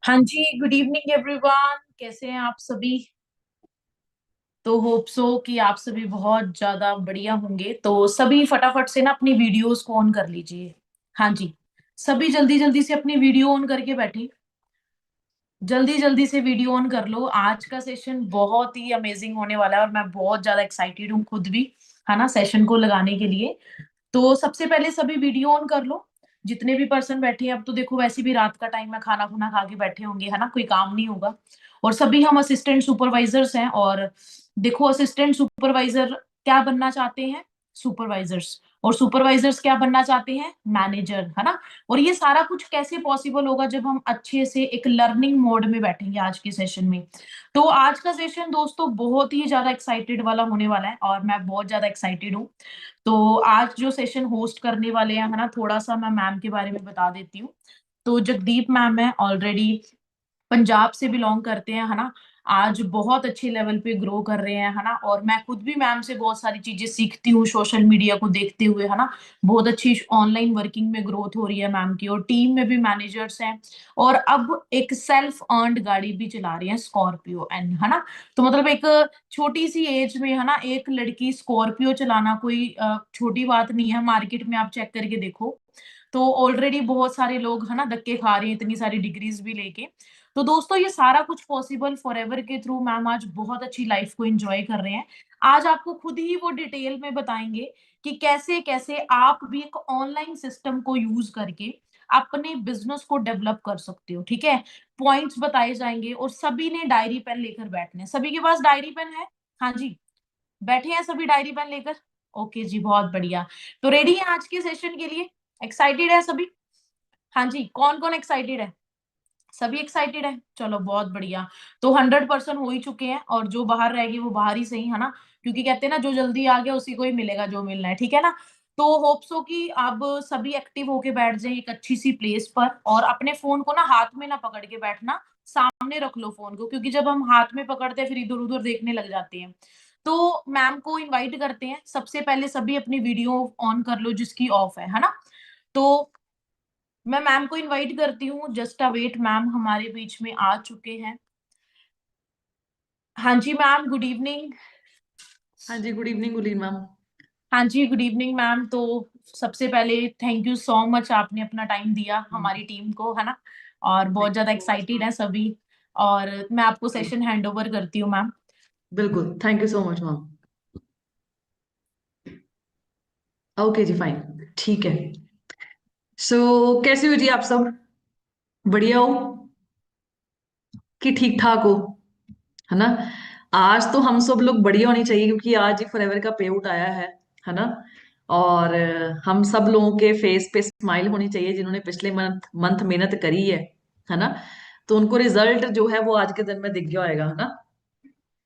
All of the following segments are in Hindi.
हाँ जी, गुड इवनिंग एवरीवन। कैसे हैं आप सभी? तो होप सो कि आप सभी बहुत ज्यादा बढ़िया होंगे। तो सभी फटाफट से ना अपनी वीडियोस को ऑन कर लीजिए। हाँ जी, सभी जल्दी जल्दी से अपनी वीडियो ऑन करके बैठे। जल्दी जल्दी से वीडियो ऑन कर लो। आज का सेशन बहुत ही अमेजिंग होने वाला है और मैं बहुत ज्यादा एक्साइटेड हूँ खुद भी, है ना, सेशन को लगाने के लिए। तो सबसे पहले सभी वीडियो ऑन कर लो। जितने भी पर्सन बैठे हैं, अब तो देखो वैसे भी रात का टाइम है, खाना खुना खा के बैठे होंगे, है ना, कोई काम नहीं होगा। और सभी हम असिस्टेंट सुपरवाइजर्स हैं। और देखो, असिस्टेंट सुपरवाइजर क्या बनना चाहते हैं? सुपरवाइजर्स। और सुपरवाइजर्स क्या बनना चाहते हैं? मैनेजर, है ना। और ये सारा कुछ कैसे पॉसिबल होगा? जब हम अच्छे से एक लर्निंग मोड में बैठेंगे आज के सेशन में। तो आज का सेशन दोस्तों बहुत ही ज्यादा एक्साइटेड वाला होने वाला है और मैं बहुत ज्यादा एक्साइटेड हूँ। तो आज जो सेशन होस्ट करने वाले हैं, है ना, थोड़ा सा मैं मैम के बारे में बता देती हूँ। तो जगदीप मैम है, ऑलरेडी पंजाब से बिलोंग करते हैं, है ना। आज बहुत अच्छे लेवल पे ग्रो कर रहे हैं, है ना। और मैं खुद भी मैम से बहुत सारी चीजें सीखती हूँ सोशल मीडिया को देखते हुए, है ना। बहुत अच्छी ऑनलाइन वर्किंग में ग्रोथ हो रही है मैम की, और टीम में भी मैनेजर्स हैं। और अब एक सेल्फ अर्न्ड गाड़ी भी चला रही है, स्कॉर्पियो एन, है ना। तो मतलब एक छोटी सी एज में, है ना, एक लड़की स्कॉर्पियो चलाना कोई छोटी बात नहीं है। मार्केट में आप चेक करके देखो तो ऑलरेडी बहुत सारे लोग, है ना, धक्के खा रहे हैं इतनी सारी डिग्रीज भी लेके। तो दोस्तों ये सारा कुछ पॉसिबल फॉरएवर के थ्रू मैम आज बहुत अच्छी लाइफ को एंजॉय कर रहे हैं। आज आपको खुद ही वो डिटेल में बताएंगे कि कैसे कैसे आप भी एक ऑनलाइन सिस्टम को यूज करके अपने बिजनेस को डेवलप कर सकते हो। ठीक है, पॉइंट्स बताए जाएंगे और सभी ने डायरी पेन लेकर बैठने हैं। सभी के पास डायरी पेन है? हाँ जी, बैठे हैं सभी डायरी पेन लेकर? ओके जी, बहुत बढ़िया। तो रेडी है आज के सेशन के लिए? एक्साइटेड है सभी? हाँ जी, कौन कौन एक्साइटेड है? सभी एक्साइटेड है, चलो बहुत बढ़िया। तो 100% हो ही चुके हैं, और जो बाहर रह गए वो बाहर ही सही, है ना। क्योंकि कहते हैं ना, जो जल्दी आ गया उसी को ही मिलेगा जो मिलना है, ठीक है ना। तो होप सो कि अब सभी एक्टिव होके बैठ जाए एक अच्छी सी प्लेस पर, और अपने फोन को ना हाथ में ना पकड़ के बैठना, सामने रख लो फोन को, क्योंकि जब हम हाथ में पकड़ते हैं फिर इधर उधर देखने लग जाते हैं। तो मैम को इनवाइट करते हैं। सबसे पहले सभी अपनी वीडियो ऑन कर लो जिसकी ऑफ है ना। तो मैं मैम को इनवाइट करती हूँ। जस्ट अ वेट, मैम हमारे बीच में आ चुके हैं। हाँ जी मैम, गुड इवनिंग। हाँ जी, गुड इवनिंग गुलीन मैम। हाँ जी, गुड इवनिंग मैम। तो सबसे पहले थैंक यू सो मच, आपने अपना टाइम दिया हमारी टीम को, है ना। और बहुत थैंक यू ज्यादा सो मच एक्साइटेड मैम। है सभी। और मैं आपको सेशन हैंड ओवर करती हूँ मैम। बिल्कुल, thank you so much ma'am. Okay जी, फाइन, ठीक है। सो कैसे हो जी आप सब? बढ़िया हो कि ठीक ठाक हो? है ना। आज तो हम सब लोग बढ़िया होनी चाहिए क्योंकि आज ही फॉरएवर का पे आउट आया है ना। और हम सब लोगों के फेस पे स्माइल होनी चाहिए जिन्होंने पिछले मंथ मंथ मेहनत करी है ना। तो उनको रिजल्ट जो है वो आज के दिन में दिख गया होगा, है ना।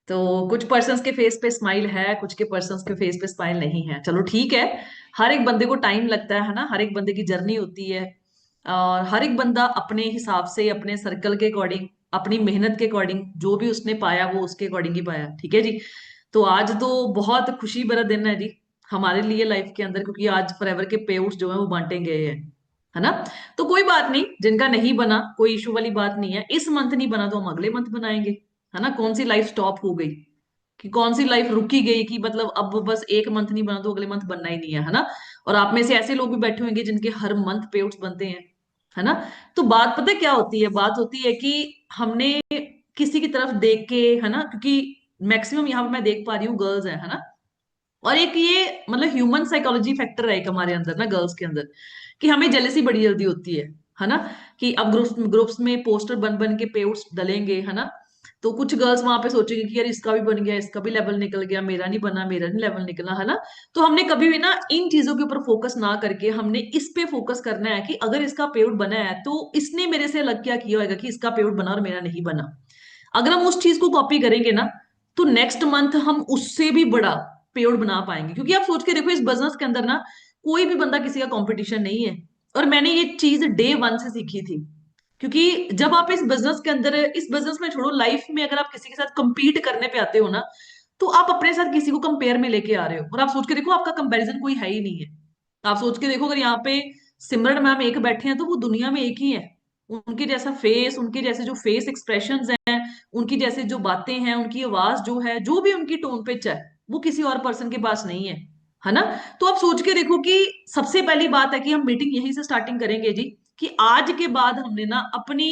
तो कुछ पर्सन्स के फेस पे स्माइल है, कुछ के पर्सन्स के फेस पे स्माइल नहीं है, चलो ठीक है। हर एक बंदे को टाइम लगता है ना, हर एक बंदे की जर्नी होती है। और हर एक बंदा अपने हिसाब से, अपने सर्कल के अकॉर्डिंग, अपनी मेहनत के अकॉर्डिंग जो भी उसने पाया वो उसके अकॉर्डिंग ही पाया, ठीक है जी। तो आज तो बहुत खुशी भरा दिन है जी हमारे लिए लाइफ के अंदर, क्योंकि आज फॉरएवर के पे आउट्स जो है वो बांटे गए हैं, है ना। तो कोई बात नहीं, जिनका नहीं बना कोई इशू वाली बात नहीं है। इस मंथ नहीं बना तो हम अगले मंथ बनाएंगे, है ना। कौन सी लाइफ स्टॉप हो गई, कि कौन सी लाइफ रुकी गई, कि मतलब अब बस एक मंथ नहीं बना तो अगले मंथ बनना ही नहीं है ना। और आप में से ऐसे लोग भी बैठे होंगे जिनके हर मंथ पे आउट्स बनते हैं, है ना। तो बात पता है क्या होती है? बात होती है कि हमने किसी की तरफ देख के, है ना, क्योंकि मैक्सिमम यहाँ पे मैं देख पा रही हूँ गर्ल्स है ना। और एक ये मतलब ह्यूमन साइकोलॉजी फैक्टर है एक हमारे अंदर ना, गर्ल्स के अंदर, कि हमें जेलसी बड़ी जल्दी होती है ना। कि अब ग्रुप्स ग्रुप्स में पोस्टर बन बन के पेआउट्स डलेंगे, है ना। तो कुछ गर्ल्स वहां पे सोचेंगे कि यार इसका भी बन गया, इसका भी लेवल निकल गया, मेरा नहीं बना, मेरा नहीं लेवल निकला, है ना। तो हमने कभी भी ना इन चीजों के ऊपर फोकस ना करके हमने इस पे फोकस करना है कि अगर इसका पेआउट बना है तो इसने मेरे से अलग क्या किया होगा कि इसका पेआउट बना और मेरा नहीं बना। अगर हम उस चीज को कॉपी करेंगे ना तो नेक्स्ट मंथ हम उससे भी बड़ा पेड़ बना पाएंगे। क्योंकि आप सोच के देखो, इस बिजनेस के अंदर ना कोई भी बंदा किसी का कंपटीशन नहीं है। और मैंने ये चीज डे वन से सीखी थी। क्योंकि जब आप इस बिजनेस के अंदर, इस बिजनेस में छोड़ो, लाइफ में अगर आप किसी के साथ compete करने पे आते हो ना, तो आप अपने साथ किसी को कंपेयर में लेके आ रहे हो। और आप सोच के देखो, आपका कंपैरिजन कोई है ही नहीं है। आप सोच के देखो, अगर यहाँ पे सिमरन मैम एक बैठे हैं तो वो दुनिया में एक ही है। उनके जैसा फेस, उनके जैसे जो फेस एक्सप्रेशंस हैं, उनकी जैसे जो बातें हैं, उनकी आवाज जो है, जो भी उनकी टोन पिच है, वो किसी और पर्सन के पास नहीं है ना। तो आप सोच के देखो कि सबसे पहली बात है कि हम मीटिंग यहीं से स्टार्टिंग करेंगे जी, कि आज के बाद हमने ना अपनी,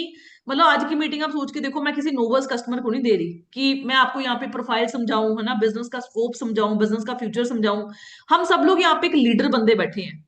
मतलब आज की मीटिंग आप सोच के देखो, मैं किसी नोवर्स कस्टमर को नहीं दे रही कि मैं आपको यहाँ पे प्रोफाइल समझाऊं, है ना, बिजनेस का स्कोप समझाऊं, बिजनेस का फ्यूचर समझाऊं। हम सब लोग यहाँ पे एक लीडर बंदे बैठे हैं,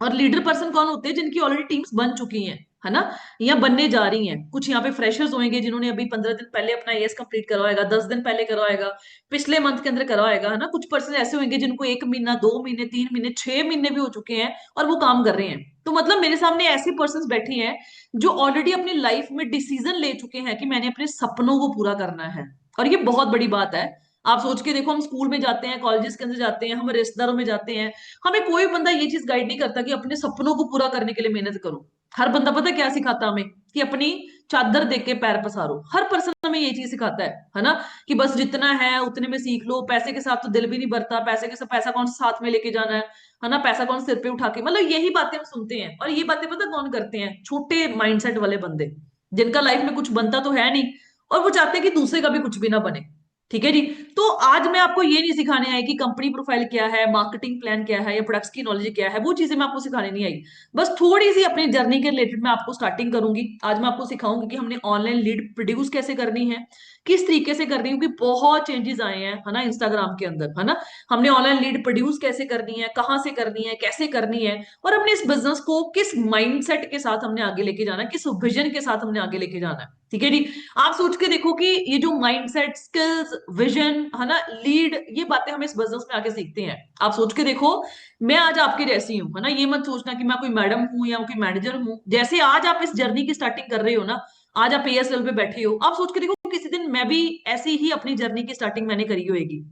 और लीडर पर्सन कौन होते हैं? जिनकी ऑलरेडी टीम्स बन चुकी हैं, है ना, या बनने जा रही हैं। कुछ यहाँ पे फ्रेशर्स होंगे जिन्होंने अभी 15 दिन पहले अपना एएस कंप्लीट करवाएगा, 10 दिन पहले करवाएगा, पिछले मंथ के अंदर करवाएगा, है ना। कुछ पर्सन ऐसे होंगे जिनको 1 महीना, 2 महीने, 3 महीने, 6 महीने भी हो चुके हैं और वो काम कर रहे हैं। तो मतलब मेरे सामने ऐसे पर्सन बैठे हैं जो ऑलरेडी अपनी लाइफ में डिसीजन ले चुके हैं कि मैंने अपने सपनों को पूरा करना है। और ये बहुत बड़ी बात है। आप सोच के देखो, हम स्कूल में जाते हैं, कॉलेजेस के अंदर जाते हैं, हम रिश्तेदारों में जाते हैं, हमें कोई बंदा ये चीज गाइड नहीं करता कि अपने सपनों को पूरा करने के लिए मेहनत करो। हर बंदा पता है क्या सिखाता हमें? कि अपनी चादर देख के पैर पसारो। हर पर्सन हमें ये चीज सिखाता है ना, कि बस जितना है उतने में सीख लो, पैसे के साथ तो दिल भी नहीं भरता, पैसे के साथ पैसा कौन साथ में लेके जाना है ना, पैसा कौन सिर पे उठा के, मतलब यही बातें हम सुनते हैं। और ये बातें पता कौन करते हैं? छोटे माइंडसेट वाले बंदे, जिनका लाइफ में कुछ बनता तो है नहीं, और वो चाहते हैं कि दूसरे का भी कुछ भी ना बने। ठीक है जी। तो आज मैं आपको ये नहीं सिखाने आई कि कंपनी प्रोफाइल क्या है, मार्केटिंग प्लान क्या है, या प्रोडक्ट्स की नॉलेज क्या है, वो चीजें मैं आपको सिखाने नहीं आई। बस थोड़ी सी अपनी जर्नी के रिलेटेड मैं आपको स्टार्टिंग करूंगी। आज मैं आपको सिखाऊंगी कि हमने ऑनलाइन लीड प्रोड्यूस कैसे करनी है, किस तरीके से करनी है, क्योंकि बहुत चेंजेस आए हैं, है ना, इंस्टाग्राम के अंदर, है ना। हमने ऑनलाइन लीड प्रोड्यूस कैसे करनी है, कहाँ से करनी है, कैसे करनी है, और हमने इस बिजनेस को किस माइंडसेट के साथ हमने आगे लेके जाना है, किस विजन के साथ हमने आगे लेके जाना है। ठीक है जी। आप सोच के देखो कि ये जो माइंडसेट, स्किल्स, विजन, है ना, लीड, ये बातें हम इस बिजनेस में आके सीखते हैं। आप सोच के देखो, मैं आज आपके जैसी हूँ, है ना, ये मत सोचना कि मैं कोई मैडम हूँ या कोई मैनेजर हूँ। जैसे आज आप इस जर्नी की स्टार्टिंग कर रहे हो ना, आज आप एएसएल पे बैठे हो, आप सोच के देखो किसी दिन मैं भी ऐसी ही अपनी जर्नी की स्टार्टिंग मैंने करी होगी,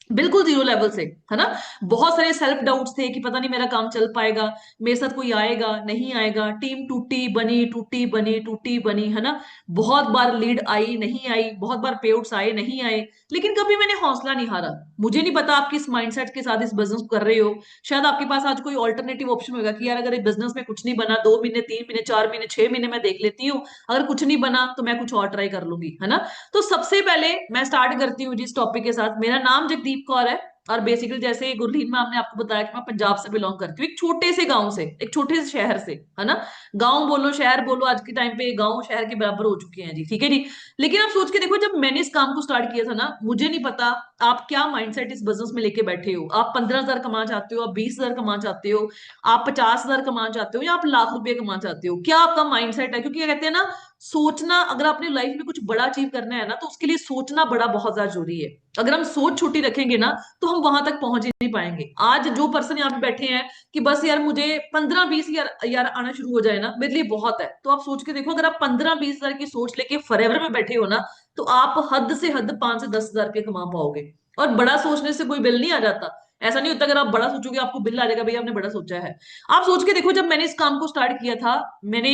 बिल्कुल जीरो लेवल से, है ना। बहुत सारे सेल्फ डाउट्स थे कि पता नहीं मेरा काम चल पाएगा, मेरे साथ कोई आएगा नहीं आएगा, टीम टूटी बनी, टूटी बनी, टूटी बनी, है ना। बहुत बार लीड आई नहीं आई, बहुत बार पेआउट्स आए नहीं आए, लेकिन कभी मैंने हौसला नहीं हारा। मुझे नहीं पता आप किस माइंडसेट के साथ इस बिजनेस कर रहे हो। शायद आपके पास आज कोई ऑल्टरनेटिव ऑप्शन होगा कि यार अगर इस बिजनेस में कुछ नहीं बना, 2 महीने, 3 महीने, 4 महीने, 6 महीने मैं देख लेती हूँ, अगर कुछ नहीं बना तो मैं कुछ और ट्राई कर लूंगी, है ना। तो सबसे पहले मैं स्टार्ट करती हूँ जिस टॉपिक के साथ। मेरा नाम जगदीप कौर है, और बेसिकली जैसे गुरलीन मैम ने आपको बताया कि मैं पंजाब से बिलोंग करती हूँ, एक छोटे से गांव से, एक छोटे से शहर से, है ना। गांव बोलो शहर बोलो, आज के टाइम पे गांव शहर के बराबर हो चुके हैं जी। ठीक है जी। लेकिन आप सोच के देखो, जब मैंने इस काम को स्टार्ट किया था ना, मुझे नहीं पता आप क्या माइंडसेट इस बिजनेस में लेके बैठे हो। आप 15,000 कमा चाहते हो, आप 20,000 कमा चाहते हो, आप 50,000 कमा चाहते हो, या आप लाख रुपए कमा चाहते हो, क्या आपका माइंडसेट है? क्योंकि क्या कहते हैं ना, सोचना, अगर अपनी लाइफ में कुछ बड़ा अचीव करना है ना, तो उसके लिए सोचना बड़ा बहुत ज्यादा जरूरी है। अगर हम सोच छोटी रखेंगे ना, तो हम वहां तक पहुंच ही नहीं पाएंगे। आज जो पर्सन यहाँ पे बैठे हैं कि बस यार मुझे 15-20 हजार यार आना शुरू हो जाए ना, मेरे लिए बहुत है, तो आप सोच के देखो, अगर आप 15-20 हजार की सोच लेके फॉरएवर में बैठे हो ना, तो आप हद से हद 5 से 10 हजार के कमा पाओगे। और बड़ा सोचने से कोई बिल नहीं आ जाता। ऐसा नहीं होता अगर आप बड़ा सोचोगे आपको बिल आ जाएगा, भैया आपने बड़ा सोचा है। आप सोच के देखो, जब मैंने इस काम को स्टार्ट किया था, मैंने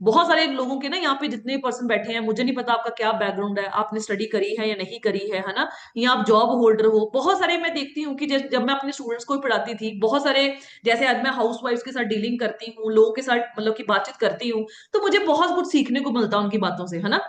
बहुत सारे लोगों के ना, यहाँ पे जितने पर्सन बैठे हैं, मुझे नहीं पता आपका क्या बैकग्राउंड है, आपने स्टडी करी है या नहीं करी है ना, या आप जॉब होल्डर हो। बहुत सारे मैं देखती हूँ कि जब मैं अपने स्टूडेंट्स को पढ़ाती थी, बहुत सारे, जैसे आज मैं हाउस वाइफ के साथ डीलिंग करती हूँ, लोगों के साथ मतलब की बातचीत करती हूँ, तो मुझे बहुत कुछ सीखने को मिलता है उनकी बातों से, है ना।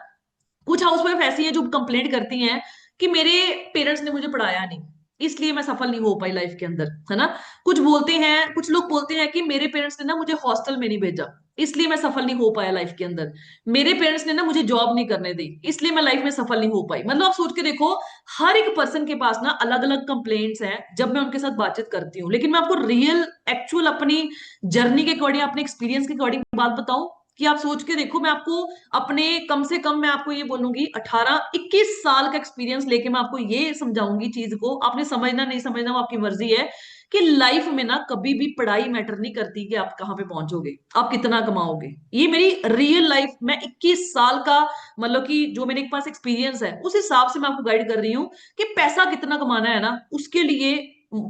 कुछ हाउसवाइफ ऐसी है जो कंप्लेंट करती हैं कि मेरे पेरेंट्स ने मुझे पढ़ाया नहीं, इसलिए मैं सफल नहीं हो पाई लाइफ के अंदर, है ना। कुछ बोलते हैं, कुछ लोग बोलते हैं कि मेरे पेरेंट्स ने ना मुझे हॉस्टल में नहीं भेजा, इसलिए मैं सफल नहीं हो पाया लाइफ के अंदर। मेरे पेरेंट्स ने ना मुझे जॉब नहीं करने दी, इसलिए मैं लाइफ में सफल नहीं हो पाई। मतलब आप सोच के देखो, हर एक पर्सन के पास ना अलग अलग कंप्लेंट्स हैं जब मैं उनके साथ बातचीत करती हूँ। लेकिन मैं आपको रियल एक्चुअल अपनी जर्नी के अकॉर्डिंग, अपने एक्सपीरियंस के अकॉर्डिंग बात बताऊं, कि आप सोच के देखो, मैं आपको अपने, कम से कम मैं आपको ये बोलूंगी, 18-21 साल का एक्सपीरियंस लेके मैं आपको ये समझाऊंगी चीज को। आपने समझना नहीं समझना वो आपकी मर्जी है, कि लाइफ में ना कभी भी पढ़ाई मैटर नहीं करती कि आप कहाँ पे पहुंचोगे, आप कितना कमाओगे। ये मेरी रियल लाइफ, मैं 21 साल का, मतलब कि जो मेरे पास एक्सपीरियंस है, उस हिसाब से मैं आपको गाइड कर रही हूँ कि पैसा कितना कमाना है ना, उसके लिए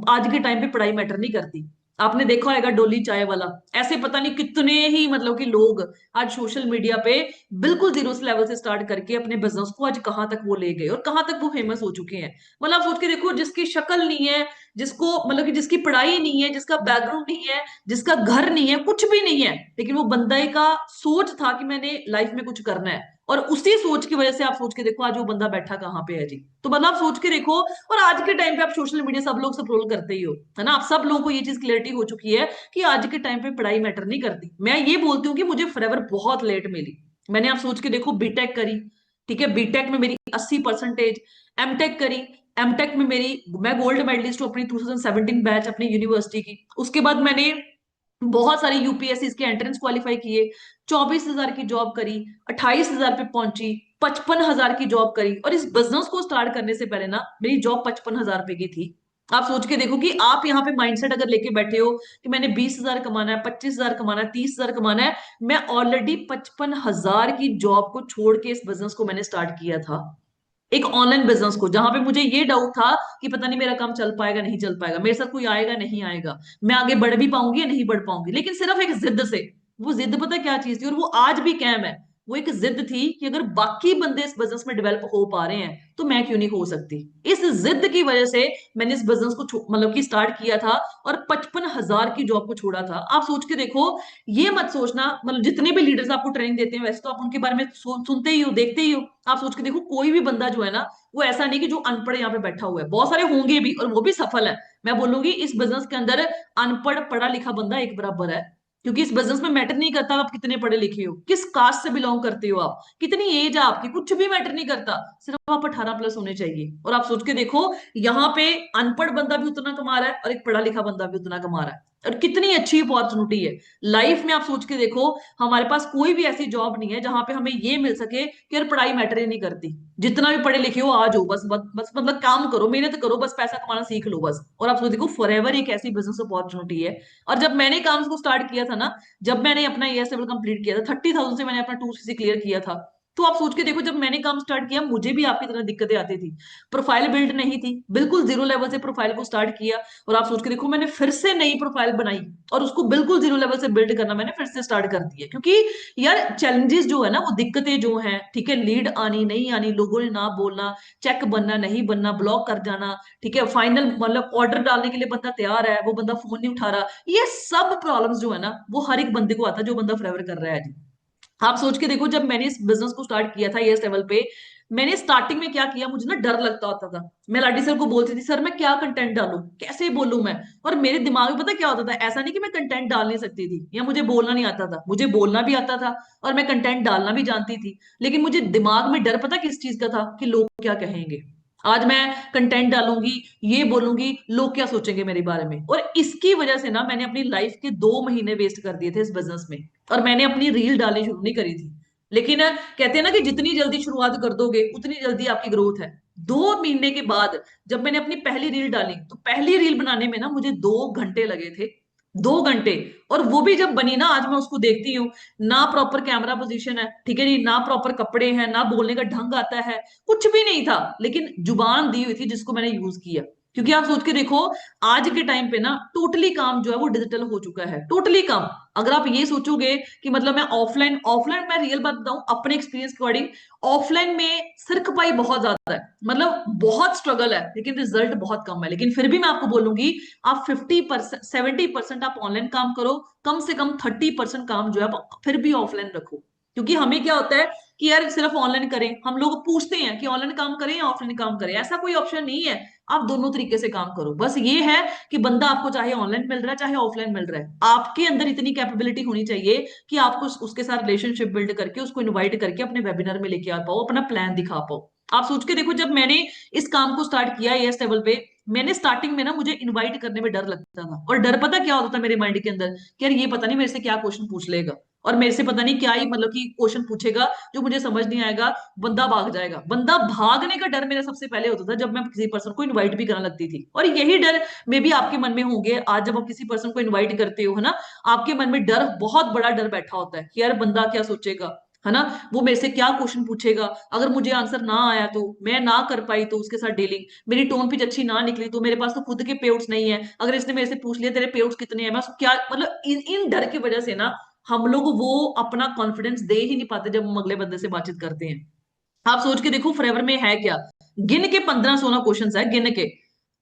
आज के टाइम पे पढ़ाई मैटर नहीं करती। आपने देखा होगा डोली चाय वाला, ऐसे पता नहीं कितने ही मतलब कि लोग आज सोशल मीडिया पे बिल्कुल जीरो से लेवल से स्टार्ट करके अपने बिजनेस को आज कहां तक वो ले गए और कहां तक वो फेमस हो चुके हैं। मतलब आप सोच के देखो, जिसकी शक्ल नहीं है, जिसको मतलब कि जिसकी पढ़ाई नहीं है, जिसका बैकग्राउंड नहीं है, जिसका घर नहीं है, कुछ भी नहीं है, लेकिन वो बंदा का सोच था कि मैंने लाइफ में कुछ करना है, और उसी सोच की वजह से आप सोच के देखो आज वो बंदा बैठा कहाँ पे है जी। तो मतलब आप सोच के देखो, और आज के टाइम पे आप सोशल मीडिया सब लोग स्क्रॉल करते ही हो, है ना, आप सब लोगों को ये चीज क्लियरिटी हो चुकी है कि आज के टाइम पे पढ़ाई मैटर नहीं करती। मैं ये बोलती हूँ कि मुझे फॉरएवर बहुत लेट मिली। मैंने आप सोच के देखो बीटेक करी, ठीक है, बीटेक में मेरी 80%, एमटेक करी, एमटेक में मेरी, मैं गोल्ड मेडलिस्ट हूँ अपनी 2017 बैच अपनी यूनिवर्सिटी की। उसके बाद मैंने बहुत सारे यूपीएससी के एंट्रेंस क्वालिफाई किए, 24,000 की जॉब करी, 28,000 पे पहुंची, 55,000 की जॉब करी, और इस बिजनेस को स्टार्ट करने से पहले ना मेरी जॉब 55,000 रुपए की थी। आप सोच के देखो कि आप यहाँ पे माइंडसेट अगर लेके बैठे हो कि मैंने 20,000 कमाना है, 25,000 कमाना है, 30,000 कमाना है, मैं ऑलरेडी 55,000 की जॉब को छोड़ के इस बिजनेस को मैंने स्टार्ट किया था, एक ऑनलाइन बिजनेस को, जहां पे मुझे ये डाउट था कि पता नहीं मेरा काम चल पाएगा नहीं चल पाएगा, मेरे साथ कोई आएगा नहीं आएगा, मैं आगे बढ़ भी पाऊंगी या नहीं बढ़ पाऊंगी, लेकिन सिर्फ एक जिद से। वो जिद पता क्या चीज थी, और वो आज भी कायम है। वो एक जिद थी कि अगर बाकी बंदे इस बिजनेस में डेवलप हो पा रहे हैं तो मैं क्यों नहीं हो सकती। इस जिद की वजह से मैंने इस बिजनेस को मतलब कि स्टार्ट किया था, और 55,000 की जॉब को छोड़ा था। आप सोच के देखो, ये मत सोचना, मतलब जितने भी लीडर्स आपको ट्रेनिंग देते हैं वैसे तो आप उनके बारे में सुनते ही हो, देखते ही हो। आप सोच के देखो, कोई भी बंदा जो है ना, वो ऐसा नहीं कि जो अनपढ़ यहाँ पे बैठा हुआ है, बहुत सारे होंगे भी और वो भी सफल है। मैं बोलूंगी इस बिजनेस के अंदर अनपढ़ पढ़ा लिखा बंदा एक बराबर है, क्योंकि इस बिजनेस में मैटर नहीं करता आप कितने पढ़े लिखे हो, किस कास्ट से बिलोंग करते हो, आप कितनी एज है आपकी, कुछ भी मैटर नहीं करता, सिर्फ आप 18+ होने चाहिए। और आप सोच के देखो, यहाँ पे अनपढ़ बंदा भी उतना कमा रहा है और एक पढ़ा लिखा बंदा भी उतना कमा रहा है, और कितनी अच्छी अपॉर्चुनिटी है लाइफ में। आप सोच के देखो, हमारे पास कोई भी ऐसी जॉब नहीं है जहां पे हमें ये मिल सके कि यार पढ़ाई मैटर ही नहीं करती, जितना भी पढ़े लिखे हो आ जाओ, बस बस बस मतलब काम करो, मेहनत करो, बस पैसा कमाना सीख लो बस। और आप सोच देखो, फॉरएवर एक ऐसी बिजनेस अपॉर्चुनिटी है। और जब मैंने काम को स्टार्ट किया था ना, जब मैंने अपना ईएस लेवल कंप्लीट किया था, 30,000 से मैंने अपना 2CC क्लियर किया था, तो आप सोच के देखो, जब मैंने काम स्टार्ट किया मुझे भी आपकी तरह दिक्कतें आती थी, प्रोफाइल बिल्ड नहीं थी, बिल्कुल जीरो लेवल से प्रोफाइल को स्टार्ट किया। और आप सोच के देखो, मैंने फिर से नई प्रोफाइल बनाई और उसको बिल्कुल जीरो लेवल से बिल्ड करना मैंने फिर से स्टार्ट कर दिया, क्योंकि यार चैलेंजेस जो है ना, वो दिक्कतें जो हैं, ठीक है, लीड आनी नहीं आनी, लोगों ने ना बोलना, चेक बनना नहीं बनना, ब्लॉक कर जाना, ठीक है, फाइनल मतलब ऑर्डर डालने के लिए बंदा तैयार है, वो बंदा फोन नहीं उठा रहा, ये सब प्रॉब्लम्स जो है ना, वो हर एक बंदे को आता है जो बंदा फॉरएवर कर रहा है जी। आप सोच के देखो, जब मैंने इस बिजनेस को स्टार्ट किया था ये लेवल पे, मैंने स्टार्टिंग में क्या किया, मुझे ना डर लगता होता था। मैं लाडी सर को बोलती थी, सर मैं क्या कंटेंट डालूं, कैसे बोलूं मैं। और मेरे दिमाग में पता क्या होता था, ऐसा नहीं कि मैं कंटेंट डाल नहीं सकती थी या मुझे बोलना नहीं आता था, मुझे बोलना भी आता था और मैं कंटेंट डालना भी जानती थी, लेकिन मुझे दिमाग में डर पता किस चीज का था, कि लोग क्या कहेंगे। आज मैं कंटेंट डालूंगी, ये बोलूंगी, लोग क्या सोचेंगे मेरे बारे में। और इसकी वजह से ना मैंने अपनी लाइफ के 2 महीने वेस्ट कर दिए थे इस बिजनेस में, और मैंने अपनी रील डालनी शुरू नहीं करी थी। लेकिन कहते हैं ना कि जितनी जल्दी शुरुआत कर दोगे उतनी जल्दी आपकी ग्रोथ है। 2 महीने के बाद जब मैंने अपनी पहली रील डाली, तो पहली रील बनाने में ना मुझे 2 घंटे लगे थे, 2 घंटे। और वो भी जब बनी ना, आज मैं उसको देखती हूँ, ना प्रॉपर कैमरा पोजीशन है, ठीक है जी, ना प्रॉपर कपड़े हैं, ना बोलने का ढंग आता है, कुछ भी नहीं था, लेकिन जुबान दी हुई थी जिसको मैंने यूज किया। क्योंकि आप सोच के देखो, आज के टाइम पे ना टोटली काम जो है वो डिजिटल हो चुका है, टोटली काम। अगर आप ये सोचोगे कि मतलब मैं ऑफलाइन ऑफलाइन मैं रियल बात बताऊं अपने एक्सपीरियंस के अकॉर्डिंग, ऑफलाइन में सिर खपाई बहुत ज्यादा है, मतलब बहुत स्ट्रगल है, लेकिन रिजल्ट बहुत कम है। लेकिन फिर भी मैं आपको बोलूंगी, आप 50% 70% आप ऑनलाइन काम करो, कम से कम 30% काम जो है आप फिर भी ऑफलाइन रखो। क्योंकि हमें क्या होता है कि यार सिर्फ ऑनलाइन करें, हम लोग पूछते हैं कि ऑनलाइन काम करें या ऑफलाइन काम करें, ऐसा कोई ऑप्शन नहीं है। आप दोनों तरीके से काम करो, बस ये है कि बंदा आपको चाहे ऑनलाइन मिल रहा है चाहे ऑफलाइन मिल रहा है, आपके अंदर इतनी कैपेबिलिटी होनी चाहिए कि आपको उसके साथ रिलेशनशिप बिल्ड करके उसको इनवाइट करके अपने वेबिनार में लेके आ पाओ, अपना प्लान दिखा पाओ। आप सोच के देखो, जब मैंने इस काम को स्टार्ट किया एएस लेवल पे, मैंने स्टार्टिंग में ना मुझे इनवाइट करने में डर लगता था, और डर पता क्या होता था मेरे माइंड के अंदर, कि यार ये पता नहीं मेरे से क्या क्वेश्चन पूछ लेगा, और मेरे से पता नहीं क्या ही मतलब कि क्वेश्चन पूछेगा जो मुझे समझ नहीं आएगा, बंदा भाग जाएगा। बंदा भागने का डर मेरा सबसे पहले होता था जब मैं किसी पर्सन को इनवाइट भी करने लगती थी, और यही डर मे भी आपके मन में होंगे आज जब आप किसी पर्सन को इनवाइट करते हो, है ना, आपके मन में डर, बहुत बड़ा डर बैठा होता है कि यार बंदा क्या सोचेगा, है ना। वो मेरे से क्या क्वेश्चन पूछेगा, अगर मुझे आंसर ना आया तो, मैं ना कर पाई तो उसके साथ डीलिंग, मेरी टोन पिच अच्छी ना निकली तो, मेरे पास तो खुद के पेआउट्स नहीं है, अगर इसने मेरे से पूछ लिया तेरे पेआउट्स कितने हैं, मैं उसको क्या मतलब, इन डर की वजह से ना हम लोग वो अपना कॉन्फिडेंस दे ही नहीं पाते जब हम अगले बंदे से बातचीत करते हैं। आप सोच के देखो फॉरएवर में है क्या, गिन के 15-16 क्वेश्चन है, गिन के।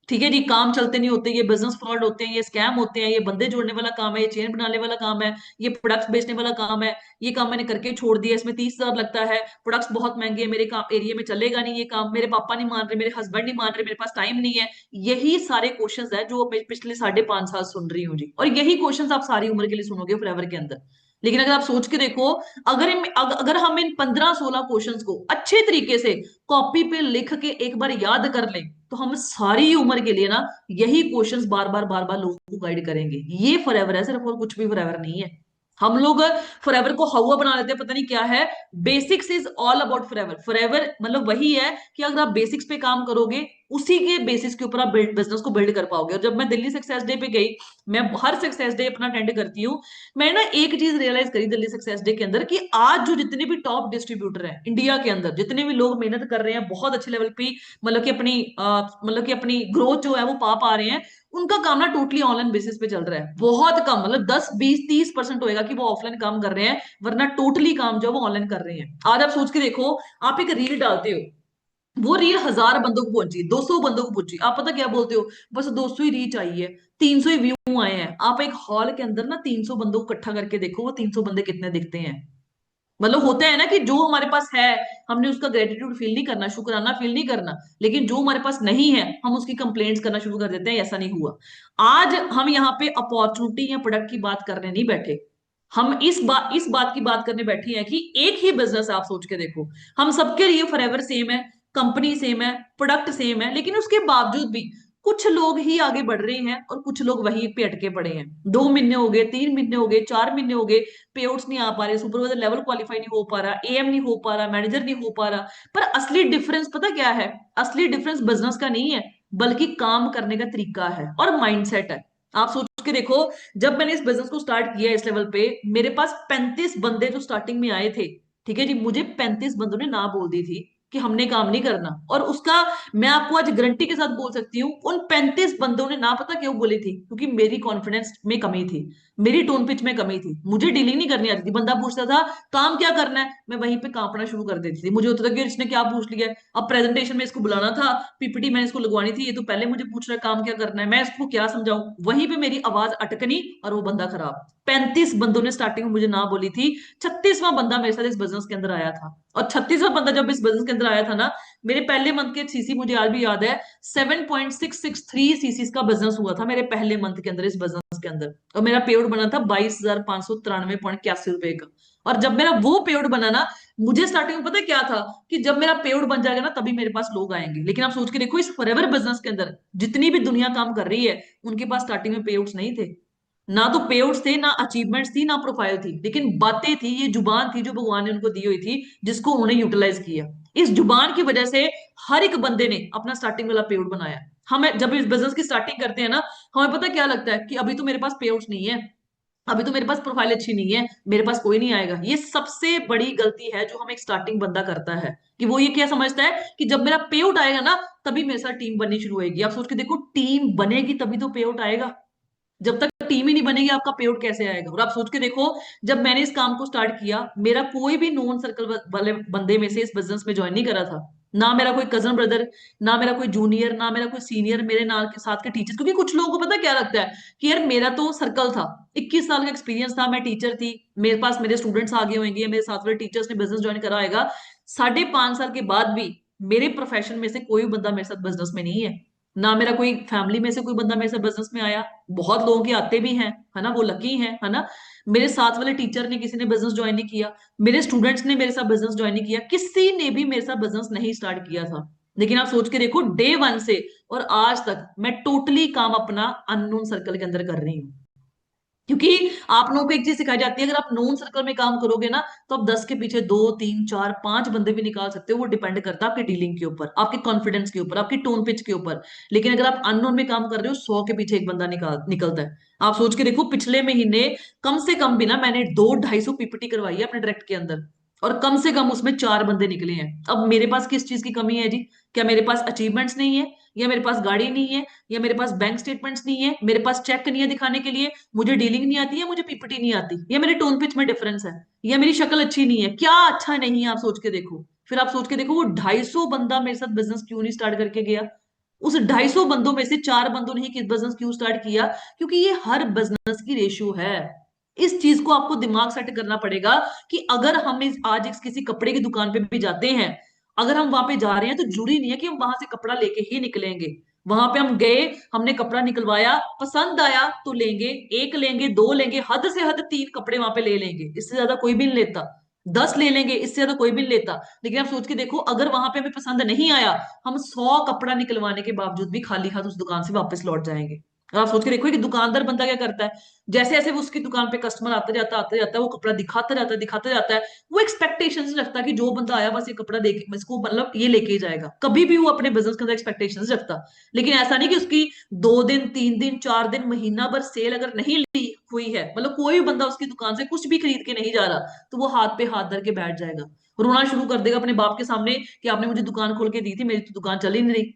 ठीक है जी, काम चलते नहीं होते, ये बिजनेस फ्रॉड होते हैं, ये स्कैम होते हैं, ये बंदे जोड़ने वाला काम है, ये चेन बनाने वाला काम है, ये प्रोडक्ट्स बेचने वाला काम है, ये काम मैंने करके छोड़ दिया, इसमें 30,000 लगता है, प्रोडक्ट्स बहुत महंगे हैं, मेरे काम एरिया में चलेगा नहीं ये काम, मेरे पापा नहीं मान रहे, मेरे हस्बैंड नहीं मान रहे, मेरे पास टाइम नहीं है। यही सारे क्वेश्चन है जो मैं पिछले 5.5 साल सुन रही हूँ जी, और यही क्वेश्चन आप सारी उम्र के लिए सुनोगे फॉरएवर के अंदर। लेकिन अगर आप सोच के देखो, अगर हम इन 15-16 क्वेश्चंस को अच्छे तरीके से कॉपी पे लिख के एक बार याद कर लें, तो हम सारी उम्र के लिए ना यही क्वेश्चंस बार बार बार बार लोगों को गाइड करेंगे। ये फॉरएवर है सिर्फ, और कुछ भी फॉरएवर नहीं है। हम लोग फॉरएवर को हवा बना लेते हैं, पता नहीं क्या है। Basics is all about forever. Forever मतलब वही है कि अगर आप बेसिक्स पे काम करोगे, उसी के बेसिस के ऊपर आप बिजनेस को बिल्ड कर पाओगे। और जब मैं दिल्ली सक्सेस डे पे गई, मैं हर सक्सेस डे अपना अटेंड करती हूँ, मैं ना एक चीज रियलाइज करी दिल्ली सक्सेस डे के अंदर, कि आज जो जितने भी टॉप डिस्ट्रीब्यूटर हैं इंडिया के अंदर, जितने भी लोग मेहनत कर रहे हैं बहुत अच्छे लेवल पे, मतलब कि अपनी ग्रोथ जो है वो पा पा रहे हैं, उनका काम ना टोटली ऑनलाइन बेसिस पे चल रहा है। बहुत कम, मतलब 10-20-30% होएगा कि वो ऑफलाइन काम कर रहे हैं, वरना टोटली काम जो है वो ऑनलाइन कर रहे हैं। आज आप सोच के देखो, आप एक रील डालते हो, वो रील 1,000 बंदों को पहुंची, 200 बंदों को पहुंची, आप पता क्या बोलते हो, बस 200 ही रीच आई है, 300 ही व्यू आए हैं। आप एक हॉल के अंदर ना 300 बंदों को इकट्ठा करके देखो, वो 300 बंदे कितने दिखते हैं। मतलब होता है ना कि जो हमारे पास है, हमने उसका ग्रेटिट्यूड फील नहीं करना, शुक्राना फील नहीं करना, लेकिन जो हमारे पास नहीं है हम उसकी कंप्लेंट्स करना शुरू कर देते हैं, ऐसा नहीं हुआ। आज हम यहाँ पे अपॉर्चुनिटी या प्रोडक्ट की बात करने नहीं बैठे, हम इस बात की बात करने बैठे हैं कि एक ही बिजनेस आप सोच के देखो, हम सबके लिए फॉरएवर सेम है, कंपनी सेम है, प्रोडक्ट सेम है, लेकिन उसके बावजूद भी कुछ लोग ही आगे बढ़ रहे हैं और कुछ लोग वहीं पे अटके पड़े हैं। 2 महीने हो गए, 3 महीने हो गए, 4 महीने हो गए, पेआउट्स नहीं आ पा रहे, सुपरवाइजर लेवल क्वालिफाई नहीं हो पा रहा, एएम नहीं हो पा रहा, मैनेजर नहीं हो पा रहा। पर असली डिफरेंस पता क्या है, असली डिफरेंस बिजनेस का नहीं है, बल्कि काम करने का तरीका है और माइंडसेट है। आप सोच के देखो, जब मैंने इस बिजनेस को स्टार्ट किया इस लेवल पे, मेरे पास 35 बंदे जो स्टार्टिंग में आए थे, ठीक है जी, मुझे 35 बंदों ने ना बोल दी थी कि हमने काम नहीं करना। और उसका मैं आपको आज गारंटी के साथ बोल सकती हूँ, उन 35 बंदों ने ना पता क्यों बोली थी, क्योंकि मेरी कॉन्फिडेंस में कमी थी, मेरी टोन पिच में कमी थी, मुझे डीलिंग नहीं करनी आती थी। बंदा पूछता था काम क्या करना है, मैं वहीं पे कांपना शुरू कर देती थी, मुझे होता था कि इसने क्या पूछ लिया है, अब प्रेजेंटेशन में इसको बुलाना था, पीपीटी मैंने इसको लगवानी थी, ये तो पहले मुझे पूछ रहा है काम क्या करना है, मैं इसको क्या समझाऊं, वहीं पे मेरी आवाज अटकनी और वो बंदा खराब। 35 बंदों ने स्टार्टिंग में मुझे ना बोली थी, 36वां बंदा मेरे साथ इस बिजनेस के अंदर आया था। और 36वां बंदा जब इस बिजनेस के अंदर आया था ना, मेरे पहले मंथ के सीसी मुझे आज भी याद है, 7.663 सीसी का बिजनेस हुआ था मेरे पहले मंथ के अंदर इस बिजनेस के अंदर, और मेरा पेआउट बना था 22,593.81 रुपए का। और जब मेरा वो पेआउट बना ना, मुझे स्टार्टिंग में पता है क्या था, कि जब मेरा पेआउट बन जाएगा ना तभी मेरे पास लोग आएंगे। लेकिन आप सोच के देखो, इस फॉरएवर बिजनेस के अंदर जितनी भी दुनिया काम कर रही है, उनके पास स्टार्टिंग में पेआउट्स नहीं थे, ना तो पेआउट्स थे, ना अचीवमेंट्स थी, ना प्रोफाइल थी, लेकिन बातें थी, ये जुबान थी जो भगवान ने उनको दी हुई थी, जिसको उन्होंने यूटिलाइज किया। इस जुबान की वजह से हर एक बंदे ने अपना स्टार्टिंग वाला पेआउट बनाया। हमें जब इस बिजनेस की स्टार्टिंग करते हैं ना, हमें पता क्या लगता है कि अभी तो मेरे पास पेआउट्स नहीं है, अभी तो मेरे पास प्रोफाइल अच्छी नहीं है, मेरे पास कोई नहीं आएगा। ये सबसे बड़ी गलती है जो हम एक स्टार्टिंग बंदा करता है, कि वो ये क्या समझता है कि जब मेरा पेआउट आएगा ना तभी मेरे साथ टीम बननी शुरू होगी। आप सोच के देखो, टीम बनेगी तभी तो पेआउट आएगा, जब तक टीम ही नहीं बनेगी आपका पेआउट कैसे आएगा। और आप सोच के देखो, जब मैंने इस काम को स्टार्ट किया, मेरा कोई भी नोन सर्कल वाले बंदे में से इस बिजनेस में ज्वाइन नहीं करा था, ना मेरा कोई कजन ब्रदर, ना मेरा कोई जूनियर, ना मेरा कोई सीनियर, मेरे नाल के साथ के टीचर्स। क्योंकि कुछ लोगों को पता क्या लगता है कि यार मेरा तो सर्कल था, 21 साल का एक्सपीरियंस था, मैं टीचर थी, मेरे पास मेरे स्टूडेंट्स आगे होंगे, मेरे साथ वाले टीचर्स ने बिजनेस ज्वाइन करा होगा, 5.5 साल के बाद भी मेरे प्रोफेशन में से कोई बंदा मेरे साथ बिजनेस में नहीं है, ना मेरा कोई फैमिली में से कोई बंदा मेरे साथ बिजनेस में आया। बहुत लोगों के आते भी हैं, है ना, वो लकी हैं, है ना। मेरे साथ वाले टीचर ने किसी ने बिजनेस ज्वाइन नहीं किया, मेरे स्टूडेंट्स ने मेरे साथ बिजनेस ज्वाइन नहीं किया, किसी ने भी मेरे साथ बिजनेस नहीं स्टार्ट किया था। लेकिन आप सोच के देखो, डे वन से और आज तक मैं टोटली काम अपना अननोन सर्कल के अंदर कर रही हूँ। क्योंकि आप लोगों को एक चीज सिखाई जाती है, अगर आप नोन सर्कल में काम करोगे ना, तो आप 10 के पीछे 2, 3, 4, 5 बंदे भी निकाल सकते हो। वो डिपेंड करता है आपकी डीलिंग के ऊपर, आपके कॉन्फिडेंस के ऊपर, आपकी टोन पिच के ऊपर। लेकिन अगर आप अननोन में काम कर रहे हो, 100 के पीछे एक बंदा निकलता है। आप सोच के देखो, पिछले महीने कम से कम भी ना मैंने 200-250 पीपीटी करवाई है अपने डायरेक्ट के अंदर। और कम से कम उसमें 4 बंदे निकले हैं। अब मेरे पास किस चीज की कमी है जी? क्या मेरे पास अचीवमेंट्स नहीं है, या मेरे पास गाड़ी नहीं है, या मेरे पास बैंक स्टेटमेंट्स नहीं है, मेरे पास चेक नहीं है दिखाने के लिए, मुझे डीलिंग नहीं आती है, मुझे पीपीटी नहीं आती, या मेरे टोन पिच में डिफरेंस है, या मेरी शक्ल अच्छी नहीं है? क्या अच्छा नहीं है? आप सोच के देखो। फिर आप सोच के देखो, वो 250 बंदा मेरे साथ बिजनेस क्यों नहीं स्टार्ट करके गया? उस 250 बंदों में से 4 बंदों ने ही बिजनेस क्यों स्टार्ट किया? क्योंकि ये हर बिजनेस की रेशियो है। इस चीज को आपको दिमाग सेट करना पड़ेगा कि अगर हम आज किसी कपड़े की दुकान पे भी जाते हैं, अगर हम वहां पे जा रहे हैं तो जरूरी नहीं है कि हम वहां से कपड़ा लेके ही निकलेंगे। वहां पे हम गए, हमने कपड़ा निकलवाया, पसंद आया तो लेंगे, एक लेंगे, दो लेंगे, हद से हद 3 कपड़े वहां पे ले लेंगे, इससे ज्यादा कोई भी नहीं लेता। 10 ले लेंगे, इससे ज्यादा कोई भी नहीं लेता। लेकिन आप सोच के देखो, अगर वहां पे हमें पसंद नहीं आया, हम 100 कपड़ा निकलवाने के बावजूद भी खाली हाथ उस दुकान से वापस लौट जाएंगे। और आप सोच के देखो कि दुकानदार बंदा क्या करता है, जैसे जैसे वो उसकी दुकान पे कस्टमर आता जाता है, वो कपड़ा दिखाता जाता है। वो एक्सपेक्टेशंस रखता है कि जो बंदा आया बस ये कपड़ा देख इसको मतलब ये लेके ही जाएगा। कभी भी वो अपने बिजनेस के अंदर एक्सपेक्टेशंस रखता। लेकिन ऐसा नहीं कि उसकी 2 दिन, 3 दिन, 4 दिन, महीना भर सेल अगर नहीं ली हुई है, मतलब कोई भी बंदा उसकी दुकान से कुछ भी खरीद के नहीं जा रहा, तो वो हाथ पे हाथ धर के बैठ जाएगा, रोना शुरू कर देगा अपने बाप के सामने कि आपने मुझे दुकान खोल के दी थी, मेरी तो दुकान चल ही नहीं रही,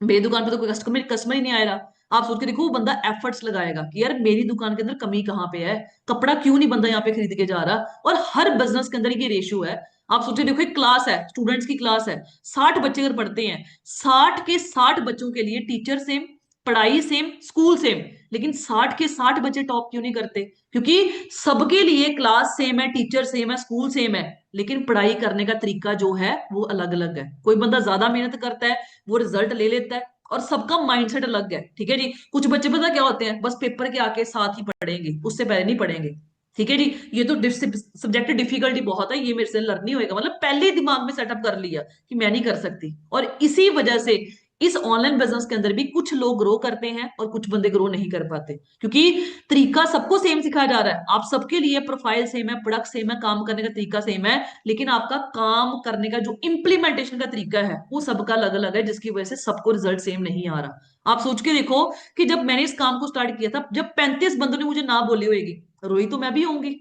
मेरी दुकान पे तो कोई कस्टमर कस्टमर ही नहीं आ रहा। आप सोच के देखो, वो बंदा एफर्ट्स लगाएगा कि यार मेरी दुकान के अंदर कमी कहाँ पे है, कपड़ा क्यों नहीं बंदा यहाँ पे खरीद के जा रहा। और हर बिजनेस के अंदर ये रेशियो है। आप सोचे देखो, एक क्लास है, स्टूडेंट्स की क्लास है, 60 बच्चे अगर पढ़ते हैं, 60 के 60 बच्चों के लिए टीचर सेम, पढ़ाई सेम, स्कूल सेम, लेकिन 60 के 60 बच्चे टॉप क्यों नहीं करते? क्योंकि सबके लिए क्लास सेम है, टीचर सेम है, स्कूल सेम है, लेकिन पढ़ाई करने का तरीका जो है वो अलग अलग है। कोई बंदा ज्यादा मेहनत करता है, वो रिजल्ट ले लेता है, और सबका माइंडसेट अलग है। ठीक है जी, कुछ बच्चे पता क्या होते हैं, बस पेपर के आके साथ ही पढ़ेंगे, उससे पहले नहीं पढ़ेंगे। ठीक है जी, ये तो सब्जेक्ट डिफिकल्टी बहुत है, ये मेरे से लर्न नहीं होएगा, मतलब पहले ही दिमाग में सेटअप कर लिया कि मैं नहीं कर सकती। और इसी वजह से इस ऑनलाइन बिजनेस के अंदर भी कुछ लोग ग्रो करते हैं और कुछ बंदे ग्रो नहीं कर पाते, क्योंकि तरीका सबको सेम सिखाया जा रहा है। आप सबके लिए प्रोफाइल सेम है, प्रोडक्ट सेम है, काम करने का तरीका सेम है, लेकिन आपका काम करने का जो इम्प्लीमेंटेशन का तरीका है वो सबका अलग अलग है, जिसकी वजह से सबको रिजल्ट सेम नहीं आ रहा। आप सोच के देखो कि जब मैंने इस काम को स्टार्ट किया था, जब 35 बंदों ने मुझे ना बोली होगी, रोई तो मैं भी होंगी,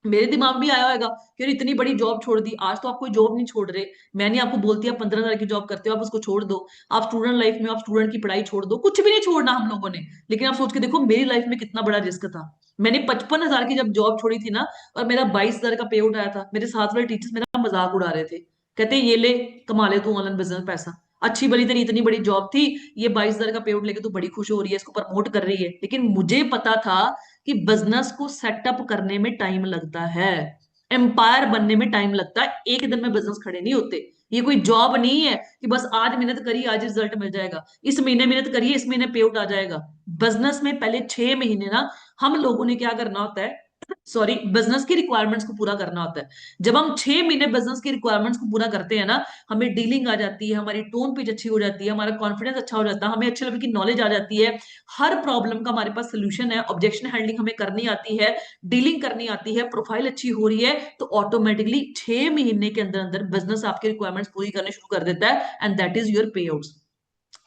मेरे दिमाग भी आया होगा कि यार इतनी बड़ी जॉब छोड़ दी। आज तो आप कोई जॉब नहीं छोड़ रहे, मैं नहीं आपको बोलती आप 15,000 की जॉब करते हो, आप उसको छोड़ दो। आप स्टूडेंट लाइफ में, आप स्टूडेंट की पढ़ाई छोड़ दो, कुछ भी नहीं छोड़ना हम लोगों ने। लेकिन आप सोच के देखो, मेरी लाइफ में कितना बड़ा रिस्क था। मैंने 55,000 की जब जॉब छोड़ी थी ना, और मेरा 22,000 का पे आउट आया था, मेरे साथ वाले टीचर्स मेरा मजाक उड़ा रहे थे, कहते ये ले, कमा ले तू ऑनलाइन बिजनेस पैसा, अच्छी भली तेरी इतनी बड़ी जॉब थी, ये 22,000 का पे आउट लेके तू बड़ी खुश हो रही है, इसको प्रमोट कर रही है। लेकिन मुझे पता था कि बिजनेस को सेटअप करने में टाइम लगता है, एम्पायर बनने में टाइम लगता है, एक दिन में बिजनेस खड़े नहीं होते। ये कोई जॉब नहीं है कि बस आज मेहनत करी आज रिजल्ट मिल जाएगा, इस महीने मेहनत करिए इस महीने पे आउट आ जाएगा। बिजनेस में पहले 6 महीने ना हम लोगों ने क्या करना होता है, सॉरी, बिजनेस की रिक्वायरमेंट्स को पूरा करना होता है। जब हम 6 महीने बिजनेस की रिक्वायरमेंट्स को पूरा करते हैं ना, हमें डीलिंग आ जाती है, हमारी टोन पिच अच्छी हो जाती है, हमारा कॉन्फिडेंस अच्छा हो जाता है, हमें अच्छे लेवल की नॉलेज आ जाती है, हर प्रॉब्लम का हमारे पास सोल्यूशन है, ऑब्जेक्शन हैंडलिंग हमें करनी आती है, डीलिंग करनी आती है, प्रोफाइल अच्छी हो रही है, तो ऑटोमेटिकली 6 महीने के अंदर अंदर बिजनेस आपकी रिक्वायरमेंट्स पूरी करने शुरू कर देता है, एंड दैट इज योर पे आउट्स।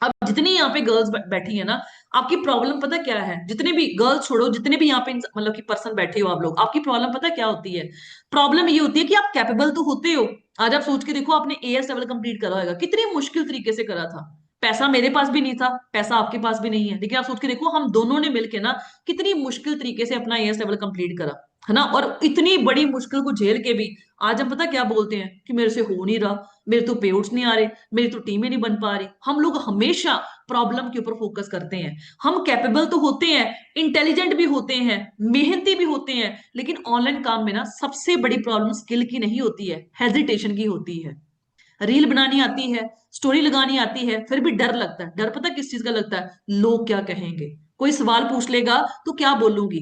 अब जितनी यहाँ पे गर्ल्स बैठी है ना, आपकी प्रॉब्लम पता क्या है? जितने भी गर्ल्स छोड़ो, जितने भी यहाँ पे मतलब कि पर्सन बैठे हो आप लोग, आपकी प्रॉब्लम पता क्या होती है? प्रॉब्लम ये होती है कि आप कैपेबल तो होते हो। आज आप सोच के देखो, आपने एएस लेवल कंप्लीट करा होगा, कितनी मुश्किल तरीके से करा था। पैसा मेरे पास भी नहीं था, पैसा आपके पास भी नहीं है, लेकिन आप सोच के देखो, हम दोनों ने मिलके ना कितनी मुश्किल तरीके से अपना एएस लेवल कंप्लीट करा, है ना? और इतनी बड़ी मुश्किल को झेल के भी आज हम पता क्या बोलते हैं कि मेरे से हो नहीं रहा, मेरे तो पे नहीं आ रहे, मेरी तो टीमें नहीं बन पा रही। हम लोग हमेशा प्रॉब्लम के ऊपर फोकस करते हैं। हम कैपेबल तो होते हैं, इंटेलिजेंट भी होते हैं, मेहनती भी होते हैं, लेकिन ऑनलाइन काम में ना सबसे बड़ी प्रॉब्लम स्किल की नहीं होती है, हेजिटेशन की होती है। रील बनानी आती है, स्टोरी लगानी आती है, फिर भी डर लगता है। डर पता किस चीज का लगता है? लोग क्या कहेंगे, कोई सवाल पूछ लेगा तो क्या बोलूंगी।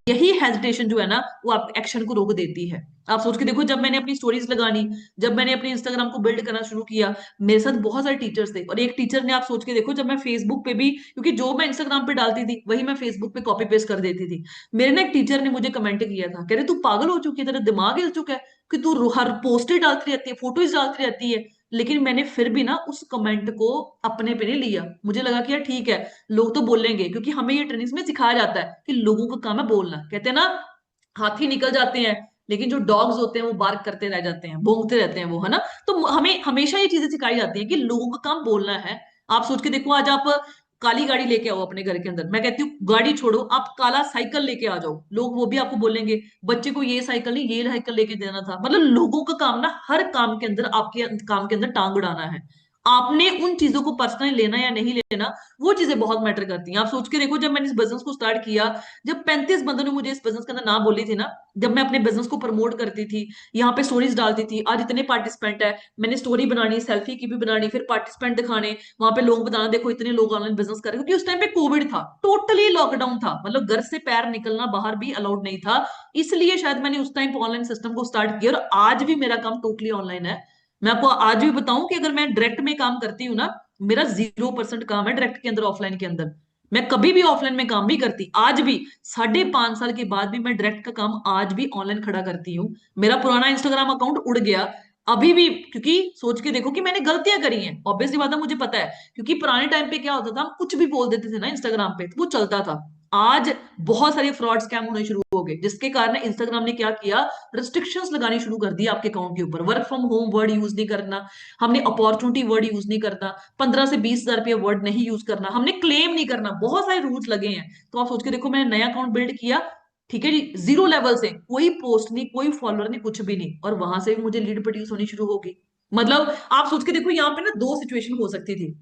यही हेजिटेशन जो है ना, वो आप एक्शन को रोक देती है। आप सोच के देखो, जब मैंने अपनी स्टोरीज लगानी, जब मैंने अपने इंस्टाग्राम को बिल्ड करना शुरू किया, मेरे साथ बहुत सारे टीचर्स थे, और एक टीचर ने, आप सोच के देखो, जब मैं फेसबुक पे भी, क्योंकि जो मैं इंस्टाग्राम पे डालती थी वही मैं फेसबुक पे कॉपी पेस्ट कर देती थी, मेरे ना एक टीचर ने मुझे कमेंट किया था, कह रहे तू पागल हो चुकी है, तेरा दिमाग हिल चुका है कि तू हर पोस्टें डालती रहती है, फोटोज डालती रहती है। लेकिन मैंने फिर भी ना उस कमेंट को अपने पे नहीं लिया। मुझे लगा कि यार ठीक है, लोग तो बोलेंगे, क्योंकि हमें ये ट्रेनिंग्स में सिखाया जाता है कि लोगों का काम है बोलना। कहते हैं ना, हाथी निकल जाते हैं लेकिन जो डॉग्स होते हैं वो बार्क करते रह जाते हैं, भौंकते रहते हैं वो, है ना। तो हमें हमेशा ये चीजें सिखाई जाती है कि लोगों का काम बोलना है। आप सोच के देखो, आज आप काली गाड़ी लेके आओ अपने घर के अंदर, मैं कहती हूँ गाड़ी छोड़ो, आप काला साइकिल लेके आ जाओ, लोग वो भी आपको बोलेंगे बच्चे को ये साइकिल नहीं ये साइकिल लेके देना था। मतलब लोगों का काम ना, हर काम के अंदर, आपके काम के अंदर टांग अड़ाना है। आपने उन चीजों को पर्सनली लेना या नहीं लेना, वो चीजें बहुत मैटर करती हैं। आप सोच के देखो, जब मैंने इस बिजनेस को स्टार्ट किया, जब 35 बंदों ने मुझे इस बिजनेस के अंदर ना बोली थी ना, जब मैं अपने बिजनेस को प्रमोट करती थी, यहाँ पे स्टोरीज डालती थी, आज इतने पार्टिसिपेंट है, मैंने स्टोरी बनानी, सेल्फी की भी बनानी, फिर पार्टिसिपेंट दिखाने, वहां पे लोग बताना देखो इतने लोग ऑनलाइन बिजनेस कर रहे हैं, क्योंकि उस टाइम पे कोविड था, टोटली लॉकडाउन था, मतलब घर से पैर निकलना बाहर भी अलाउड नहीं था। इसलिए शायद मैंने उस टाइम पे ऑनलाइन सिस्टम को स्टार्ट किया, और आज भी मेरा काम टोटली ऑनलाइन है। मैं आपको आज भी बताऊं कि अगर मैं डायरेक्ट में काम करती हूँ ना, मेरा 0% काम है डायरेक्ट के अंदर, ऑफलाइन के अंदर। मैं कभी भी ऑफलाइन में काम भी करती, आज भी 5.5 साल के बाद भी मैं डायरेक्ट का काम आज भी ऑनलाइन खड़ा करती हूँ। मेरा पुराना इंस्टाग्राम अकाउंट उड़ गया अभी भी, क्योंकि सोच के देखो कि मैंने गलतियां करी हैं, ऑब्वियसली बात है, मुझे पता है। क्योंकि पुराने टाइम पे क्या होता था, हम कुछ भी बोल देते थे ना इंस्टाग्राम पे, तो वो चलता था। आज बहुत सारे फ्रॉड स्कैम होने शुरू हो गए, जिसके कारण इंस्टाग्राम ने क्या किया, रिस्ट्रिक्शंस लगानी शुरू कर दी आपके अकाउंट के ऊपर। Work from home word use नहीं करना, हमने अपॉर्चुनिटी वर्ड यूज नहीं करना, 15 से 20 हजार रुपये वर्ड नहीं यूज करना, हमने क्लेम नहीं करना, बहुत सारे रूल्स लगे हैं। तो आप सोच के देखो, मैंने नया अकाउंट बिल्ड किया, ठीक है जी, 0 लेवल से, कोई पोस्ट नहीं, कोई फॉलोअर नहीं, कुछ भी नहीं, और वहां से भी मुझे लीड प्रोड्यूस होनी शुरू होगी। मतलब आप सोच के देखो, यहाँ पे ना दो सिचुएशन हो सकती थी।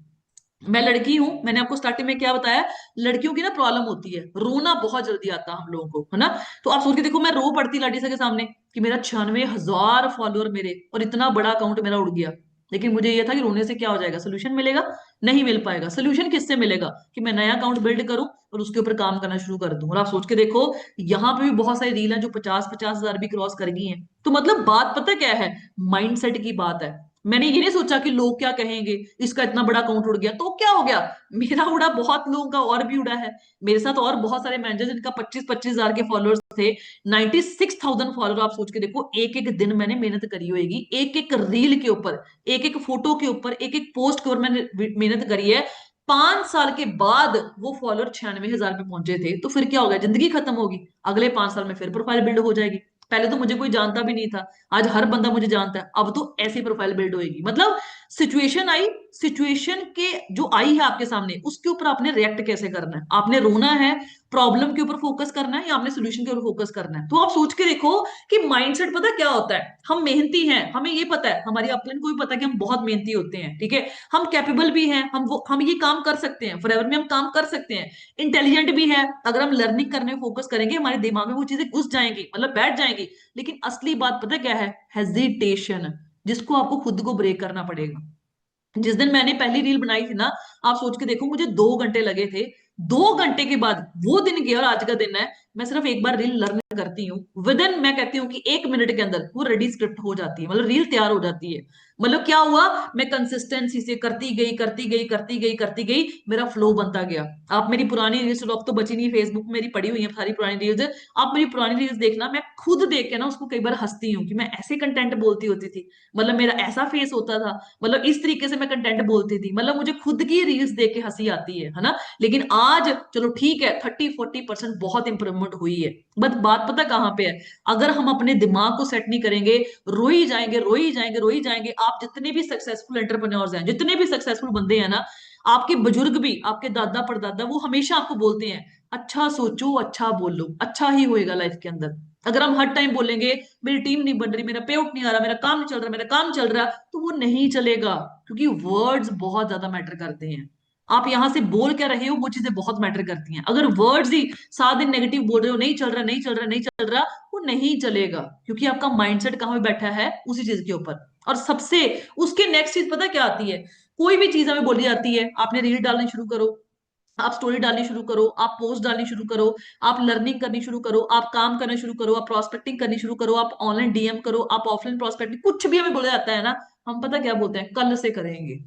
मैं लड़की हूं, मैंने आपको स्टार्टिंग में क्या बताया, लड़कियों की ना प्रॉब्लम होती है, रोना बहुत जल्दी आता है हम लोगों को, है ना। तो आप सोच के देखो, मैं रो पड़ती लाडी सा के सामने कि मेरा 96 हजार फॉलोअर मेरे, और इतना बड़ा अकाउंट मेरा उड़ गया। लेकिन मुझे ये था कि रोने से क्या हो जाएगा, सोल्यूशन मिलेगा, नहीं मिल पाएगा। सोल्यूशन किससे मिलेगा, कि मैं नया अकाउंट बिल्ड करूं और उसके ऊपर काम करना शुरू कर दूं। और आप सोच के देखो, यहाँ पे भी बहुत सारी रील हैं जो 50-50 हजार भी क्रॉस कर गई हैं। तो मतलब बात पता क्या है, माइंडसेट की बात है। मैंने ये नहीं सोचा कि लोग क्या कहेंगे, इसका इतना बड़ा अकाउंट उड़ गया तो क्या हो गया, मेरा उड़ा, बहुत लोगों का और भी उड़ा है। मेरे साथ और बहुत सारे मैनेजर जिनका 25-25 हजार के फॉलोअर्स थे, 96,000 फॉलोअर। आप सोच के देखो, एक एक दिन मैंने मेहनत करी होगी, एक एक रील के ऊपर, एक एक फोटो के ऊपर, एक एक पोस्ट के ऊपर मैंने मेहनत करी है। 5 साल के बाद वो फॉलोअर 96 हजार पे पहुंचे थे, तो फिर क्या होगा, जिंदगी खत्म होगी, अगले 5 साल में फिर प्रोफाइल बिल्ड हो जाएगी। पहले तो मुझे कोई जानता भी नहीं था, आज हर बंदा मुझे जानता है, अब तो ऐसी प्रोफाइल बिल्ड होएगी। मतलब सिचुएशन आई, सिचुएशन के जो आई है आपके सामने, उसके ऊपर आपने रिएक्ट कैसे करना है, आपने रोना है, प्रॉब्लम के ऊपर फोकस करना है, या आपने सोल्यूशन के ऊपर फोकस करना है। तो आप सोच के देखो कि माइंडसेट पता क्या होता है, हम मेहनती हैं, हमें ये पता है, हमारी अपलाइन को भी पता है कि हम बहुत मेहनती होते हैं, ठीक है, हम कैपेबल भी हैं, हम ये काम कर सकते हैं, फॉरएवर में हम काम कर सकते हैं, इंटेलिजेंट भी है। अगर हम लर्निंग करने में फोकस करेंगे, हमारे दिमाग में वो चीजें घुस जाएंगी, मतलब बैठ जाएंगी। लेकिन असली बात पता क्या है, हेजिटेशन, जिसको आपको खुद को ब्रेक करना पड़ेगा। जिस दिन मैंने पहली रील बनाई थी ना, आप सोच के देखो, मुझे 2 घंटे लगे थे। 2 घंटे के बाद वो दिन गया, और आज का दिन है, मैं सिर्फ एक बार रील लर्न करती हूँ, विद इन, मैं कहती हूँ कि 1 मिनट के अंदर वो रेडी स्क्रिप्ट हो जाती है, मतलब रील तैयार हो जाती है। मतलब क्या हुआ, मैं कंसिस्टेंसी से करती गई, करती गई, करती गई, करती गई, मेरा फ्लो बनता गया। आप मेरी पुरानी रील्स, अब तो बची नहीं, फेसबुक में मेरी पड़ी हुई है सारी पुरानी रील्स, आप मेरी पुरानी रील्स देखना, मैं खुद देख के ना उसको कई बार हंसती हूँ कि मैं ऐसे कंटेंट बोलती होती थी, मतलब मेरा ऐसा फेस होता था, मतलब इस तरीके से मैं कंटेंट बोलती थी, मतलब मुझे खुद की रील्स देख के हंसी आती है ना। लेकिन आज चलो ठीक है, 30-40% बहुत इंप्रूवमेंट हुई है। बट बात पता कहाँ पे है, अगर हम अपने दिमाग को सेट नहीं करेंगे, रो ही जाएंगे, रो ही जाएंगे, रो ही जाएंगे। आप जितने भी सक्सेसफुल एंटरप्रेन्योर्स हैं, जितने भी सक्सेसफुल बंदे हैं ना, आपके बुजुर्ग भी, आपके दादा परदादा, वो हमेशा आपको बोलते हैं, अच्छा सोचो, अच्छा बोलो, अच्छा ही होएगा लाइफ के अंदर। अगर हम हर टाइम बोलेंगे मेरी टीम नहीं बन रही, मेरा पे आउट नहीं आ रहा, मेरा काम नहीं चल रहा, मेरा काम चल रहा, तो वो नहीं चलेगा। क्योंकि वर्ड्स बहुत ज्यादा मैटर करते हैं। आप यहां से बोल क्या रहे हो, वो चीजें बहुत मैटर करती हैं। अगर वर्ड्स ही 7 दिन नेगेटिव बोल रहे हो, नहीं चल रहा, नहीं चल रहा, नहीं चल रहा, वो नहीं चलेगा, क्योंकि आपका माइंडसेट कहां पे बैठा है, उसी चीज के ऊपर। और सबसे उसके नेक्स्ट चीज पता क्या आती है, कोई भी चीज हमें बोली जाती है, आपने रील डालनी शुरू करो, आप स्टोरी डालनी शुरू करो, आप पोस्ट डालनी शुरू करो, आप लर्निंग करनी शुरू करो, आप काम करना शुरू करो, आप प्रॉस्पेक्टिंग करनी शुरू करो, आप ऑनलाइन डीएम करो, आप ऑफलाइन प्रॉस्पेक्टिंग, कुछ भी हमें बोला जाता है ना, हम पता क्या बोलते हैं, कल से करेंगे।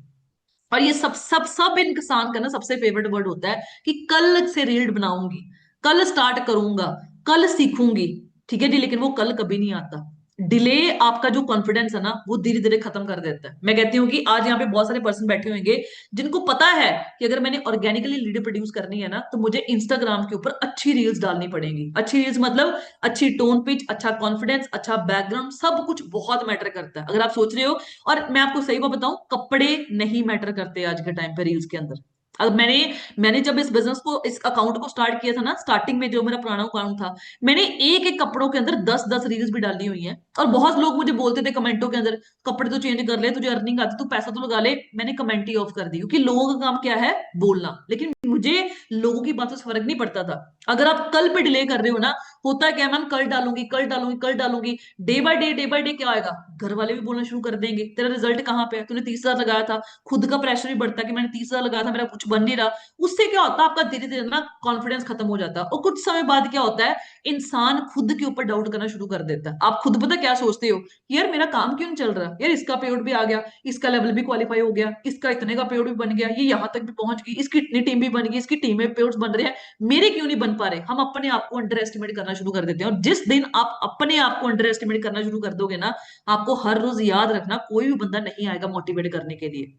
और ये सब सब सब इंसान का ना सबसे फेवरेट वर्ड होता है कि कल से रील बनाऊंगी, कल स्टार्ट करूंगा, कल सीखूंगी, ठीक है जी। लेकिन वो कल कभी नहीं आता। डिले आपका जो कॉन्फिडेंस है ना वो धीरे धीरे खत्म कर देता है। मैं कहती हूँ कि आज यहाँ पे बहुत सारे पर्सन बैठे होंगे जिनको पता है कि अगर मैंने ऑर्गेनिकली लीड प्रोड्यूस करनी है ना तो मुझे इंस्टाग्राम के ऊपर अच्छी रील्स डालनी पड़ेंगी। अच्छी रील्स मतलब अच्छी टोन पिच, अच्छा कॉन्फिडेंस, अच्छा बैकग्राउंड, सब कुछ बहुत मैटर करता है। अगर आप सोच रहे हो, और मैं आपको सही बात बताऊं, कपड़े नहीं मैटर करते आज के टाइम पे रील्स के अंदर। अब मैंने जब इस बिजनेस को, इस अकाउंट को स्टार्ट किया था ना, स्टार्टिंग में जो मेरा पुराना अकाउंट था, मैंने एक एक कपड़ों के अंदर 10-10 रील्स भी डाली हुई हैं। और बहुत लोग मुझे बोलते थे कमेंटों के अंदर, कपड़े तो चेंज कर ले, तुझे अर्निंग आती, तू पैसा तो लगा ले। मैंने कमेंट ही ऑफ कर दी, क्योंकि लोगों का काम क्या है, बोलना। लेकिन मुझे लोगों की बातों से फर्क नहीं पड़ता था। अगर आप कल पे डिले कर रहे हो ना, होता क्या मैम, कल डालूंगी, कल डालूंगी, कल डालूंगी, डे बाय डे क्या आएगा, घर वाले भी बोलना शुरू कर देंगे, तेरा रिजल्ट कहाँ पे है, तूने 30,000 लगाया था। खुद का प्रेशर भी बढ़ता है कि मैंने 30,000 लगाया था, मेरा कुछ बन नहीं रहा। उससे क्या होता है, आपका धीरे धीरे ना कॉन्फिडेंस खत्म हो जाता है। और कुछ समय बाद क्या होता है, इंसान खुद के ऊपर डाउट करना शुरू कर देता है। आप खुद पता क्या सोचते हो, यार मेरा काम क्यों नहीं चल रहा, यार इसका पेआउट भी आ गया, इसका लेवल भी क्वालिफाई हो गया, इसका इतने का पेआउट भी बन गया, ये यहाँ तक भी पहुंच गई, इसकी इतनी टीम भी बन गई, इसकी टीम में पेआउट्स बन रहे हैं, मेरे क्यों नहीं बन पा रहे। हम अपने आप को अंडर एस्टिमेट करना शुरू कर देते हैं। और जिस दिन आप अपने आप को अंडर एस्टिमेट करना शुरू कर दोगे ना, आपको हर रोज याद रखना, कोई भी बंदा नहीं आएगा मोटिवेट करने के लिए।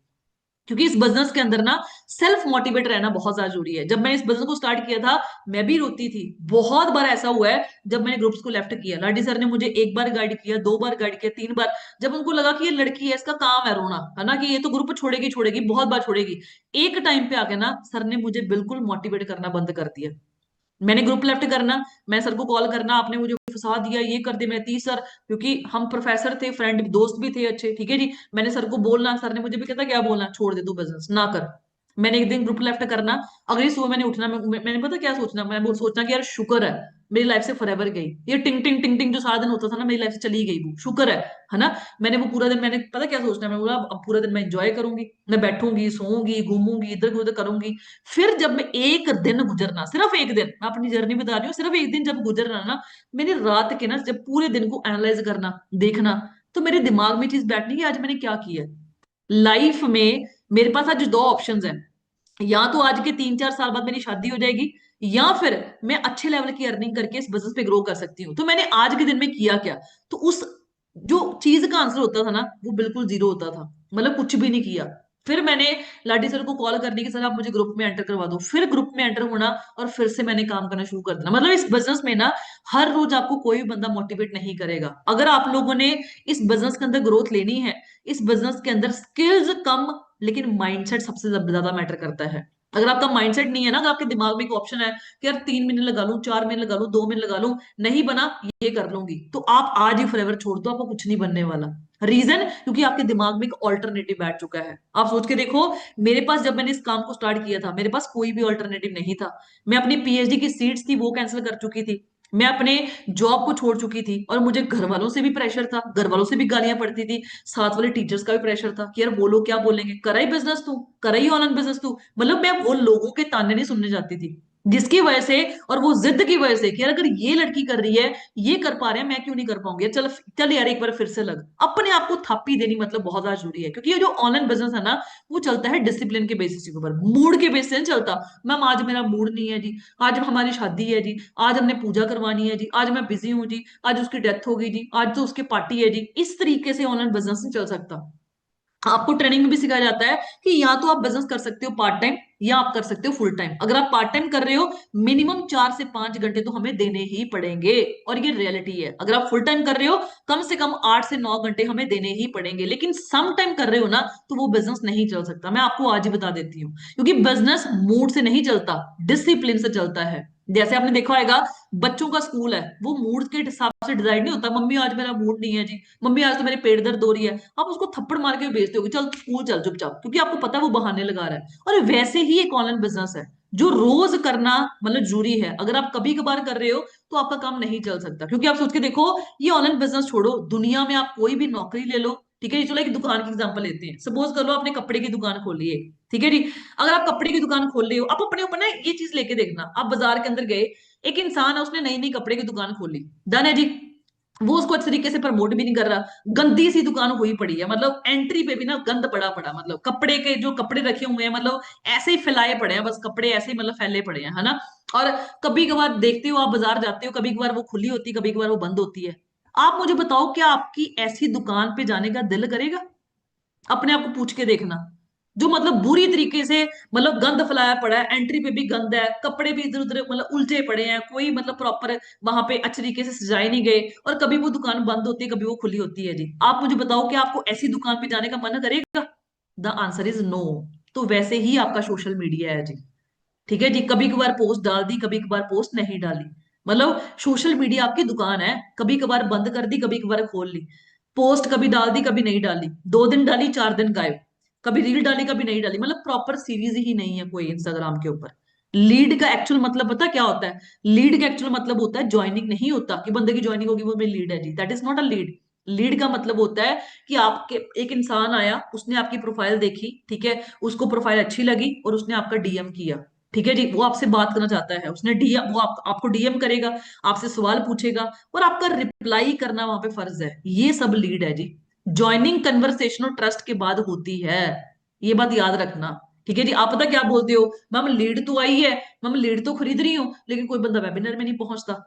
क्योंकि इस बिजनेस के अंदर ना सेल्फ मोटिवेट रहना बहुत ज्यादा जरूरी है। जब मैं इस बिजनेस को स्टार्ट किया था, मैं भी रोती थी। बहुत बार ऐसा हुआ है जब मैंने ग्रुप्स को लेफ्ट किया, लाडी सर ने मुझे एक बार गाइड किया, दो बार गाइड किया, तीन बार। जब उनको लगा कि ये लड़की है, इसका काम है रोना, है ना, कि ये तो ग्रुप छोड़ेगी छोड़ेगी, बहुत बार छोड़ेगी, एक टाइम पे आके ना सर ने मुझे बिल्कुल मोटिवेट करना बंद कर दिया। मैंने ग्रुप लेफ्ट करना, मैं सर को कॉल करना, आपने मुझे फंसा दिया, ये कर दिया, मैं थी सर, क्योंकि हम प्रोफेसर थे, फ्रेंड दोस्त भी थे अच्छे, ठीक है जी। मैंने सर को बोलना, सर ने मुझे भी कहता क्या बोलना, छोड़ दे तू बिजनेस ना कर। मैंने एक दिन ग्रुप लेफ्ट करना, अगली सुबह मैंने उठना, मैंने पता क्या सोचना, मैं बोल सोचना कि यार शुक्र है मेरी लाइफ से फॉरएवर गई, ये टिंग टिंग टिंग टिंग जो सारा दिन होता था ना, मेरी लाइफ से चली गई, वो शुक्र है ना। मैंने वो पूरा दिन, मैंने पता क्या सोचना, मैं बोला अब पूरा दिन मैं एंजॉय करूंगी, मैं बैठूंगी, सोऊंगी, घूमूंगी, इधर उधर करूंगी। फिर जब मैं एक दिन गुजरना, सिर्फ एक दिन, मैं अपनी जर्नी बता रही हूँ, सिर्फ एक दिन जब गुजरना ना, मैंने रात के ना जब पूरे दिन को एनालाइज करना, देखना, तो मेरे दिमाग में चीज बैठनी कि आज मैंने क्या किया है लाइफ में। मेरे पास आज दो ऑप्शंस हैं, या तो आज के 3-4 साल बाद मेरी शादी हो जाएगी, या फिर मैं अच्छे लेवल की अर्निंग करके इस बिजनेस पे ग्रो कर सकती हूँ। तो मैंने आज के दिन में किया क्या, तो उस जो चीज का आंसर होता था ना वो बिल्कुल जीरो होता था, मतलब कुछ भी नहीं किया। फिर मैंने लाडी सर को कॉल करने की, सर आप मुझे ग्रुप में एंटर करवा दो, फिर ग्रुप में एंटर होना, और फिर से मैंने काम करना शुरू कर देना। मतलब इस बिजनेस में ना हर रोज आपको कोई भी बंदा मोटिवेट नहीं करेगा। अगर आप लोगों ने इस बिजनेस के अंदर ग्रोथ लेनी है, इस बिजनेस के अंदर स्किल्स कम लेकिन माइंडसेट सबसे ज्यादा मैटर करता है। अगर आपका माइंडसेट नहीं है ना, अगर आपके दिमाग में एक ऑप्शन है कि यार 3 महीने लगा लूं, 4 महीने लगा लूं, 2 महीने लगा लूं, नहीं बना, ये कर लूंगी, तो आप आज ही फॉरएवर छोड़ दो, आपको कुछ नहीं बनने वाला। रीजन, क्योंकि आपके दिमाग में एक ऑल्टरनेटिव बैठ चुका है। आप सोच के देखो, मेरे पास जब मैंने इस काम को स्टार्ट किया था, मेरे पास कोई भी ऑल्टरनेटिव नहीं था। मैं अपनी पीएचडी की सीट्स थी वो कैंसिल कर चुकी थी, मैं अपने जॉब को छोड़ चुकी थी, और मुझे घर वालों से भी प्रेशर था, घर वालों से भी गालियां पड़ती थी, साथ वाले टीचर्स का भी प्रेशर था कि यार वो लोग क्या बोलेंगे, करा ही बिजनेस तू, करा ही ऑनलाइन बिजनेस तू। मतलब मैं वो लोगों के ताने नहीं सुनने जाती थी, जिसकी वजह से, और वो जिद की वजह से कि यार अगर ये लड़की कर रही है, ये कर पा रहे हैं, मैं क्यों नहीं कर पाऊंगी, चल चल यार एक बार फिर से लग। अपने आप को थापी देनी मतलब बहुत ज्यादा जरूरी है, क्योंकि ये जो ऑनलाइन बिजनेस है ना, वो चलता है डिसिप्लिन के बेसिस के ऊपर, मूड के बेसिस नहीं चलता। मैम आज मेरा मूड नहीं है जी, आज हमारी शादी है जी, आज हमने पूजा करवानी है जी, आज मैं बिजी हूँ जी, आज उसकी डेथ हो गई जी, आज तो उसकी पार्टी है जी। इस तरीके से ऑनलाइन बिजनेस नहीं चल सकता। आपको ट्रेनिंग में भी सिखाया जाता है कि या तो आप बिजनेस कर सकते हो पार्ट टाइम, या आप कर सकते हो फुल टाइम। अगर आप पार्ट टाइम कर रहे हो, मिनिमम 4 से 5 घंटे तो हमें देने ही पड़ेंगे, और ये रियलिटी है। अगर आप फुल टाइम कर रहे हो, कम से कम 8 से 9 घंटे हमें देने ही पड़ेंगे। लेकिन सम टाइम कर रहे हो ना, तो वो बिजनेस नहीं चल सकता। मैं आपको आज ही बता देती हूँ, क्योंकि बिजनेस मूड से नहीं चलता, डिसिप्लिन से चलता है। जैसे आपने देखा होगा, बच्चों का स्कूल है, वो मूड के हिसाब से डिजाइन नहीं होता। मम्मी आज मेरा मूड नहीं है जी, मम्मी आज तो मेरे पेट दर्द हो रही है, आप उसको थप्पड़ मार के भेजते होगे, चल स्कूल चल चुपचाप, क्योंकि आपको पता है वो बहाने लगा रहा है। और वैसे ही एक ऑनलाइन बिजनेस है जो रोज करना मतलब जरूरी है। अगर आप कभी कभार कर रहे हो तो आपका काम नहीं चल सकता। क्योंकि आप सोच के देखो, ये ऑनलाइन बिजनेस छोड़ो, दुनिया में आप कोई भी नौकरी ले लो, ठीक है जी, चलो एक दुकान की एग्जांपल लेते हैं। सपोज कर लो आपने कपड़े की दुकान खोली है, ठीक है जी। अगर आप कपड़े की दुकान खोल रहे हो, आप अपने ऊपर ना ये चीज लेके देखना, आप बाजार के अंदर गए, एक इंसान है, उसने नई नई कपड़े की दुकान खोली, डन है जी, वो उसको अच्छे तरीके से प्रमोट भी नहीं कर रहा, गंदी सी दुकान हुई पड़ी है, मतलब एंट्री पे भी ना गंद पड़ा पड़ा, मतलब कपड़े के जो कपड़े रखे हुए हैं, मतलब ऐसे ही फैलाए पड़े हैं, बस कपड़े ऐसे ही मतलब फैले पड़े हैं, है ना। और कभी कभार देखते हो, आप बाजार जाते हो, कभी कभार वो खुली होती है, कभी कभार वो बंद होती है। आप मुझे बताओ, क्या आपकी ऐसी दुकान पे जाने का दिल करेगा? अपने आप को पूछ के देखना। जो मतलब बुरी तरीके से मतलब गंद फैलाया पड़ा है, एंट्री पे भी गंद है, कपड़े भी इधर उधर मतलब उल्टे पड़े हैं, कोई मतलब प्रॉपर वहां पे अच्छे तरीके से सजाए नहीं गए, और कभी वो दुकान बंद होती है, कभी वो खुली होती है जी। आप मुझे बताओ कि आपको ऐसी दुकान पे जाने का मन करेगा? The answer is no. तो वैसे ही आपका सोशल मीडिया है जी। ठीक है जी, कभी कभार पोस्ट डाल दी, कभी कभार पोस्ट नहीं डाली। मतलब सोशल मीडिया आपकी दुकान है, कभी कभार बंद कर दी, कभी कभार खोल ली। पोस्ट कभी डाल दी, कभी नहीं डाली, 2 दिन डाली, 4 दिन गायब। कभी रील डाली, कभी नहीं डाली, मतलब प्रॉपर सीरीज ही नहीं है कोई इंस्टाग्राम के ऊपर। लीड का एक्चुअल मतलब पता क्या होता है? लीड का एक्चुअल मतलब होता है ज्वाइनिंग, नहीं होता कि बंदे की ज्वाइनिंग होगी वो मेरी लीड है जी। That is not a lead. Lead का मतलब होता है कि आपके एक इंसान आया, उसने आपकी प्रोफाइल देखी, ठीक है, उसको प्रोफाइल अच्छी लगी और उसने आपका डीएम किया। ठीक है जी, वो आपसे बात करना चाहता है, उसने डीएम, वो आपको डीएम करेगा, आपसे सवाल पूछेगा, और आपका रिप्लाई करना वहां पे फर्ज है। ये सब लीड है जी। ज्वाइनिंग कन्वर्सेशन और ट्रस्ट के बाद होती है। ये बात याद रखना। ठीक है जी, आप पता क्या बोलते हो? मैम लीड तो आई है, मैम लीड तो खरीद रही हूँ, लेकिन कोई बंदा वेबिनार में नहीं पहुंचता।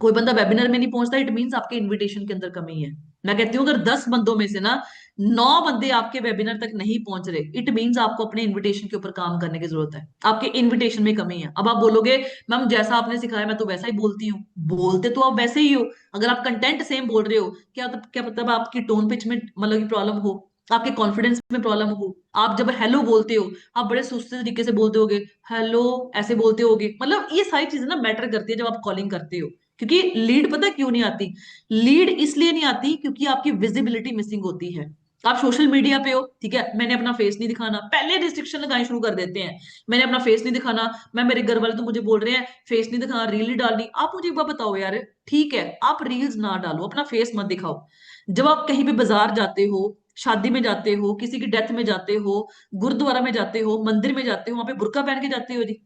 कोई बंदा वेबिनार में नहीं पहुंचता, इट मींस आपके इनविटेशन के अंदर कमी है। मैं कहती हूँ अगर 10 बंदों में से ना 9 बंदे आपके वेबिनार तक नहीं पहुंच रहे, इट मींस आपको अपने इनविटेशन के ऊपर काम करने की जरूरत है। आपके इनविटेशन में कमी है। अब आप बोलोगे मैम जैसा आपने सिखाया मैं तो वैसा ही बोलती हूँ। बोलते तो आप वैसे ही हो, अगर आप कंटेंट सेम बोल रहे हो, क्या मतलब आपकी टोन पिच में मतलब की प्रॉब्लम हो, आपके कॉन्फिडेंस में प्रॉब्लम हो। आप जब हेलो बोलते हो, आप बड़े सुस्त तरीके से बोलते होगे, हेलो ऐसे बोलते होगे, मतलब ये सारी चीजें ना मैटर करती है जब आप कॉलिंग करते हो। क्योंकि लीड पता है क्यों नहीं आती? लीड इसलिए नहीं आती क्योंकि आपकी विजिबिलिटी मिसिंग होती है। आप सोशल मीडिया पे हो, ठीक है, मैंने अपना फेस नहीं दिखाना, पहले रिस्ट्रिक्शन लगानी शुरू कर देते हैं। मैंने अपना फेस नहीं दिखाना, मैं मेरे घर वाले तो मुझे बोल रहे हैं फेस नहीं दिखाना, रील नहीं डालनी। आप मुझे एक बात बताओ यार, ठीक है आप रील्स ना डालो, अपना फेस मत दिखाओ। जब आप कहीं पे बाजार जाते हो, शादी में जाते हो, किसी की डेथ में जाते हो, गुरुद्वारा में जाते हो, मंदिर में जाते हो, वहां पे बुर्का पहन के जाते हो जी।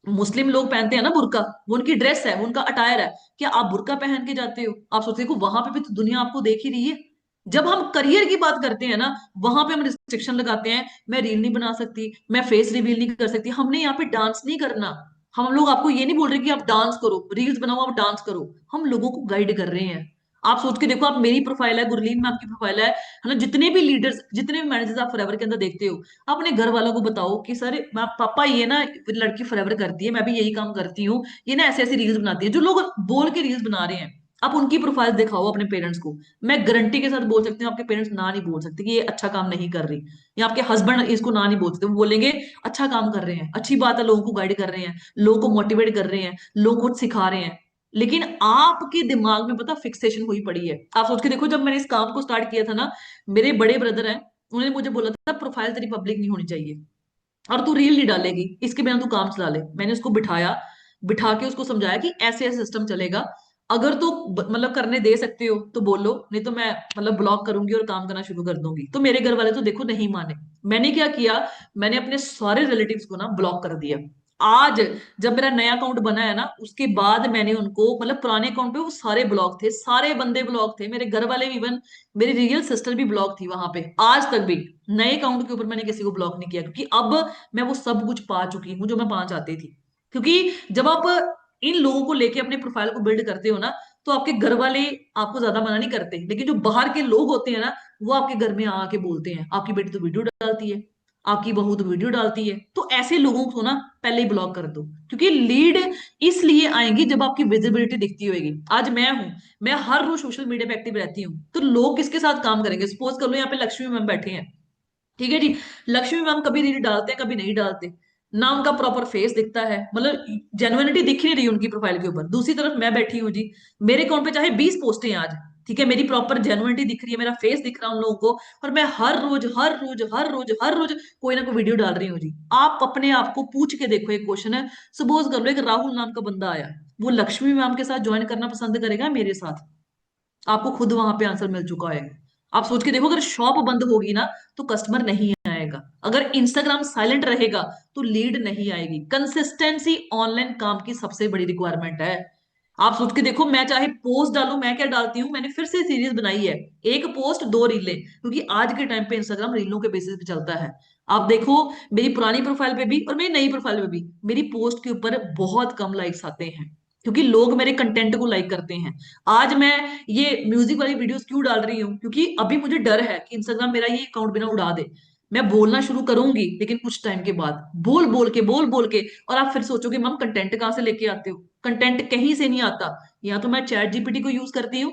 मुस्लिम लोग पहनते हैं ना बुर्का, वो उनकी ड्रेस है, वो उनका अटायर है। क्या आप बुर्का पहन के जाते हो? आप सोचते हो वहां पे भी तो दुनिया आपको देख ही रही है। जब हम करियर की बात करते हैं ना, वहां पे हम रिस्ट्रिक्शन लगाते हैं, मैं रील नहीं बना सकती, मैं फेस रिवील नहीं कर सकती। हमने यहाँ पे डांस नहीं करना। हम लोग आपको ये नहीं बोल रहे कि आप डांस करो, रील्स बनाओ, आप डांस करो। हम लोगों को गाइड कर रहे हैं। आप सोच के देखो, आप मेरी प्रोफाइल है, गुरलीन मैम की प्रोफाइल है ना, जितने भी लीडर्स, जितने भी मैनेजर्स आप फॉरएवर के अंदर देखते हो, अपने घर वालों को बताओ कि सर पापा ये ना लड़की फॉरएवर करती है, मैं भी यही काम करती हूँ, ये ना ऐसे ऐसी रील्स बनाती है। जो लोग बोल के रील्स बना रहे हैं, आप उनकी प्रोफाइल दिखाओ अपने पेरेंट्स को। मैं गारंटी के साथ बोल सकती हूँ आपके पेरेंट्स ना नहीं बोल सकते कि ये अच्छा काम नहीं कर रही, या आपके हस्बैंड इसको ना नहीं बोल सकते, वो बोलेंगे अच्छा काम कर रहे हैं, अच्छी बात है, लोगों को गाइड कर रहे हैं, लोगों को मोटिवेट कर रहे हैं, लोगों को कुछ सिखा रहे हैं। लेकिन आपके दिमाग में पता फिक्सेशन हुई पड़ी है। आप सोच के देखो, जब मैंने इस काम को स्टार्ट किया था ना, मेरे बड़े ब्रदर हैं, उन्होंने मुझे बोला था प्रोफाइल तेरी पब्लिक नहीं होनी चाहिए, और तू रील नहीं डालेगी, इसके बिना तू काम चला ले। मैंने उसको बिठाया, बिठा के उसको समझाया कि ऐसे ऐसे सिस्टम चलेगा। अगर तू मतलब करने दे सकते हो तो बोलो, नहीं तो मैं मतलब ब्लॉक करूंगी और काम करना शुरू कर दूंगी। तो मेरे घर वाले तो देखो नहीं माने। मैंने क्या किया, मैंने अपने सारे रिलेटिव्स को ना ब्लॉक कर दिया। आज जब मेरा नया अकाउंट बना है ना, उसके बाद मैंने उनको मतलब पुराने अकाउंट पे वो सारे ब्लॉक थे, सारे बंदे ब्लॉक थे, मेरे घर वाले भी, इवन मेरी रियल सिस्टर भी ब्लॉक थी वहां पे। आज तक भी नए अकाउंट के ऊपर मैंने किसी को ब्लॉक नहीं किया, क्योंकि अब मैं वो सब कुछ पा चुकी हूँ जो मैं पाना चाहती थी। क्योंकि जब आप इन लोगों को लेके अपने प्रोफाइल को बिल्ड करते हो ना, तो आपके घर वाले आपको ज्यादा मना नहीं करते, लेकिन जो बाहर के लोग होते हैं ना, वो आपके घर में आके बोलते हैं आपकी बेटी तो वीडियो डालती है, आपकी बहू तो वीडियो डालती है। तो ऐसे लोगों को ना पहले ही ब्लॉक कर दो। क्योंकि लीड इसलिए आएंगी जब आपकी विजिबिलिटी दिखती होगी। आज मैं हूं, मैं हर रोज सोशल मीडिया पे एक्टिव रहती हूँ, तो लोग किसके साथ काम करेंगे? सपोज कर लो यहाँ पे लक्ष्मी मैम बैठे हैं, ठीक है जी, लक्ष्मी मैम कभी रील डालते हैं, कभी नहीं डालते, ना उनका प्रॉपर फेस दिखता है, मतलब जेन्युइनिटी दिख नहीं रही उनकी प्रोफाइल के ऊपर। दूसरी तरफ मैं बैठी हूँ जी, मेरे अकाउंट पे चाहे 20 पोस्टें हैं आज, ठीक है, मेरी प्रॉपर जेन्युइनिटी दिख रही है, मेरा फेस दिख रहा है उन लोगों को, और मैं हर रोज हर रोज हर रोज हर रोज कोई ना कोई वीडियो डाल रही हूँ जी। आप अपने आप को पूछ के देखो, एक क्वेश्चन है, सपोज कर लो एक राहुल नाम का बंदा आया, वो लक्ष्मी मैम के साथ ज्वाइन करना पसंद करेगा मेरे साथ? आपको खुद वहां पे आंसर मिल चुका है। आप सोच के देखो, अगर शॉप बंद होगी ना, तो कस्टमर नहीं आएगा। अगर इंस्टाग्राम साइलेंट रहेगा, तो लीड नहीं आएगी। कंसिस्टेंसी ऑनलाइन काम की सबसे बड़ी रिक्वायरमेंट है। आप सोच के देखो, मैं चाहे पोस्ट डालूं, मैं क्या डालती हूँ, मैंने फिर से सीरीज बनाई है, एक पोस्ट 2 रीलें, क्योंकि आज के टाइम पे इंस्टाग्राम रीलों के बेसिस पे चलता है। आप देखो, मेरी पुरानी प्रोफाइल पे भी और मेरी नई प्रोफाइल पे भी मेरी पोस्ट के ऊपर बहुत कम लाइक्स आते हैं। क्योंकि लोग मेरे कंटेंट को लाइक करते हैं। आज मैं ये म्यूजिक वाली वीडियोस क्यों डाल रही हूँ, क्योंकि अभी मुझे डर है कि इंस्टाग्राम मेरा ये अकाउंट बिना उड़ा दे। मैं बोलना शुरू करूंगी लेकिन कुछ टाइम के बाद बोल बोल के और आप फिर सोचोगे मम कंटेंट कहाँ से लेके आते हो। कंटेंट कहीं से नहीं आता। या तो मैं चैट जीपीटी को यूज करती हूँ,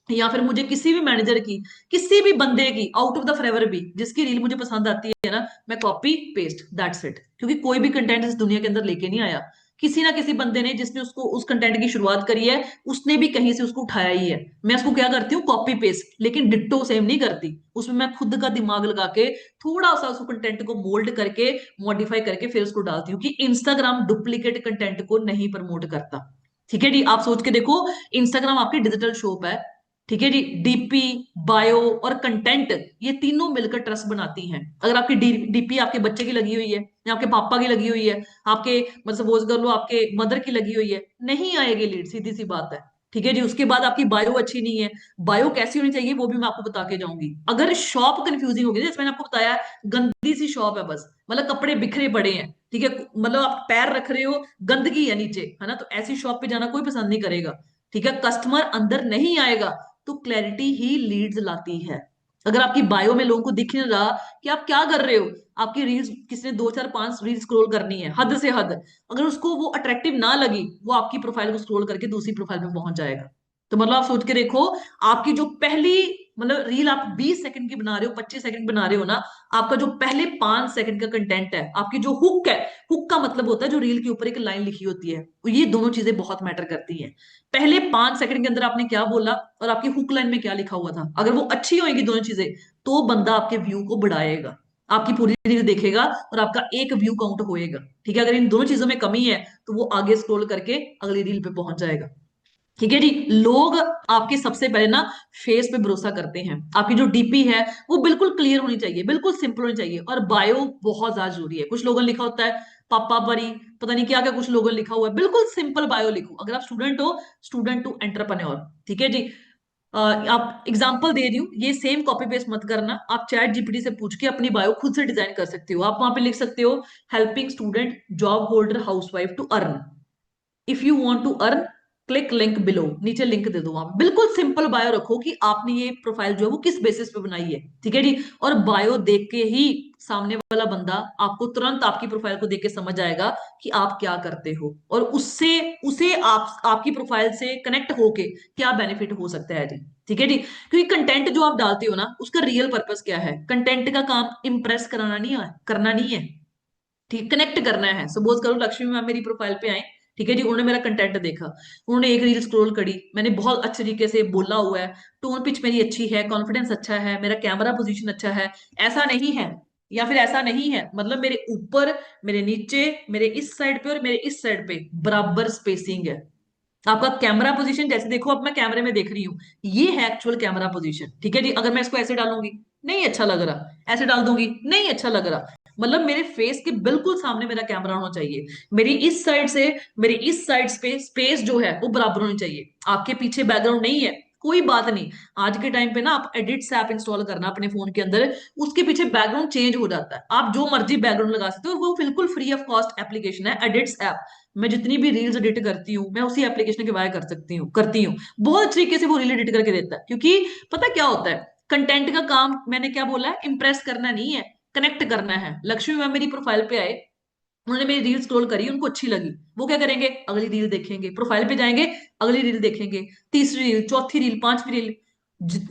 या फिर मुझे किसी भी मैनेजर की, किसी भी बंदे की आउट ऑफ द फ्रेवर भी जिसकी रील मुझे पसंद आती है ना, मैं कॉपी पेस्ट दैट्स इट। क्योंकि कोई भी कंटेंट इस दुनिया के अंदर लेके नहीं आया। किसी ना किसी बंदे ने जिसने उसको उस कंटेंट की शुरुआत करी है, उसने भी कहीं से उसको उठाया ही है। मैं उसको क्या करती हूँ, कॉपी पेस्ट, लेकिन डिट्टो सेम नहीं करती। उसमें मैं खुद का दिमाग लगा के थोड़ा सा उस कंटेंट को मोल्ड करके, मॉडिफाई करके फिर उसको डालती हूँ कि इंस्टाग्राम डुप्लीकेट कंटेंट को नहीं प्रमोट करता। ठीक है जी, आप सोच के देखो, इंस्टाग्राम आपकी डिजिटल शॉप है। ठीक है जी, डीपी, बायो और कंटेंट, ये तीनों मिलकर ट्रस्ट बनाती हैं। अगर आपकी डीपी आपके बच्चे की लगी हुई है, या आपके पापा की लगी हुई है, आपके मतलब सपोज कर लो आपके मदर की लगी हुई है, नहीं आएगी लीड, सीधी सी बात है। ठीक है जी, उसके बाद आपकी बायो अच्छी नहीं है। बायो कैसी होनी चाहिए वो भी मैं आपको बता के जाऊंगी। अगर शॉप कंफ्यूजिंग होगी, जैसे मैंने आपको बताया, गंदी सी शॉप है बस, मतलब कपड़े बिखरे पड़े हैं, ठीक है, मतलब आप पैर रख रहे हो, गंदगी है नीचे, है ना, तो ऐसी शॉप पे जाना कोई पसंद नहीं करेगा। ठीक है, कस्टमर अंदर नहीं आएगा, तो क्लैरिटी ही लीड्स लाती है। अगर आपकी बायो में लोगों को दिख नहीं रहा कि आप क्या कर रहे हो, आपकी रील्स किसी ने 2 4 5 रील स्क्रॉल करनी है हद से हद, अगर उसको वो अट्रैक्टिव ना लगी, वो आपकी प्रोफाइल को स्क्रॉल करके दूसरी प्रोफाइल पे पहुंच जाएगा। तो मतलब आप सोच के देखो, आपकी जो पहली मतलब रील आप 20 सेकंड की बना रहे हो, 25 सेकंड बना रहे हो ना, आपका जो पहले 5 सेकंड का कंटेंट है, आपकी जो हुक है, हुक का मतलब होता है जो रील के ऊपर एक लाइन लिखी होती है, तो ये दोनों चीजें बहुत मैटर करती हैं। पहले 5 सेकंड के अंदर आपने क्या बोला और आपकी हुक लाइन में क्या लिखा हुआ था, अगर वो अच्छी होगी दोनों चीजें, तो बंदा आपके व्यू को बढ़ाएगा, आपकी पूरी रील देखेगा और आपका एक व्यू काउंट होएगा। ठीक है, अगर इन दोनों चीजों में कमी है, तो वो आगे स्क्रॉल करके अगली रील पे पहुंच जाएगा। ठीक है जी, लोग आपके सबसे पहले ना फेस पे भरोसा करते हैं। आपकी जो डीपी है वो बिल्कुल क्लियर होनी चाहिए, बिल्कुल सिंपल होनी चाहिए, और बायो बहुत ज्यादा जरूरी है। कुछ लोगों ने लिखा होता है पापा परी, पता नहीं क्या क्या कुछ लोगों ने लिखा हुआ है, बिल्कुल सिंपल बायो लिखो। अगर आप स्टूडेंट हो, स्टूडेंट टू एंटरप्रेन्योर। ठीक है जी, आप एग्जांपल दे रही हूँ, ये सेम कॉपी पेस्ट मत करना, आप चैट जीपीटी से पूछ के अपनी बायो खुद से डिजाइन कर सकते हो। आप वहां पे लिख सकते हो, helping student, job holder, housewife to earn, if you want to earn click link below, नीचे लिंक दे दो। वहां बिल्कुल सिंपल बायो रखो कि आपने ये प्रोफाइल जो है वो किस बेसिस पे बनाई है। ठीक है जी, और बायो देख के ही सामने वाला बंदा आपको तुरंत आपकी प्रोफाइल को देख के समझ जाएगा कि आप क्या करते हो, और उससे उसे आप आपकी प्रोफाइल से कनेक्ट होके क्या बेनिफिट हो सकता है जी। ठीक है जी, क्योंकि कंटेंट जो आप डालते हो ना, उसका रियल पर्पस क्या है, कंटेंट का काम इंप्रेस कराना नहीं है, करना नहीं है, ठीक, कनेक्ट करना है। सपोज करो लक्ष्मी मैम मेरी प्रोफाइल पे आए, ठीक है जी, उन्होंने मेरा कंटेंट देखा, उन्होंने एक रील स्क्रॉल करी, मैंने बहुत अच्छे तरीके से बोला हुआ है, टोन पिच मेरी अच्छी है, कॉन्फिडेंस अच्छा है, मेरा कैमरा पोजीशन अच्छा है, ऐसा नहीं है, या फिर ऐसा नहीं है, मतलब मेरे ऊपर, मेरे नीचे, मेरे इस साइड पे और मेरे इस साइड पे बराबर स्पेसिंग है। आपका कैमरा पोजीशन जैसे देखो, अब मैं कैमरे में देख रही हूँ, ये है एक्चुअल कैमरा पोजीशन। ठीक है जी, अगर मैं इसको ऐसे डालूंगी, नहीं अच्छा लग रहा, ऐसे डाल दूंगी, नहीं अच्छा लग रहा, मतलब मेरे फेस के बिल्कुल सामने मेरा कैमरा होना चाहिए। मेरी इस साइड से मेरी इस साइड पे स्पेस जो है वो बराबर होनी चाहिए। आपके पीछे बैकग्राउंड नहीं है, कोई बात नहीं। आज के टाइम पे ना आप एडिट्स ऐप इंस्टॉल करना अपने फोन के अंदर, उसके पीछे बैकग्राउंड चेंज हो जाता है, आप जो मर्जी बैकग्राउंड लगा सकते हो, वो बिल्कुल फ्री ऑफ कॉस्ट एप्लीकेशन है एडिट्स ऐप। मैं जितनी भी रील्स एडिट करती हूँ, मैं उसी एप्लीकेशन के बाय कर सकती हूँ, करती हूँ, बहुत अच्छे तरीके से वो रील एडिट करके देता है। क्योंकि पता क्या होता है, कंटेंट का काम मैंने क्या बोला है, इंप्रेस करना नहीं है, कनेक्ट करना है। लक्ष्मी मैम मेरी प्रोफाइल पे आए, उन्होंने मेरी रील स्क्रॉल करी, उनको अच्छी लगी, वो क्या करेंगे, अगली रील देखेंगे, प्रोफाइल पे जाएंगे, अगली रील देखेंगे, तीसरी रील, चौथी रील, पांचवी रील,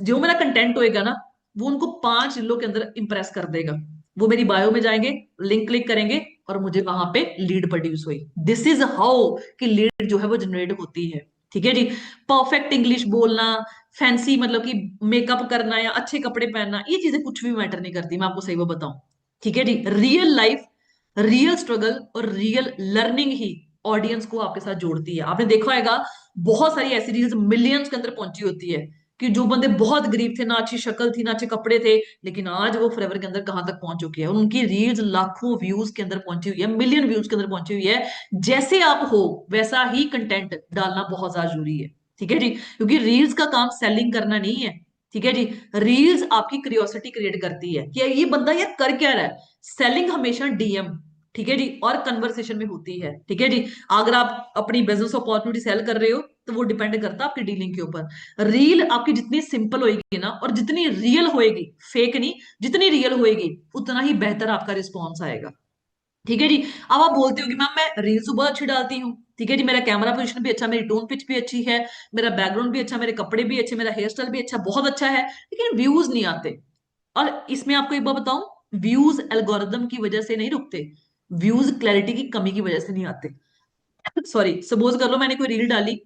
जो मेरा कंटेंट होएगा ना, वो उनको 5 रीलों के अंदर इंप्रेस कर देगा। वो मेरी बायो में जाएंगे, लिंक क्लिक करेंगे, और मुझे वहां पे लीड प्रोड्यूस हुई। दिस इज हाउ कि लीड जो है वो जनरेट होती है। ठीक है जी, परफेक्ट इंग्लिश बोलना, फैंसी मतलब कि मेकअप करना या अच्छे कपड़े पहनना, ये चीजें कुछ भी मैटर नहीं करती, मैं आपको सही वो बताऊं। ठीक है जी, रियल लाइफ, रियल स्ट्रगल और रियल लर्निंग ही ऑडियंस को आपके साथ जोड़ती है। आपने देखा होगा बहुत सारी ऐसी रील्स मिलियंस के अंदर पहुंची होती है, कि जो बंदे बहुत गरीब थे, ना अच्छी शक्ल थी, ना अच्छे कपड़े थे, लेकिन आज वो फॉरएवर के अंदर कहां तक पहुंच चुके हैं, और उनकी रील्स लाखों व्यूज के अंदर पहुंची हुई है, मिलियन व्यूज के अंदर पहुंची हुई है। जैसे आप हो वैसा ही कंटेंट डालना बहुत ज्यादा जरूरी है। ठीक है जी, क्योंकि रील्स का काम सेलिंग करना नहीं है। ठीक है जी, रील्स आपकी क्यूरियोसिटी क्रिएट करती है कि ये बंदा यार कर क्या रहा है। सेलिंग हमेशा डीएम, ठीक है जी, और कन्वर्सेशन में होती है। ठीक है जी, अगर आप अपनी बिजनेस अपॉर्चुनिटी सेल कर रहे हो तो वो डिपेंड करता है आपकी डीलिंग के ऊपर। रील आपकी जितनी सिंपल होएगी ना और जितनी रियल होएगी, फेक नहीं, जितनी रियल होएगी उतना ही बेहतर आपका रिस्पॉन्स आएगा। ठीक है जी। अब आप बोलते हो कि मैम मैं रील्स बहुत अच्छी डालती हूँ, ठीक है जी, मेरा कैमरा पोजीशन भी अच्छा, मेरी टोन पिच भी अच्छी है, मेरा बैकग्राउंड भी अच्छा, मेरे कपड़े भी अच्छे, मेरा हेयर स्टाइल भी अच्छा, बहुत अच्छा है, लेकिन व्यूज नहीं आते। और इसमें आपको एक बात बताऊं, व्यूज एल्गोरिदम की वजह से नहीं रुकते, व्यूज क्लैरिटी की कमी की वजह से नहीं आते। सॉरी, सपोज कर लो मैंने कोई रील डाली,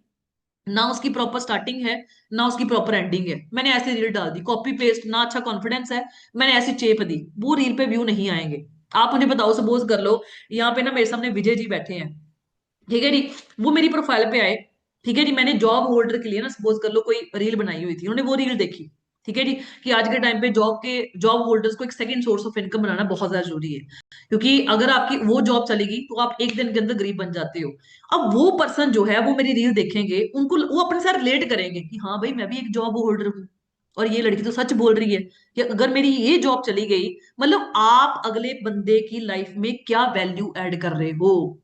ना उसकी प्रॉपर स्टार्टिंग है, ना उसकी प्रॉपर एंडिंग है, मैंने ऐसी रील डाल दी, कॉपी पेस्ट, ना अच्छा कॉन्फिडेंस है, मैंने ऐसी चेप दी, वो रील पे व्यू नहीं आएंगे। आप मुझे बताओ, सपोज कर लो यहाँ पे ना मेरे सामने विजय जी बैठे हैं, ठीक है जी, वो मेरी प्रोफाइल पे आए, ठीक है जी, मैंने जॉब होल्डर के लिए ना सपोज कर लो कोई रील बनाई हुई थी, उन्होंने वो रील देखी, ठीक है जी, कि आज के टाइम पे जॉब होल्डर्स को एक सेकंड सोर्स ऑफ इनकम बनाना बहुत ज्यादा जरूरी है, क्योंकि अगर आपकी वो जॉब चलेगी तो आप एक दिन के अंदर गरीब बन जाते हो। अब वो पर्सन जो है वो मेरी रील देखेंगे, उनको वो अपने साथ रिलेट करेंगे कि हाँ भाई मैं भी एक जॉब होल्डर हूँ, और ये लड़की तो सच बोल रही है कि अगर मेरी ये जॉब चली गई, मतलब आप अगले बंदे की लाइफ में क्या वैल्यू ऐड कर रहे हो।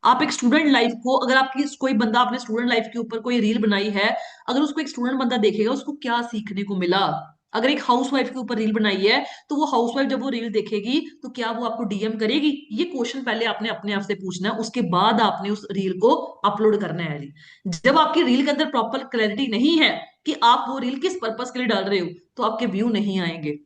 आप एक स्टूडेंट लाइफ को, अगर आपकी कोई बंदा आपने स्टूडेंट लाइफ के ऊपर कोई रील बनाई है, अगर उसको एक स्टूडेंट बंदा देखेगा उसको क्या सीखने को मिला। अगर एक हाउसवाइफ के ऊपर रील बनाई है, तो वो हाउसवाइफ जब वो रील देखेगी तो क्या वो आपको डीएम करेगी? ये क्वेश्चन पहले आपने अपने आप से पूछना है, उसके बाद आपने उस रील को अपलोड करना है जी। जब आपकी रील के अंदर प्रॉपर क्लैरिटी नहीं है कि आप वो रील किस पर्पस के लिए डाल रहे हो, तो आपके व्यू नहीं आएंगे।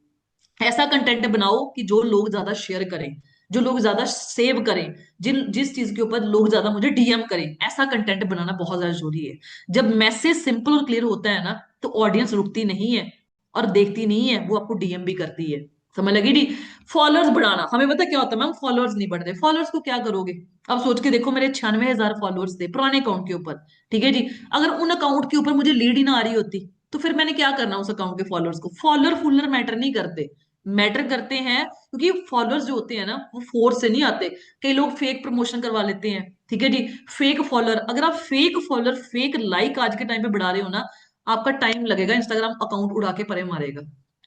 ऐसा कंटेंट बनाओ कि जो लोग ज्यादा शेयर करें, जो लोग ज्यादा सेव करें, जिस चीज के ऊपर लोग ज्यादा मुझे डीएम करें, ऐसा कंटेंट बनाना बहुत ज्यादा जरूरी है। जब मैसेज सिंपल और क्लियर होता है ना, तो ऑडियंस रुकती नहीं है और देखती नहीं है, वो आपको डीएम भी करती है। समझ लगी जी। फॉलोअर्स बढ़ाना, हमें पता क्या होता है मैम, फॉलोअर्स नहीं बढ़ते। फॉलोअर्स को क्या करोगे? अब सोच के देखो, मेरे 96,000 फॉलोअर्स थे पुराने अकाउंट के ऊपर, ठीक है जी, अगर उन अकाउंट के ऊपर मुझे लीड ही ना आ रही होती, तो फिर मैंने क्या करना उस अकाउंट के फॉलोअर्स को? फॉलोअर फुलर मैटर नहीं करते, मैटर करते हैं क्योंकि फॉलोअर्स जो होते हैं ना वो फोर्स से नहीं आते। कई लोग फेक प्रमोशन करवा लेते हैं, ठीक है जी, फेक फॉलोअर। अगर आप फेक फॉलोअर, फेक लाइक आज के टाइम पे बढ़ा रहे हो ना, आपका टाइम लगेगा, इंस्टाग्राम अकाउंट उड़ा के परे मारेगा।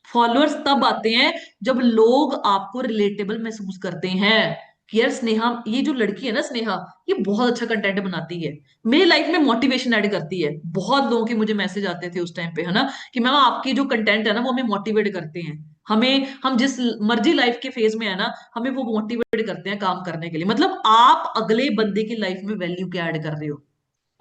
फॉलोअर्स तब आते हैं जब लोग आपको रिलेटेबल महसूस करते हैं कि यार स्नेहा, ये जो लड़की है ना स्नेहा, ये बहुत अच्छा कंटेंट बनाती है, मेरी लाइफ में मोटिवेशन ऐड करती है। बहुत लोगों के मुझे मैसेज आते थे उस टाइम पे, है ना, कि मैम आपकी जो कंटेंट है ना वो हमें मोटिवेट करते हैं, हमें, हम जिस मर्जी लाइफ के फेज में है ना, हमें वो मोटिवेट करते हैं काम करने के लिए। मतलब आप अगले बंदे की लाइफ में वैल्यू क्या ऐड कर रहे हो।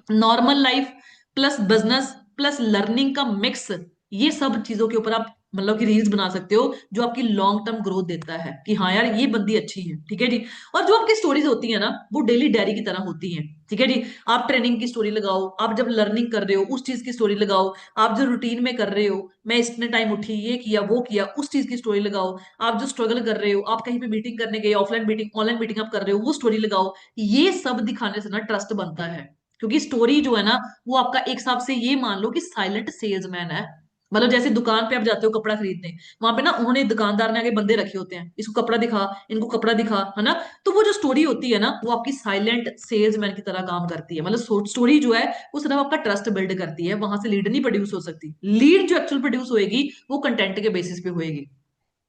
Normal life plus business plus learning का मिक्स, ये सब चीजों के ऊपर आप मतलब कि रील्स बना सकते हो, जो आपकी लॉन्ग टर्म ग्रोथ देता है कि हाँ यार ये बंदी अच्छी है, ठीक है जी। और जो आपकी स्टोरीज होती है ना, वो डेली डायरी की तरह होती हैं, ठीक है जी। आप ट्रेनिंग की स्टोरी लगाओ, आप जब लर्निंग कर रहे हो उस चीज की स्टोरी लगाओ, आप जो रूटीन में कर रहे हो, मैं इतने टाइम उठी, ये किया वो किया, उस चीज की स्टोरी लगाओ, आप जो स्ट्रगल कर रहे हो, आप कहीं पे मीटिंग करने गए, ऑफलाइन मीटिंग ऑनलाइन मीटिंग आप कर रहे हो, वो स्टोरी लगाओ। ये सब दिखाने से ना ट्रस्ट बनता है, क्योंकि स्टोरी जो है ना, वो आपका एक हिसाब से ये मान लो कि साइलेंट सेल्समैन है। मतलब जैसे दुकान पे आप जाते हो कपड़ा खरीदने, वहां पे ना उन्होंने, दुकानदार ने आगे बंदे रखे होते हैं, इसको कपड़ा दिखा, इनको कपड़ा दिखा, है ना। तो वो जो स्टोरी होती है ना, वो आपकी साइलेंट सेल्समैन की तरह काम करती है। मतलब स्टोरी जो है वो सिर्फ आपका ट्रस्ट बिल्ड करती है, वहां से लीड नहीं प्रोड्यूस हो सकती। लीड जो एक्चुअल प्रोड्यूस होएगी वो कंटेंट के बेसिस पे होएगी,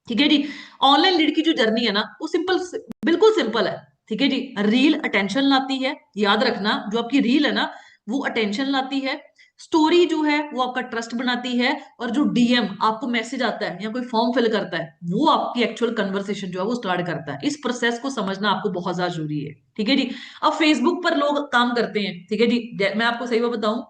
ठीक है जी। ऑनलाइन लीड की जो जर्नी है ना, वो सिंपल, बिल्कुल सिंपल है, ठीक है जी। रील अटेंशन लाती है, याद रखना, जो आपकी रील है ना वो अटेंशन लाती है। स्टोरी जो है वो आपका ट्रस्ट बनाती है, और जो डीएम आपको मैसेज आता है या कोई फॉर्म फिल करता है, वो आपकी एक्चुअल कन्वर्सेशन जो है वो स्टार्ट करता है। इस प्रोसेस को समझना आपको बहुत ज्यादा जरूरी है, ठीक है जी। अब फेसबुक पर लोग काम करते हैं, ठीक है जी, मैं आपको सही बात बताऊं,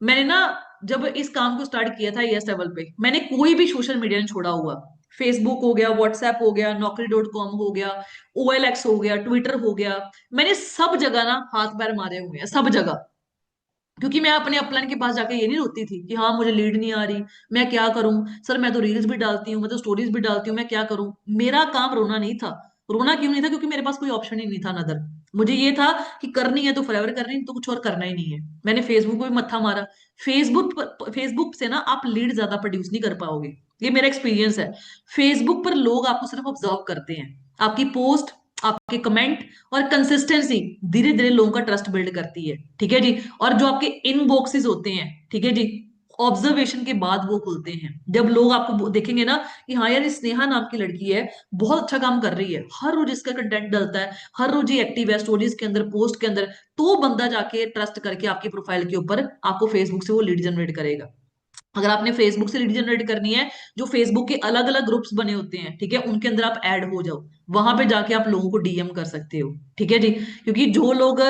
मैंने ना जब इस काम को स्टार्ट किया था एस लेवल पे, मैंने कोई भी सोशल मीडिया नहीं छोड़ा हुआ। फेसबुक हो गया, व्हाट्सएप हो गया, Naukri.com हो गया, OLX हो गया, ट्विटर हो गया, मैंने सब जगह ना हाथ पैर मारे हुए हैं, सब जगह। क्योंकि मैं अपने अपलाइन के पास जाके ये नहीं रोती थी कि हाँ मुझे लीड नहीं आ रही, मैं क्या करूं, सर मैं तो रील्स भी डालती हूँ, मैं तो स्टोरीज भी डालती हूँ, मैं क्या करूं। मेरा काम रोना नहीं था। रोना क्यों नहीं था? क्योंकि मेरे पास कोई ऑप्शन ही नहीं था नदर। मुझे ये था कि करनी है तो फॉरएवर करनी है, तो कुछ और करना ही नहीं है। मैंने फेसबुक पे भी मत्था मारा। फेसबुक से ना आप लीड ज्यादा प्रोड्यूस नहीं कर पाओगे, ये मेरा एक्सपीरियंस है। फेसबुक पर लोग आपको सिर्फ ऑब्जर्व करते हैं, आपकी पोस्ट, आपके कमेंट और कंसिस्टेंसी धीरे धीरे लोगों का ट्रस्ट बिल्ड करती है, ठीक है जी। और जो आपके इनबॉक्सेस होते हैं, ठीक है जी, ऑब्जर्वेशन के बाद वो खुलते हैं। जब लोग आपको देखेंगे ना कि हाँ यार, ये स्नेहा नाम की लड़की है, बहुत अच्छा काम कर रही है, हर रोज इसका कंटेंट डलता है, हर रोज ये एक्टिव है स्टोरीज के अंदर, पोस्ट के अंदर, तो बंदा जाके ट्रस्ट करके आपकी प्रोफाइल के ऊपर आपको फेसबुक से वो लीड जनरेट करेगा। अगर आपने फेसबुक से लीड जनरेट करनी है, जो फेसबुक के अलग अलग ग्रुप्स बने होते हैं, ठीक है, उनके अंदर आप ऐड हो जाओ, वहां पे जाके आप लोगों को डीएम कर सकते हो, ठीक है जी। क्योंकि जो लोग,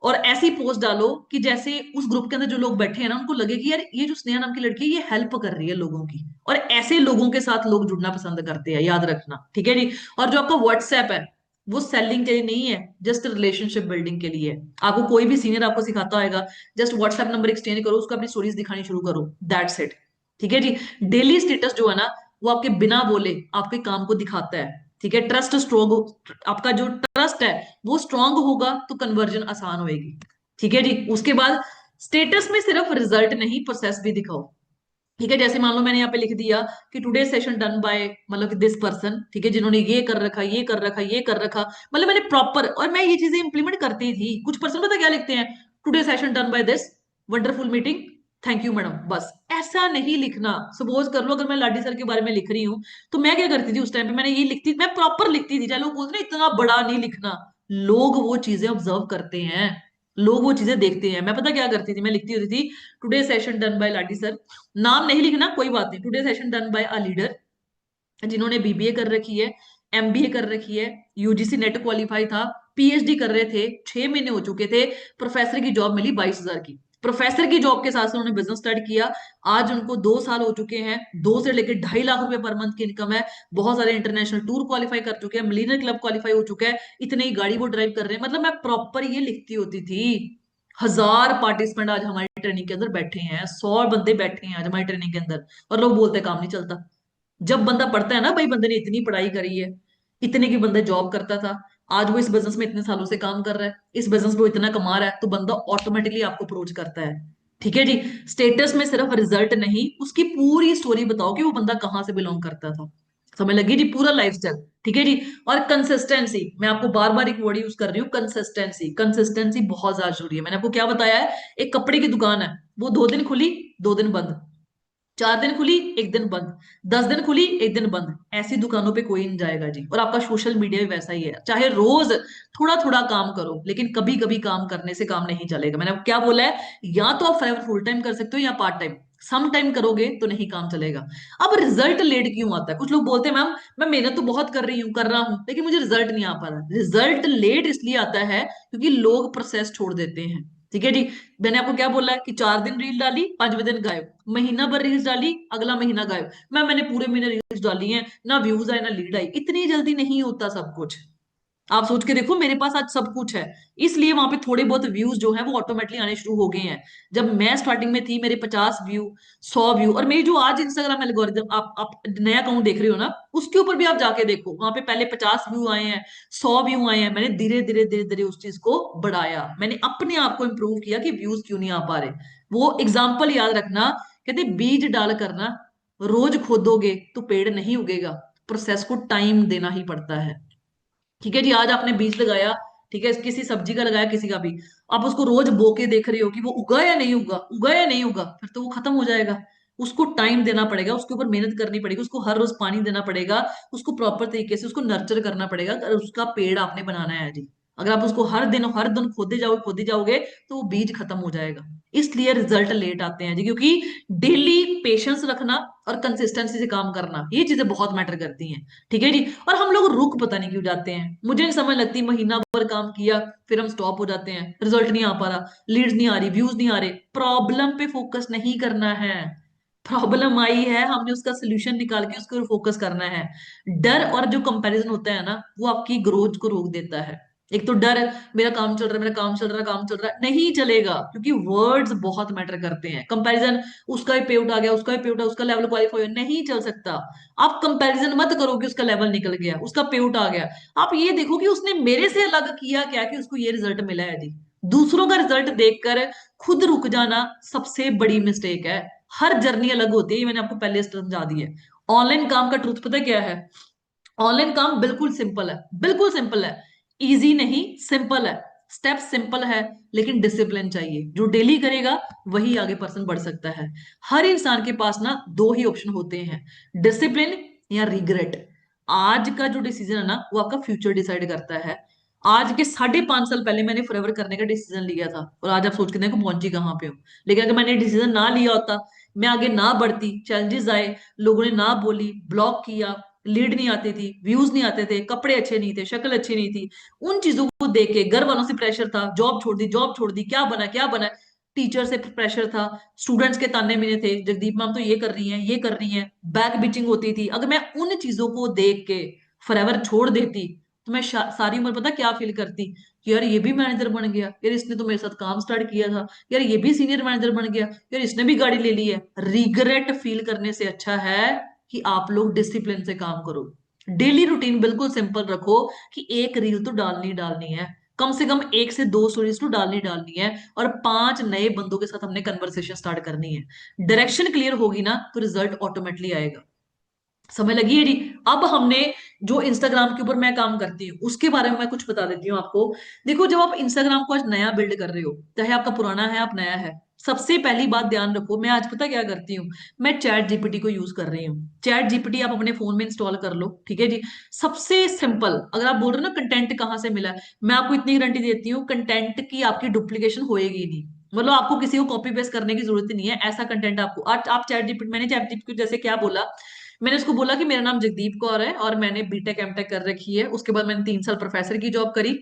और ऐसी पोस्ट डालो कि जैसे उस ग्रुप के अंदर जो लोग बैठे हैं ना, उनको लगे कि यार ये जो स्नेहा नाम की लड़की है ये हेल्प कर रही है लोगों की, और ऐसे लोगों के साथ लोग जुड़ना पसंद करते हैं, याद रखना, ठीक है जी। और जो आपका व्हाट्सएप है, वो सेलिंग के लिए नहीं है, जस्ट रिलेशनशिप बिल्डिंग के लिए है। आपको कोई भी सीनियर आपको सिखाता होगा, जस्ट व्हाट्सएप नंबर एक्सचेंज करो, उसको अपनी स्टोरीज दिखानी शुरू करो, दैट्स इट, ठीक है जी। डेली स्टेटस जो है ना, वो आपके बिना बोले आपके काम को दिखाता है, ठीक है। ट्रस्ट स्ट्रोंग, आपका जो ट्रस्ट है वो स्ट्रांग होगा तो कन्वर्जन आसान होएगी, ठीक है जी। उसके बाद स्टेटस में सिर्फ रिजल्ट नहीं, प्रोसेस भी दिखाओ, ठीक है। जैसे मान लो मैंने यहाँ पे लिख दिया कि टुडे सेशन डन बाय, मतलब दिस पर्सन, ठीक है, जिन्होंने ये कर रखा, ये कर रखा, ये कर रखा, मतलब मैंने प्रॉपर, और मैं ये चीजें इंप्लीमेंट करती थी। कुछ पर्सन पता क्या लिखते हैं, today session done by this, wonderful meeting, thank you madam, बस। ऐसा नहीं लिखना। सपोज कर लो अगर मैं लाडी सर के बारे में लिख रही हूँ, तो मैं क्या करती थी उस टाइम पे, मैंने ये लिखती, मैं प्रॉपर लिखती थी, चाहे लोग बोलते ना इतना बड़ा नहीं लिखना, लोग वो चीजें ऑब्जर्व करते हैं, लोग वो चीजें देखते हैं। मैं पता क्या करती थी, मैं लिखती होती थी टुडे सेशन डन बाय लाडी सर, नाम नहीं लिखना, कोई बात नहीं, today session done by a leader जिन्होंने बीबीए कर रखी है, एमबीए कर रखी है, यूजीसी नेट क्वालिफाई था, पीएचडी कर रहे थे, 6 महीने हो चुके थे, प्रोफेसर की जॉब मिली 22,000 की, प्रोफेसर की जॉब के साथ साथ उन्होंने बिजनेस स्टार्ट किया। आज उनको 2 साल हो चुके हैं, 2 से लेकर 2.5 लाख रुपए पर मंथ की इनकम है, बहुत सारे इंटरनेशनल टूर क्वालिफाई कर चुके हैं, मिलीनियर क्लब क्वालिफाई हो चुका है, इतनी ही गाड़ी वो ड्राइव कर रहे हैं। मतलब मैं प्रॉपर ये लिखती होती थी। 1,000 पार्टिसिपेंट आज हमारी ट्रेनिंग के अंदर बैठे हैं, 100 बंदे बैठे हैं आज हमारी ट्रेनिंग के अंदर, और लोग बोलते हैं काम नहीं चलता। जब बंदा पढ़ता है ना, भाई बंदे ने इतनी पढ़ाई करी है, इतने की बंदा जॉब करता था, आज वो इस बिजनेस में इतने सालों से काम कर रहा है, इस बिजनेस में वो इतना कमा रहा है, तो बंदा ऑटोमेटिकली आपको अप्रोच करता है, ठीक है जी। स्टेटस में सिर्फ रिजल्ट नहीं, उसकी पूरी स्टोरी बताओ कि वो बंदा कहाँ से बिलोंग करता था, समझ लगी जी, पूरा लाइफस्टाइल, ठीक है जी। और कंसिस्टेंसी, मैं आपको बार बार एक वर्ड यूज कर रही हूँ, कंसिस्टेंसी, कंसिस्टेंसी बहुत ज्यादा जरूरी है। मैंने आपको क्या बताया है, एक कपड़े की दुकान है, वो 2 दिन खुली, 2 दिन बंद, 4 दिन खुली, 1 दिन बंद, 10 दिन खुली, 1 दिन बंद, ऐसी दुकानों पे कोई नहीं जाएगा जी। और आपका सोशल मीडिया भी वैसा ही है, चाहे रोज थोड़ा थोड़ा काम करो, लेकिन कभी कभी काम करने से काम नहीं चलेगा। मैंने क्या बोला है, या तो आप फुल टाइम कर सकते हो या पार्ट टाइम, सम टाइम करोगे तो नहीं काम चलेगा। अब रिजल्ट लेट क्यों आता है, कुछ लोग बोलते हैं मैम मैं मेहनत तो बहुत कर रही हूँ, कर रहा हूँ, लेकिन मुझे रिजल्ट नहीं आ पा रहा। रिजल्ट लेट इसलिए आता है क्योंकि लोग प्रोसेस छोड़ देते हैं, ठीक है जी। मैंने आपको क्या बोला है कि 4 दिन रील डाली, 5वें दिन गायब, महीना भर रील्स डाली, अगला महीना गायब। मैंने पूरे महीने रील्स डाली हैं, ना व्यूज आए ना लीड आई। इतनी जल्दी नहीं होता सब कुछ। आप सोच के देखो, मेरे पास आज सब कुछ है, इसलिए वहां पे थोड़े बहुत व्यूज जो है वो ऑटोमेटिकली आने शुरू हो गए हैं। जब मैं स्टार्टिंग में थी, मेरे 50 व्यू, 100 व्यू, और मेरी जो आज इंस्टाग्राम एल्गोरिदम, आप नया अकाउंट देख रहे हो ना, उसके ऊपर भी आप जाके देखो, वहां पे पहले 50 व्यू आए हैं, 100 व्यू आए हैं। मैंने धीरे धीरे धीरे धीरे उस चीज को बढ़ाया, मैंने अपने आप को इंप्रूव किया कि व्यूज क्यों नहीं आ पा रहे। वो एग्जाम्पल याद रखना, कहते बीज डाल करना, रोज खोदोगे तो पेड़ नहीं उगेगा, प्रोसेस को टाइम देना ही पड़ता है, ठीक है जी। आज आपने बीज लगाया, ठीक है, किसी सब्जी का लगाया, किसी का भी, आप उसको रोज बो के देख रहे हो कि वो उगा या नहीं उगा, उगा या नहीं उगा, फिर तो वो खत्म हो जाएगा। उसको टाइम देना पड़ेगा, उसके ऊपर मेहनत करनी पड़ेगी, उसको हर रोज पानी देना पड़ेगा, उसको प्रॉपर तरीके से उसको नर्चर करना पड़ेगा, अगर उसका पेड़ आपने बनाना है जी। अगर आप उसको हर दिन खोदे जाओगे तो वो बीज खत्म हो जाएगा। इसलिए रिजल्ट लेट आते हैं जी, क्योंकि डेली पेशेंस रखना और कंसिस्टेंसी से काम करना, ये चीजें बहुत मैटर करती हैं, ठीक है जी। और हम लोग रुक पता नहीं क्यों जाते हैं, मुझे नहीं समझ लगती। महीना भर काम किया, फिर हम स्टॉप हो जाते हैं, रिजल्ट नहीं आ पा रहा, लीड्स नहीं आ रही, व्यूज नहीं आ रहे। प्रॉब्लम पे फोकस नहीं करना है, प्रॉब्लम आई है, हमने उसका सोल्यूशन निकाल के उसके ऊपर फोकस करना है। डर और जो कंपैरिजन होता है ना, वो आपकी ग्रोथ को रोक देता है। एक तो डर है, मेरा काम चल रहा है, मेरा काम चल रहा है, काम चल रहा है, नहीं चलेगा, क्योंकि वर्ड्स बहुत मैटर करते हैं। कंपैरिजन, उसका ही पे आउट आ गया, उसका ही पे आउट, उसका लेवल क्वालिफाई नहीं चल सकता। आप कंपैरिजन मत करो कि उसका लेवल निकल गया, उसका पे आउट आ गया। आप ये देखो कि उसने मेरे से अलग किया क्या कि उसको ये रिजल्ट मिला है जी। दूसरों का रिजल्ट देखकर खुद रुक जाना सबसे बड़ी मिस्टेक है। हर जर्नी अलग होती है, ये मैंने आपको पहले समझा दी है। ऑनलाइन काम का ट्रुथ पता क्या है, ऑनलाइन काम बिल्कुल सिंपल है, बिल्कुल सिंपल है, इजी नहीं, सिंपल है। स्टेप सिंपल है, लेकिन डिसिप्लिन चाहिए। जो डेली करेगा वही आगे पर्सन बढ़ सकता है। हर इंसान के पास ना दो ही ऑप्शन होते हैं, डिसिप्लिन या रिग्रेट। आज का जो डिसीजन है ना वो आपका फ्यूचर डिसाइड करता है। आज के 5.5 साल पहले मैंने फॉरएवर करने का डिसीजन लिया था, और आज आप सोच के देखो पहुंची कहाँ पे हूँ। लेकिन अगर मैंने डिसीजन ना लिया होता, मैं आगे ना बढ़ती, चैलेंजेस आए, लोगों ने ना बोली, ब्लॉक किया, लीड नहीं आती थी, व्यूज नहीं आते थे, कपड़े अच्छे नहीं थे, शक्ल अच्छी नहीं थी, उन चीजों को देख के घर वालों से प्रेशर था, जॉब छोड़ दी, जॉब छोड़ दी, क्या बना क्या बना, टीचर से प्रेशर था, स्टूडेंट्स के ताने मिले थे, जगदीप मैम तो ये कर रही हैं, ये कर रही हैं, बैक बिचिंग होती थी। अगर मैं उन चीजों को देख के फॉरएवर छोड़ देती, तो मैं सारी उम्र पता क्या फील करती कि यार ये भी मैनेजर बन गया, यार इसने तो मेरे साथ काम स्टार्ट किया था, यार ये भी सीनियर मैनेजर बन गया, यार इसने भी गाड़ी ले ली है। रिग्रेट फील करने से अच्छा है कि आप लोग डिसिप्लिन से काम करो। डेली रूटीन बिल्कुल सिंपल रखो कि एक रील तो डालनी डालनी है, कम से कम 1 से 2 स्टोरीज तो डालनी डालनी है, और 5 नए बंदों के साथ हमने कन्वर्सेशन स्टार्ट करनी है। डायरेक्शन क्लियर होगी ना तो रिजल्ट ऑटोमेटिकली आएगा। समय लगी है जी। अब हमने जो इंस्टाग्राम के ऊपर मैं काम करती हूँ उसके बारे में मैं कुछ बता देती हूँ आपको। देखो, जब आप इंस्टाग्राम को आज नया बिल्ड कर रहे हो, चाहे आपका पुराना है आप नया है, सबसे पहली बात ध्यान रखो, मैं आज पता क्या करती हूँ, मैं चैट जीपीटी को यूज कर रही हूँ। चैट जीपीटी आप अपने फोन में इंस्टॉल कर लो, ठीक है जी। सबसे सिंपल, अगर आप बोल रहे हो ना कंटेंट कहाँ से मिला है, मैं आपको इतनी गारंटी देती हूँ, कंटेंट की आपकी डुप्लीकेशन होएगी नहीं। मतलब आपको किसी को कॉपी पेस्ट करने की जरूरत ही नहीं है, ऐसा कंटेंट आपको आज आप चैट जीपीटी, मैंने चैट जीपीटी को जैसे क्या बोला, मैंने उसको बोला कि मेरा नाम जगदीप कौर है और मैंने बीटेक एमटेक कर रखी है, उसके बाद मैंने 3 साल प्रोफेसर की जॉब करी,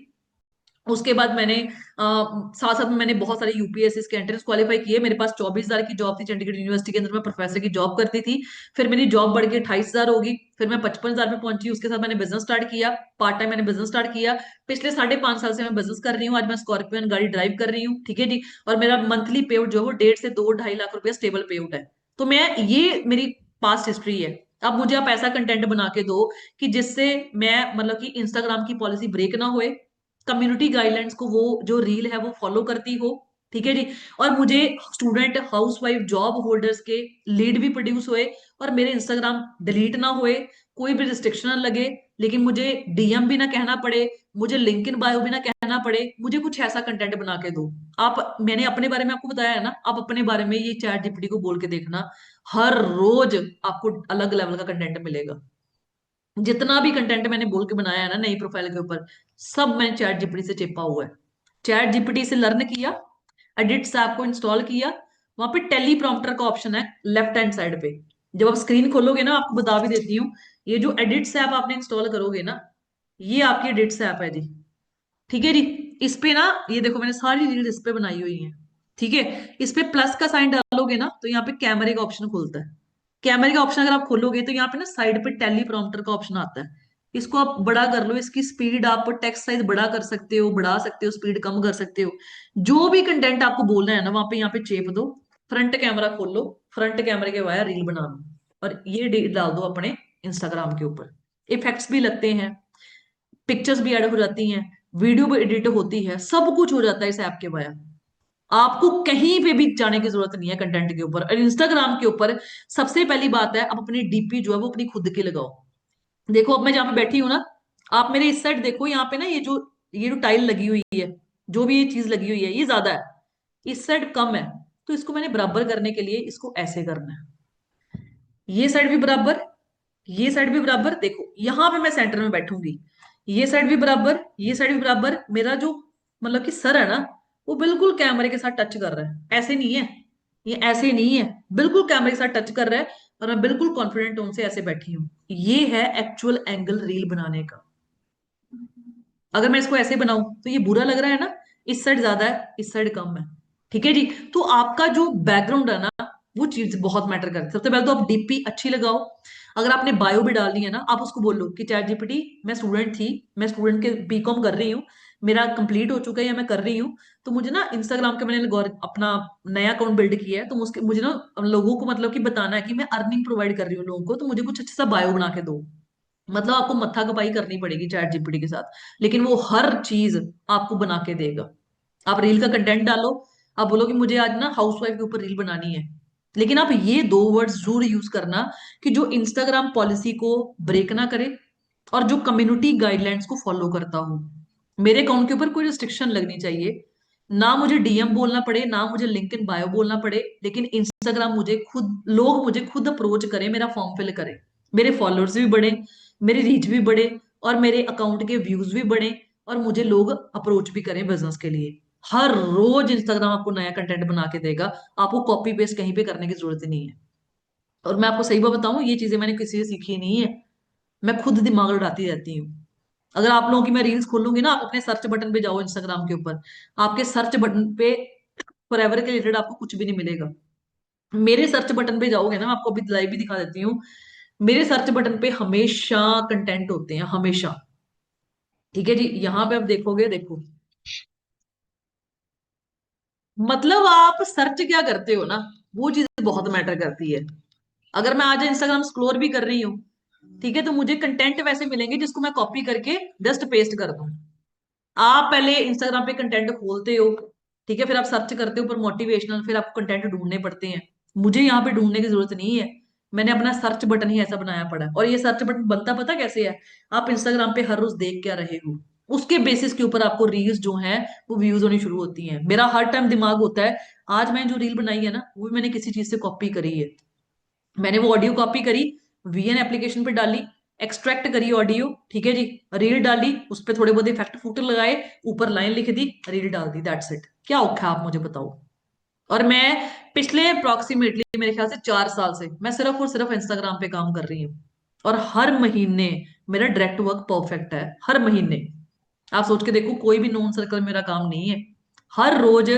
उसके बाद मैंने साथ साथ में मैंने बहुत सारे यूपीएससी के एंट्रेंस क्वालिफाई किए, मेरे पास 24,000 की जॉब थी चंडीगढ़ यूनिवर्सिटी के अंदर, मैं प्रोफेसर की जॉब करती थी। फिर मेरी जॉब बढ़ के 28,000 होगी, फिर मैं 55,000 पे पहुंची, उसके साथ मैंने बिजनेस स्टार्ट किया, पार्ट टाइम मैंने बिजनेस स्टार्ट किया। पिछले 5.5 साल से मैं बिजनेस कर रही हूँ, आज मैं स्कॉर्पियन गाड़ी ड्राइव कर रही हूँ, ठीक है जी। और मेरा मंथली पे आउट जो है वो 1.5 से 2 ढाई लाख रुपया स्टेबल पे आउट है। तो मैं, ये मेरी पास्ट हिस्ट्री है। अब मुझे आप ऐसा कंटेंट बना के दो कि जिससे मैं, मतलब कि इंस्टाग्राम की पॉलिसी ब्रेक ना होए, कम्युनिटी गाइडलाइंस को वो जो रील है वो फॉलो करती हो, ठीक है जी। और मुझे स्टूडेंट, हाउसवाइफ, जॉब होल्डर्स के लीड भी प्रोड्यूस हुए, और मेरे इंस्टाग्राम डिलीट ना हुए, कोई भी रिस्ट्रिक्शन ना लगे, लेकिन मुझे डीएम भी ना कहना पड़े, मुझे लिंक इन बायो भी ना कहना पड़े, मुझे कुछ ऐसा कंटेंट बना के दो आप। मैंने अपने बारे में आपको बताया है ना, आप अपने बारे में ये चैट जीपीटी को बोल के देखना, हर रोज आपको अलग लेवल का कंटेंट मिलेगा। जितना भी कंटेंट मैंने बोल के बनाया है ना नई प्रोफाइल के ऊपर, सब मैंने चैट जीपीटी से चिपा हुआ है। चैट जीपीटी से लर्न किया, एडिट्स ऐप को इंस्टॉल किया, वहां पे टेली प्रॉम्प्टर का ऑप्शन है लेफ्ट हैंड साइड पे। जब आप स्क्रीन खोलोगे ना, आपको बता भी देती हूँ, ये जो एडिट्स ऐप आपने इंस्टॉल करोगे ना, ये आपकी एडिट्स ऐप है जी, ठीक है जी। इस पे ना, ये देखो मैंने सारी रील इस पे बनाई हुई है, ठीक है। इस पे प्लस का साइन डालोगे ना तो यहाँ पे कैमरे का ऑप्शन खुलता है। कैमरे का ऑप्शन अगर आप खोलोगे तो यहाँ पे ना साइड पे टेली प्रॉम्प्टर का ऑप्शन आता है, इसको आप बड़ा कर लो, इसकी स्पीड आप टेक्स्ट साइज बड़ा कर सकते हो, बढ़ा सकते हो, स्पीड कम कर सकते हो। जो भी कंटेंट आपको बोलना है ना वहां पे यहाँ पे चेप दो, फ्रंट कैमरा खोल लो, फ्रंट कैमरे के वाया रील बना लो, और ये डाल दो अपने इंस्टाग्राम के ऊपर। इफेक्ट्स भी लगते हैं, पिक्चर्स भी ऐड हो जाती हैं, वीडियो भी एडिट होती है, सब कुछ हो जाता है इस ऐप के वाया। आपको कहीं पे भी जाने की जरूरत नहीं है कंटेंट के ऊपर। और इंस्टाग्राम के ऊपर सबसे पहली बात है, आप अपनी डीपी जो है वो अपनी खुद की लगाओ। देखो, अब मैं जहां पे बैठी हूं ना, आप मेरे इस साइड देखो, यहाँ पे ना ये जो टाइल लगी हुई है, जो भी ये चीज लगी हुई है, ये ज्यादा है, इस साइड कम है, तो इसको मैंने बराबर करने के लिए इसको ऐसे करना है। ये साइड भी बराबर, ये साइड भी बराबर, देखो यहां पे मैं सेंटर में बैठूंगी, ये साइड भी बराबर, ये साइड भी बराबर, मेरा जो मतलब कि सर है ना, वो बिल्कुल कैमरे के साथ टच कर रहा है, ऐसे नहीं है, ये ऐसे नहीं है, बिल्कुल कैमरे के साथ टच कर रहा है, और मैं बिल्कुल कॉन्फिडेंट टोन से ऐसे बैठी हूँ। ये है एक्चुअल एंगल रील बनाने का। अगर मैं इसको ऐसे बनाऊं तो ये बुरा लग रहा है ना, इस साइड ज्यादा है, इस साइड कम है, ठीक है जी। तो आपका जो बैकग्राउंड है ना, वो चीज बहुत मैटर करती है। सबसे पहले तो आप डीपी अच्छी लगाओ। अगर आपने बायो भी डालनी है ना, आप उसको बोलो कि चैट जीपीटी, मैं स्टूडेंट थी, मैं स्टूडेंट के बीकॉम कर रही हूँ, मेरा कंप्लीट हो चुका है या मैं कर रही हूँ, तो मुझे ना इंस्टाग्राम का मैंने अपना नया अकाउंट बिल्ड किया है, तो मुझे ना लोगों को मतलब कि बताना है कि मैं अर्निंग प्रोवाइड कर रही हूँ लोगों को, तो मुझे कुछ अच्छा सा बायो बना के दो। मतलब आपको मत्था खपाई करनी पड़ेगी चैट जीपीटी के साथ, लेकिन वो हर चीज आपको बना के देगा। आप रील का कंटेंट डालो, आप बोलो कि मुझे आज ना हाउसवाइफ के ऊपर रील बनानी है, लेकिन आप ये 2 वर्ड्स जरूर यूज करना कि जो इंस्टाग्राम पॉलिसी को ब्रेक ना करे और जो कम्युनिटी गाइडलाइंस को फॉलो करता हो। मेरे अकाउंट के ऊपर कोई रिस्ट्रिक्शन लगनी चाहिए, ना मुझे डीएम बोलना पड़े, ना मुझे लिंक्डइन बायो बोलना पड़े, लेकिन इंस्टाग्राम मुझे खुद, लोग मुझे खुद अप्रोच करें, मेरा फॉर्म फिल करें, मेरे फॉलोअर्स भी बढ़े, मेरी रीच भी बढ़े, और मेरे अकाउंट के व्यूज भी बढ़े, और मुझे लोग अप्रोच भी करें बिजनेस के लिए। हर रोज इंस्टाग्राम आपको नया कंटेंट बना के देगा, आपको कॉपी पेस्ट कहीं पे करने की जरूरत ही नहीं है। और मैं आपको सही बात बताऊं, ये चीजें मैंने किसी से सीखी नहीं है, मैं खुद दिमाग लड़ाती रहती हूँ। अगर आप लोगों की मैं रील्स खोलूंगी ना, आप अपने सर्च बटन पे जाओ इंस्टाग्राम के ऊपर, आपके सर्च बटन पे फॉरएवर के रिलेटेड आपको कुछ भी नहीं मिलेगा। मेरे सर्च बटन पे जाओगे ना, मैं आपको अभी लाइव भी दिखा देती हूँ, मेरे सर्च बटन पे हमेशा कंटेंट होते हैं, हमेशा। ठीक है जी, यहाँ पे आप देखोगे, देखो, मतलब आप सर्च क्या करते हो ना, वो चीज बहुत मैटर करती है। अगर मैं आज इंस्टाग्राम स्क्रॉल भी कर रही हूँ, ठीक है, तो मुझे कंटेंट वैसे मिलेंगे जिसको मैं कॉपी करके जस्ट पेस्ट कर दूं। आप पहले इंस्टाग्राम पे कंटेंट खोलते हो, ठीक है, फिर आप सर्च करते हो पर मोटिवेशनल, फिर आपको कंटेंट ढूंढने पड़ते हैं। मुझे यहाँ पे ढूंढने की जरूरत नहीं है, मैंने अपना सर्च बटन ही ऐसा बनाया पड़ा है। और ये सर्च बटन बनता पता कैसे है? आप इंस्टाग्राम पे हर रोज देख क्या रहे हो, उसके बेसिस के ऊपर आपको रील्स जो हैं वो व्यूज होनी शुरू होती हैं। मेरा हर टाइम दिमाग होता है, आज मैंने जो रील बनाई है ना, वो भी मैंने किसी चीज से कॉपी करी है। मैंने वो ऑडियो कॉपी करी, वीएन एप्लीकेशन पे डाली, एक्सट्रैक्ट करी ऑडियो, ठीक है जी, रील डाली, उस पर थोड़े बहुत इफेक्ट फूटर लगाए, ऊपर लाइन लिख दी, रील डाल दी, दैट्स इट। क्या औखा है, आप मुझे बताओ। और मैं पिछले अप्रोक्सीमेटली मेरे ख्याल से 4 साल से मैं सिर्फ और सिर्फ इंस्टाग्राम पे काम कर रही हूँ, और हर महीने मेरा डायरेक्ट वर्क परफेक्ट है, हर महीने। आप सोच के देखो, कोई भी नॉन सर्कल मेरा काम नहीं है। हर रोज,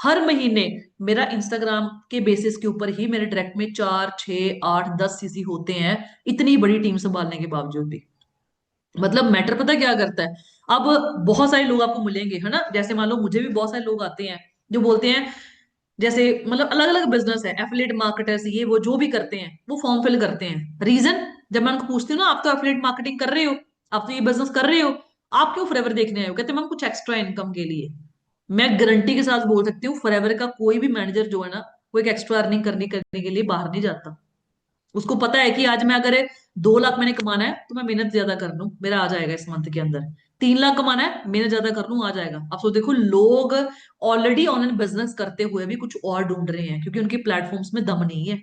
हर महीने मेरा इंस्टाग्राम के बेसिस के ऊपर ही मेरे डायरेक्ट में 4 6 8 10 सीसी होते हैं, इतनी बड़ी टीम संभालने के बावजूद भी। मतलब मैटर पता क्या करता है? अब बहुत सारे लोग आपको मिलेंगे, है ना, जैसे मान लो मुझे भी बहुत सारे लोग आते हैं जो बोलते हैं, जैसे मतलब अलग अलग बिजनेस है, एफिलिएट मार्केटर्स, ये वो जो भी करते हैं वो फॉर्म फिल करते हैं। रीजन, जब मैं उनको पूछती हूँ ना, आप तो एफिलिएट मार्केटिंग कर रहे हो, आप तो ये बिजनेस कर रहे हो, आप क्यों फॉरएवर देखने आए हो? कहते हैं मैम कुछ एक्स्ट्रा इनकम के लिए। मैं गारंटी के साथ बोल सकती हूँ, फॉरएवर का कोई भी मैनेजर जो है ना, वो एक एक्स्ट्रा अर्निंग करने के लिए बाहर नहीं जाता। उसको पता है कि आज मैं अगर 2 लाख मैंने कमाना है, तो मैं मेहनत ज्यादा कर लूं, मेरा आ जाएगा इस मंथ के अंदर। 3 लाख कमाना है, मेहनत ज्यादा कर लूं, आ जाएगा। आप तो देखो, लोग ऑलरेडी ऑनलाइन बिजनेस करते हुए भी कुछ और ढूंढ रहे हैं, क्योंकि उनके प्लेटफॉर्म्स में दम नहीं है।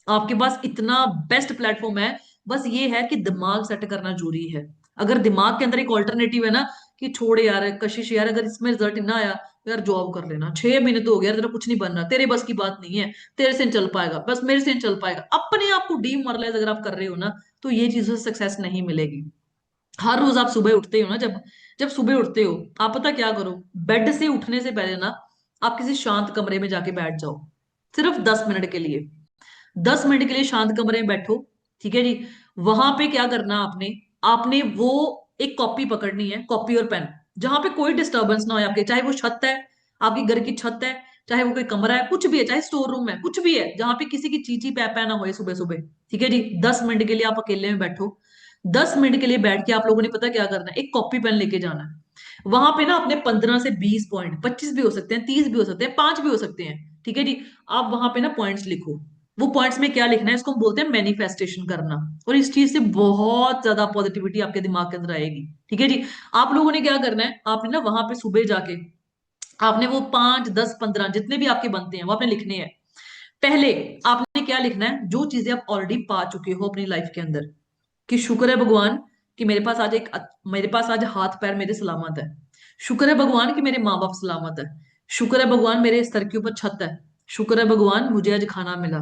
आपके पास इतना बेस्ट प्लेटफॉर्म है, बस ये है कि दिमाग सेट करना जरूरी है। अगर दिमाग के अंदर एक ऑल्टरनेटिव है ना, कि छोड़ यार कशिश, यार अगर इसमें रिजल्ट ना आया तो यार जॉब कर लेना, 6 महीने तो हो गया, तेरा कुछ नहीं बनना, तेरे बस की बात नहीं है, तेरे से नहीं चल पाएगा, बस मेरे से नहीं चल पाएगा, अपने आप को डीमोरलाइज अगर आप कर रहे हो ना, तो ये चीजों से सक्सेस नहीं मिलेगी। हर रोज आप सुबह उठते हो ना, जब जब सुबह उठते हो, आप पता क्या करो? बेड से उठने से पहले ना, आप किसी शांत कमरे में जाके बैठ जाओ, सिर्फ 10 मिनट के लिए। 10 मिनट के लिए शांत कमरे में बैठो, ठीक है जी। वहां पे क्या करना आपने, आपने वो एक कॉपी पकड़नी है, कॉपी और पेन, जहां पे कोई डिस्टरबेंस ना हो आपके, चाहे वो छत है, आपकी घर की छत है, चाहे वो कोई कमरा है, कुछ भी है, चाहे स्टोर रूम है, कुछ भी है, जहां पे किसी की चीची पै पै ना हो सुबह सुबह। ठीक है जी, 10 मिनट के लिए आप अकेले में बैठो। 10 मिनट के लिए बैठ के आप लोगों ने पता क्या करना है, एक कॉपी पेन लेके जाना है। वहां पे ना अपने 15 से 20 पॉइंट, 25 भी हो सकते हैं, 30 भी हो सकते हैं, 5 भी हो सकते हैं, ठीक है जी। आप वहां पे ना पॉइंट्स लिखो। वो पॉइंट्स में क्या लिखना है, इसको हम बोलते हैं मैनिफेस्टेशन करना। और इस चीज से बहुत ज्यादा पॉजिटिविटी आपके दिमाग के अंदर आएगी, ठीक है जी। आप लोगों ने क्या करना है, आपने ना वहां पे सुबह जाके, आपने वो 5 10 15 जितने भी आपके बनते हैं वो आपने लिखने हैं। पहले आपने क्या लिखना है, जो चीजें आप ऑलरेडी पा चुके हो अपनी लाइफ के अंदर, कि शुक्र है भगवान कि मेरे पास आज मेरे पास आज हाथ पैर मेरे सलामत है। शुक्र है भगवान कि मेरे माँ बाप सलामत है। शुक्र है भगवान मेरे सर के ऊपर छत है। शुक्र है भगवान मुझे आज खाना मिला।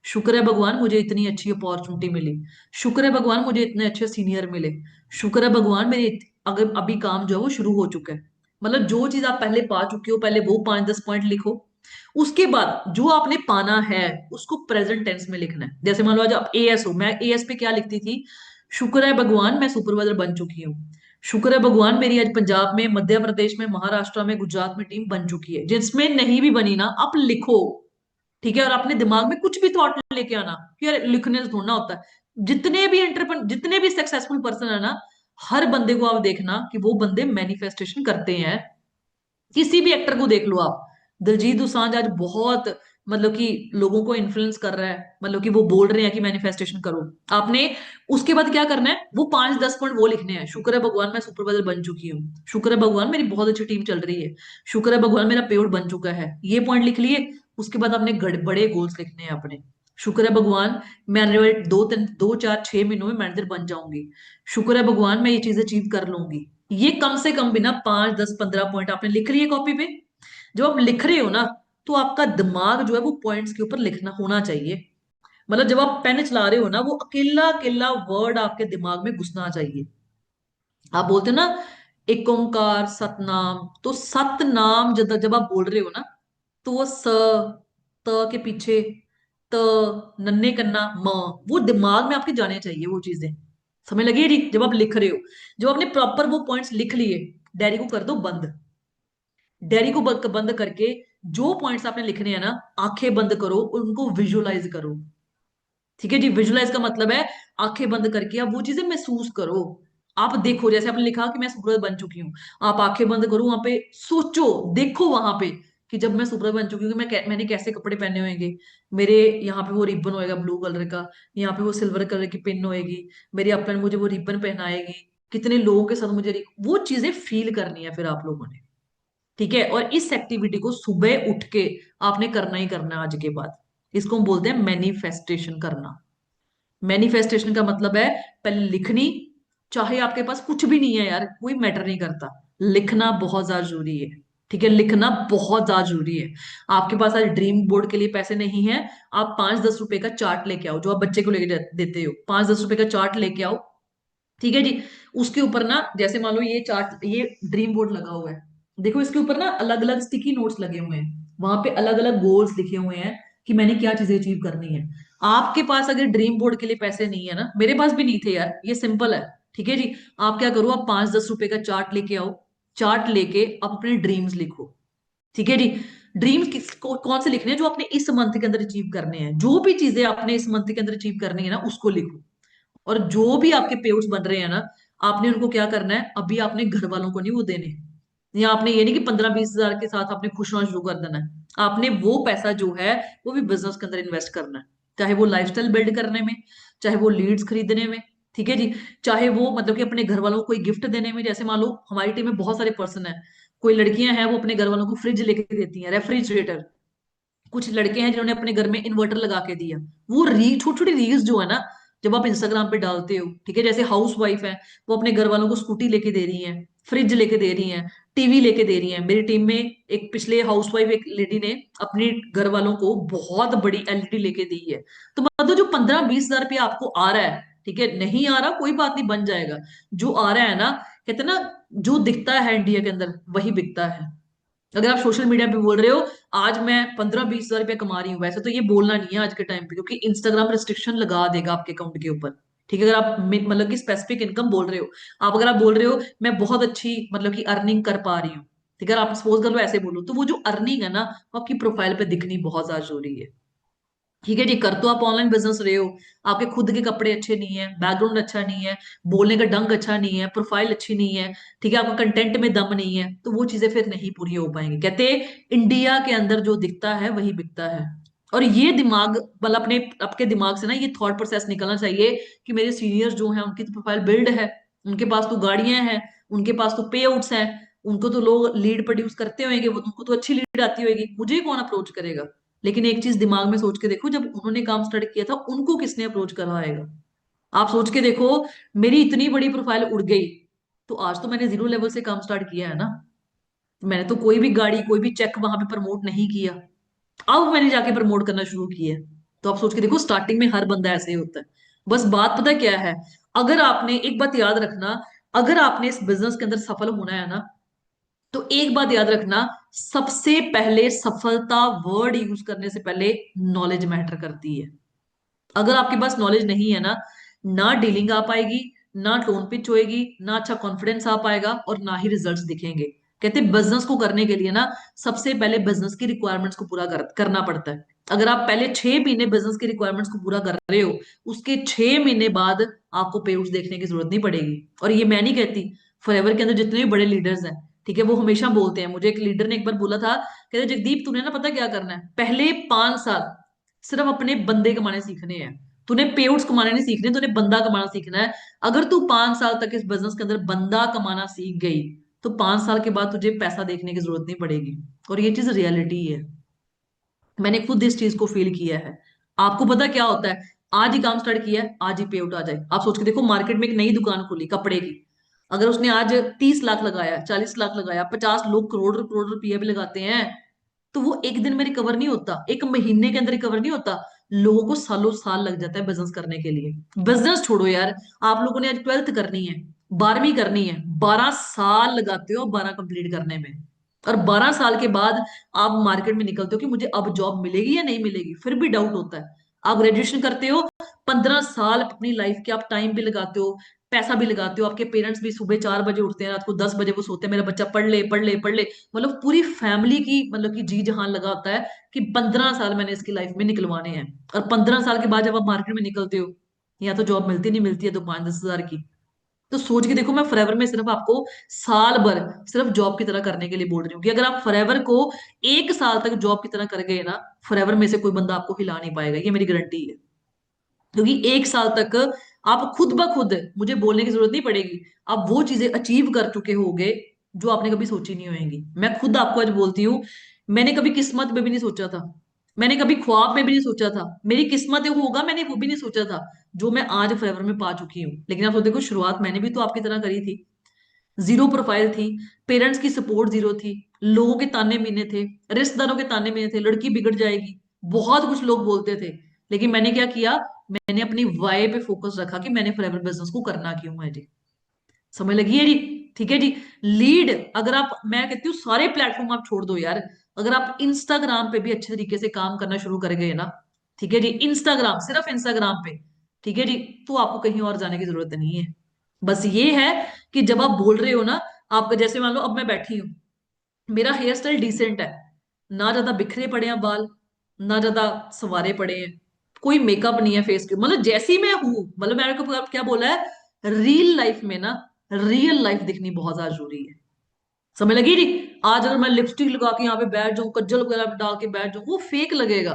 शुक्र है भगवान मुझे इतनी अच्छी अपॉर्चुनिटी मिली। शुक्र है भगवान मुझे इतने अच्छे सीनियर मिले। शुक्र है भगवान मेरे अगर अभी काम जो है वो शुरू हो चुका है। मतलब जो चीज आप पहले पा चुके हो, पहले वो 5 10 पॉइंट लिखो। उसके बाद जो आपने पाना है उसको प्रेजेंट टेंस में लिखना है। जैसे मान लो आज आप एएस हो, मैं एएस पे क्या लिखती थी, शुक्र है भगवान मैं सुपरवाइजर बन चुकी हूँ। शुक्र है भगवान मेरी आज पंजाब में, मध्य प्रदेश में, महाराष्ट्र में, गुजरात में टीम बन चुकी है। जिसमें नहीं भी बनी ना, आप लिखो, ठीक है। और अपने दिमाग में कुछ भी थॉट लेके आना कि यार लिखने से थोड़ा होता है। जितने भी सक्सेसफुल पर्सन है ना, हर बंदे को आप देखना कि वो बंदे मैनिफेस्टेशन करते हैं। किसी भी एक्टर को देख लो आप, दिलजीत दोसांझ आज बहुत मतलब कि लोगों को इन्फ्लुएंस कर रहा है, मतलब कि वो बोल रहे हैं कि मैनिफेस्टेशन करो। आपने उसके बाद क्या करना है, वो 5-10 पॉइंट वो लिखने हैं। शुक्र है भगवान मैं सुपरवाइजर बन चुकी हूँ, शुक्र है भगवान मेरी बहुत अच्छी टीम चल रही है, शुक्र है भगवान मेरा पेआउट बन चुका है, ये पॉइंट लिख लिए। उसके बाद आपने बड़े गोल्स लिखने हैं अपने। शुक्र है भगवान मैं आने वाले 2-4-6 महीनों में मैनेजर बन जाऊंगी, शुक्र है भगवान मैं ये चीज अचीव कर लूंगी। ये कम से कम भी ना 5-10-15 पॉइंट आपने लिख लिए कॉपी पे। जब आप लिख रहे हो ना, तो आपका दिमाग जो है वो पॉइंट्स के ऊपर लिखना होना चाहिए। मतलब जब आप पेन चला रहे हो ना, वो अकेला अकेला वर्ड आपके दिमाग में घुसना चाहिए। आप बोलते हो ना एक ओंकार सतनाम, तो सतनाम जब जब आप बोल रहे हो ना, तो वो त के पीछे त, नन्हे कन्ना म, वो दिमाग में आपके जाने चाहिए वो चीजें। समझ लगी नहीं? जब आप लिख रहे हो, जब आपने प्रॉपर वो पॉइंट्स लिख लिए, डायरी को कर दो बंद। डायरी को बंद करके जो पॉइंट्स आपने लिखने हैं ना, आंखें बंद करो और उनको विजुअलाइज करो। ठीक है जी, विजुअलाइज का मतलब है आंखें बंद करके आप वो चीजें महसूस करो। आप देखो, जैसे आपने लिखा कि मैं सुपरवाइजर बन चुकी हूँ, आप आंखें बंद करो, वहां पे सोचो, देखो वहां पे कि जब मैं सुपरवाइजर बन चुकी हूँ, मैंने कैसे कपड़े पहने होंगे। मेरे यहाँ पे वो रिबन होएगा ब्लू कलर का, यहाँ पे वो सिल्वर कलर की पिन होएगी, मेरी अपने मुझे वो रिबन पहनाएगी, कितने लोगों के साथ मुझे वो चीजें फील करनी है फिर आप लोगों ने। ठीक है, और इस एक्टिविटी को सुबह उठ के आपने करना ही करना है आज के बाद। इसको हम बोलते हैं मैनिफेस्टेशन करना। मैनिफेस्टेशन का मतलब है पहले लिखनी, चाहे आपके पास कुछ भी नहीं है यार, कोई मैटर नहीं करता, लिखना बहुत ज्यादा जरूरी है। ठीक है, लिखना बहुत ज्यादा जरूरी है। आपके पास आज ड्रीम बोर्ड के लिए पैसे नहीं है, आप 5-10 रुपए का चार्ट लेके आओ, जो आप बच्चे को लेके देते हो, 5-10 रुपए का चार्ट लेके आओ। ठीक है जी, उसके ऊपर ना, जैसे मान लो ये चार्ट, ये ड्रीम बोर्ड लगा हुआ है, देखो इसके ऊपर ना अलग अलग स्टिकी नोट्स लगे हुए हैं, वहां पे अलग अलग गोल्स लिखे हुए हैं कि मैंने क्या चीजें अचीव करनी है। आपके पास अगर ड्रीम बोर्ड के लिए पैसे नहीं है ना, मेरे पास भी नहीं थे यार, ये सिंपल है। ठीक है जी, आप क्या करो, आप 5-10 रुपए का चार्ट लेके आओ, चार्ट लेके आप अपने ड्रीम्स लिखो। ठीक है जी, ड्रीम्स कौन से लिखने हैं, जो आपने इस मंथ के अंदर अचीव करने हैं, जो भी चीजें आपने इस मंथ के अंदर अचीव करनी है ना, उसको लिखो। और जो भी आपके पेआउट्स बन रहे हैं ना, आपने उनको क्या करना है, अभी आपने घर वालों को नहीं वो देने, या आपने ये नहीं कि 15-20 हजार के साथ आपने खुश होना शुरू कर देना है। आपने वो पैसा जो है वो भी बिजनेस के अंदर इन्वेस्ट करना है, चाहे वो लाइफस्टाइल बिल्ड करने में, चाहे वो लीड्स खरीदने में। ठीक है जी, चाहे वो मतलब कि अपने घर वालों को कोई गिफ्ट देने में, जैसे मान लो हमारी टीम में बहुत सारे पर्सन है, कोई लड़कियां हैं वो अपने घर वालों को फ्रिज लेके देती हैं, रेफ्रिजरेटर। कुछ लड़के हैं जिन्होंने अपने घर में इन्वर्टर लगा के दिया। वो छोटी छोटी रील्स जो है ना, जब आप इंस्टाग्राम पे डालते हो, ठीक है, जैसे हाउस वाइफ है, वो अपने घर वालों को स्कूटी लेके दे रही है, फ्रिज लेके दे रही है, टीवी लेके दे रही है। मेरी टीम में एक पिछले हाउस वाइफ एक लेडी ने अपने घर वालों को बहुत बड़ी एलईडी लेके दी है। तो मतलब जो 15-20 हजार रुपया आपको आ रहा है, ठीक है, नहीं आ रहा कोई बात नहीं, बन जाएगा। जो आ रहा है ना, कहते हैं ना, जो दिखता है इंडिया के अंदर वही बिकता है। अगर आप सोशल मीडिया पे बोल रहे हो आज मैं 15-20 हजार रुपया कमा रही हूँ, वैसे तो ये बोलना नहीं है आज के टाइम पे, क्योंकि इंस्टाग्राम रिस्ट्रिक्शन लगा देगा आपके अकाउंट के ऊपर। ठीक है, अगर आप मतलब कि स्पेसिफिक इनकम बोल रहे हो, आप अगर आप बोल रहे हो मैं बहुत अच्छी मतलब कि अर्निंग कर पा रही हूँ, ठीक है, अगर आप सपोज कर लो ऐसे बोलो, तो वो जो अर्निंग है ना, वो आपकी प्रोफाइल पे दिखनी बहुत ज्यादा जरूरी है। ठीक है जी, कर तो आप ऑनलाइन बिजनेस रहे हो, आपके खुद के कपड़े अच्छे नहीं है, बैकग्राउंड अच्छा नहीं है, बोलने का ढंग अच्छा नहीं है, प्रोफाइल अच्छी नहीं है, ठीक है, आपका कंटेंट में दम नहीं है, तो वो चीजें फिर नहीं पूरी हो पाएंगी। कहते इंडिया के अंदर जो दिखता है वही बिकता है। और ये दिमाग मतलब अपने आपके दिमाग से ना ये थॉट प्रोसेस निकलना चाहिए कि मेरे सीनियर्स जो हैं उनकी तो प्रोफाइल बिल्ड है, उनके पास तो गाड़ियां हैं, उनके पास तो पे आउट्स हैं, उनको तो लोग लीड प्रोड्यूस करते होंगे, उनको तो अच्छी लीड आती होगी, मुझे कौन अप्रोच करेगा। लेकिन एक चीज दिमाग में सोच के देखो, जब उन्होंने काम स्टार्ट किया था उनको किसने अप्रोच कराएगा। आप सोच के देखो, मेरी इतनी बड़ी प्रोफाइल उड़ गई, तो आज तो मैंने जीरो लेवल से काम स्टार्ट किया है ना, मैंने तो कोई भी गाड़ी कोई भी चेक वहां पे प्रमोट नहीं किया, अब मैंने जाके प्रमोट करना शुरू किया है। तो आप सोच के देखो, स्टार्टिंग में हर बंदा ऐसे ही होता है। बस बात पता है क्या है, अगर आपने एक बात याद रखना, अगर आपने इस बिजनेस के अंदर सफल होना है ना, तो एक बात याद रखना, सबसे पहले सफलता वर्ड यूज करने से पहले नॉलेज मैटर करती है। अगर आपके पास नॉलेज नहीं है ना, ना डीलिंग आ पाएगी, ना टोन पिच होएगी, ना अच्छा कॉन्फिडेंस आ पाएगा, और ना ही रिजल्ट्स दिखेंगे। कहते बिजनेस को करने के लिए ना, सबसे पहले बिजनेस की रिक्वायरमेंट्स को पूरा करना पड़ता है। अगर आप पहले 6 महीने बिजनेस की रिक्वायरमेंट्स को पूरा कर रहे हो, उसके 6 महीने बाद आपको पे देखने की जरूरत नहीं पड़ेगी। और ये मैं नहीं कहती, फॉरएवर के अंदर जितने भी बड़े लीडर्स हैं, ठीक है, वो हमेशा बोलते हैं। मुझे एक लीडर ने एक बार बोला था, कहते जगदीप तूने ना पता क्या करना है, पहले 5 साल सिर्फ अपने बंदे कमाने सीखने हैं। तूने पेआउट्स कमाने नहीं सीखने, तूने बंदा कमाना सीखना है। अगर तू 5 साल तक इस बिजनेस के अंदर बंदा कमाना सीख गई, तो 5 साल के बाद तुझे पैसा देखने की जरूरत नहीं पड़ेगी। और ये चीज रियलिटी है, मैंने खुद इस चीज को फील किया है। आपको पता क्या होता है, आज ही काम स्टार्ट किया है, आज ही पे आउट आ जाए। आप सोच के देखो, मार्केट में एक नई दुकान खुली कपड़े की, अगर उसने आज 30 लाख लगाया, 40 लाख लगाया, 50 लोग करोड़ करोड़ रुपया भी लगाते हैं, तो वो एक दिन में रिकवर नहीं होता, एक महीने के अंदर रिकवर नहीं होता। लोगों को सालों साल लग जाता है बिजनेस करने के लिए। बिजनेस छोड़ो यार, आप लोगों ने आज 12th करनी है, 12वीं करनी है, 12 साल लगाते हो 12 कंप्लीट करने में। और 12 साल के बाद आप मार्केट में निकलते हो कि मुझे अब जॉब मिलेगी या नहीं मिलेगी, फिर भी डाउट होता है। आप ग्रेजुएशन करते हो, 15 साल अपनी लाइफ के आप टाइम भी लगाते हो, पैसा भी लगाते हो। आपके पेरेंट्स भी सुबह 4 बजे उठते हैं, रात को 10 बजे वो सोते हैं, मेरा बच्चा पढ़ ले पढ़ ले पढ़ ले। मतलब पूरी फैमिली की मतलब कि जी जहां लगा होता है कि 15 साल मैंने इसकी लाइफ में निकलवाने हैं। और 15 साल के बाद जब आप मार्केट में निकलते हो, या तो जॉब मिलती नहीं मिलती है, तो 5-10 हजार की। तो सोच के देखो, मैं फॉरएवर में सिर्फ आपको साल भर सिर्फ जॉब की तरह करने के लिए बोल रही हूँ कि अगर आप फॉरएवर को 1 साल तक जॉब की तरह कर गए ना, फॉरएवर में से कोई बंदा आपको हिला नहीं पाएगा, ये मेरी गारंटी है। क्योंकि 1 साल तक आप खुद ब खुद, मुझे बोलने की जरूरत नहीं पड़ेगी, आप वो चीजें अचीव कर चुके होगे जो आपने कभी सोची नहीं होंगी। मैं खुद आपको आज बोलती हूँ, मैंने कभी किस्मत में भी नहीं सोचा था, मैंने कभी ख्वाब में भी नहीं सोचा था, मेरी किस्मत है होगा, मैंने वो भी नहीं सोचा था जो मैं आज फॉरएवर में पा चुकी हूँ। लेकिन आप तो देखो, शुरुआत मैंने भी तो आपकी तरह करी थी, जीरो प्रोफाइल थी, पेरेंट्स की सपोर्ट जीरो थी, लोगों के ताने मीने थे, रिश्तेदारों के ताने मीने थे, लड़की बिगड़ जाएगी, बहुत कुछ लोग बोलते थे। लेकिन मैंने क्या किया, मैंने अपनी वाई पे फोकस रखा कि मैंने फॉरएवर बिजनेस को करना क्यों है जी। समझ लगी है जी? ठीक है जी। लीड, अगर आप, मैं कहती हूँ सारे प्लेटफॉर्म आप छोड़ दो यार, अगर आप इंस्टाग्राम पे भी अच्छे तरीके से काम करना शुरू कर गए ना, ठीक है जी, इंस्टाग्राम, सिर्फ इंस्टाग्राम पे, ठीक है जी, तो आपको कहीं और जाने की जरूरत नहीं है। बस ये है कि जब आप बोल रहे हो ना, आपका जैसे मान लो अब मैं बैठी हूँ, मेरा हेयर स्टाइल डिसेंट है, ना ज्यादा बिखरे पड़े हैं बाल, ना ज्यादा सवारे पड़े हैं, कोई मेकअप नहीं है फेस के, मतलब जैसी मैं हूं। मतलब मैंने को क्या बोला है, रियल लाइफ में ना, रियल लाइफ दिखनी बहुत ज्यादा जरूरी है। समझ लगी नहीं? आज अगर मैं लिपस्टिक लगा के यहाँ पे बैठ जाऊं, कज्जल वगैरह डाल के बैठ जाऊं, वो फेक लगेगा।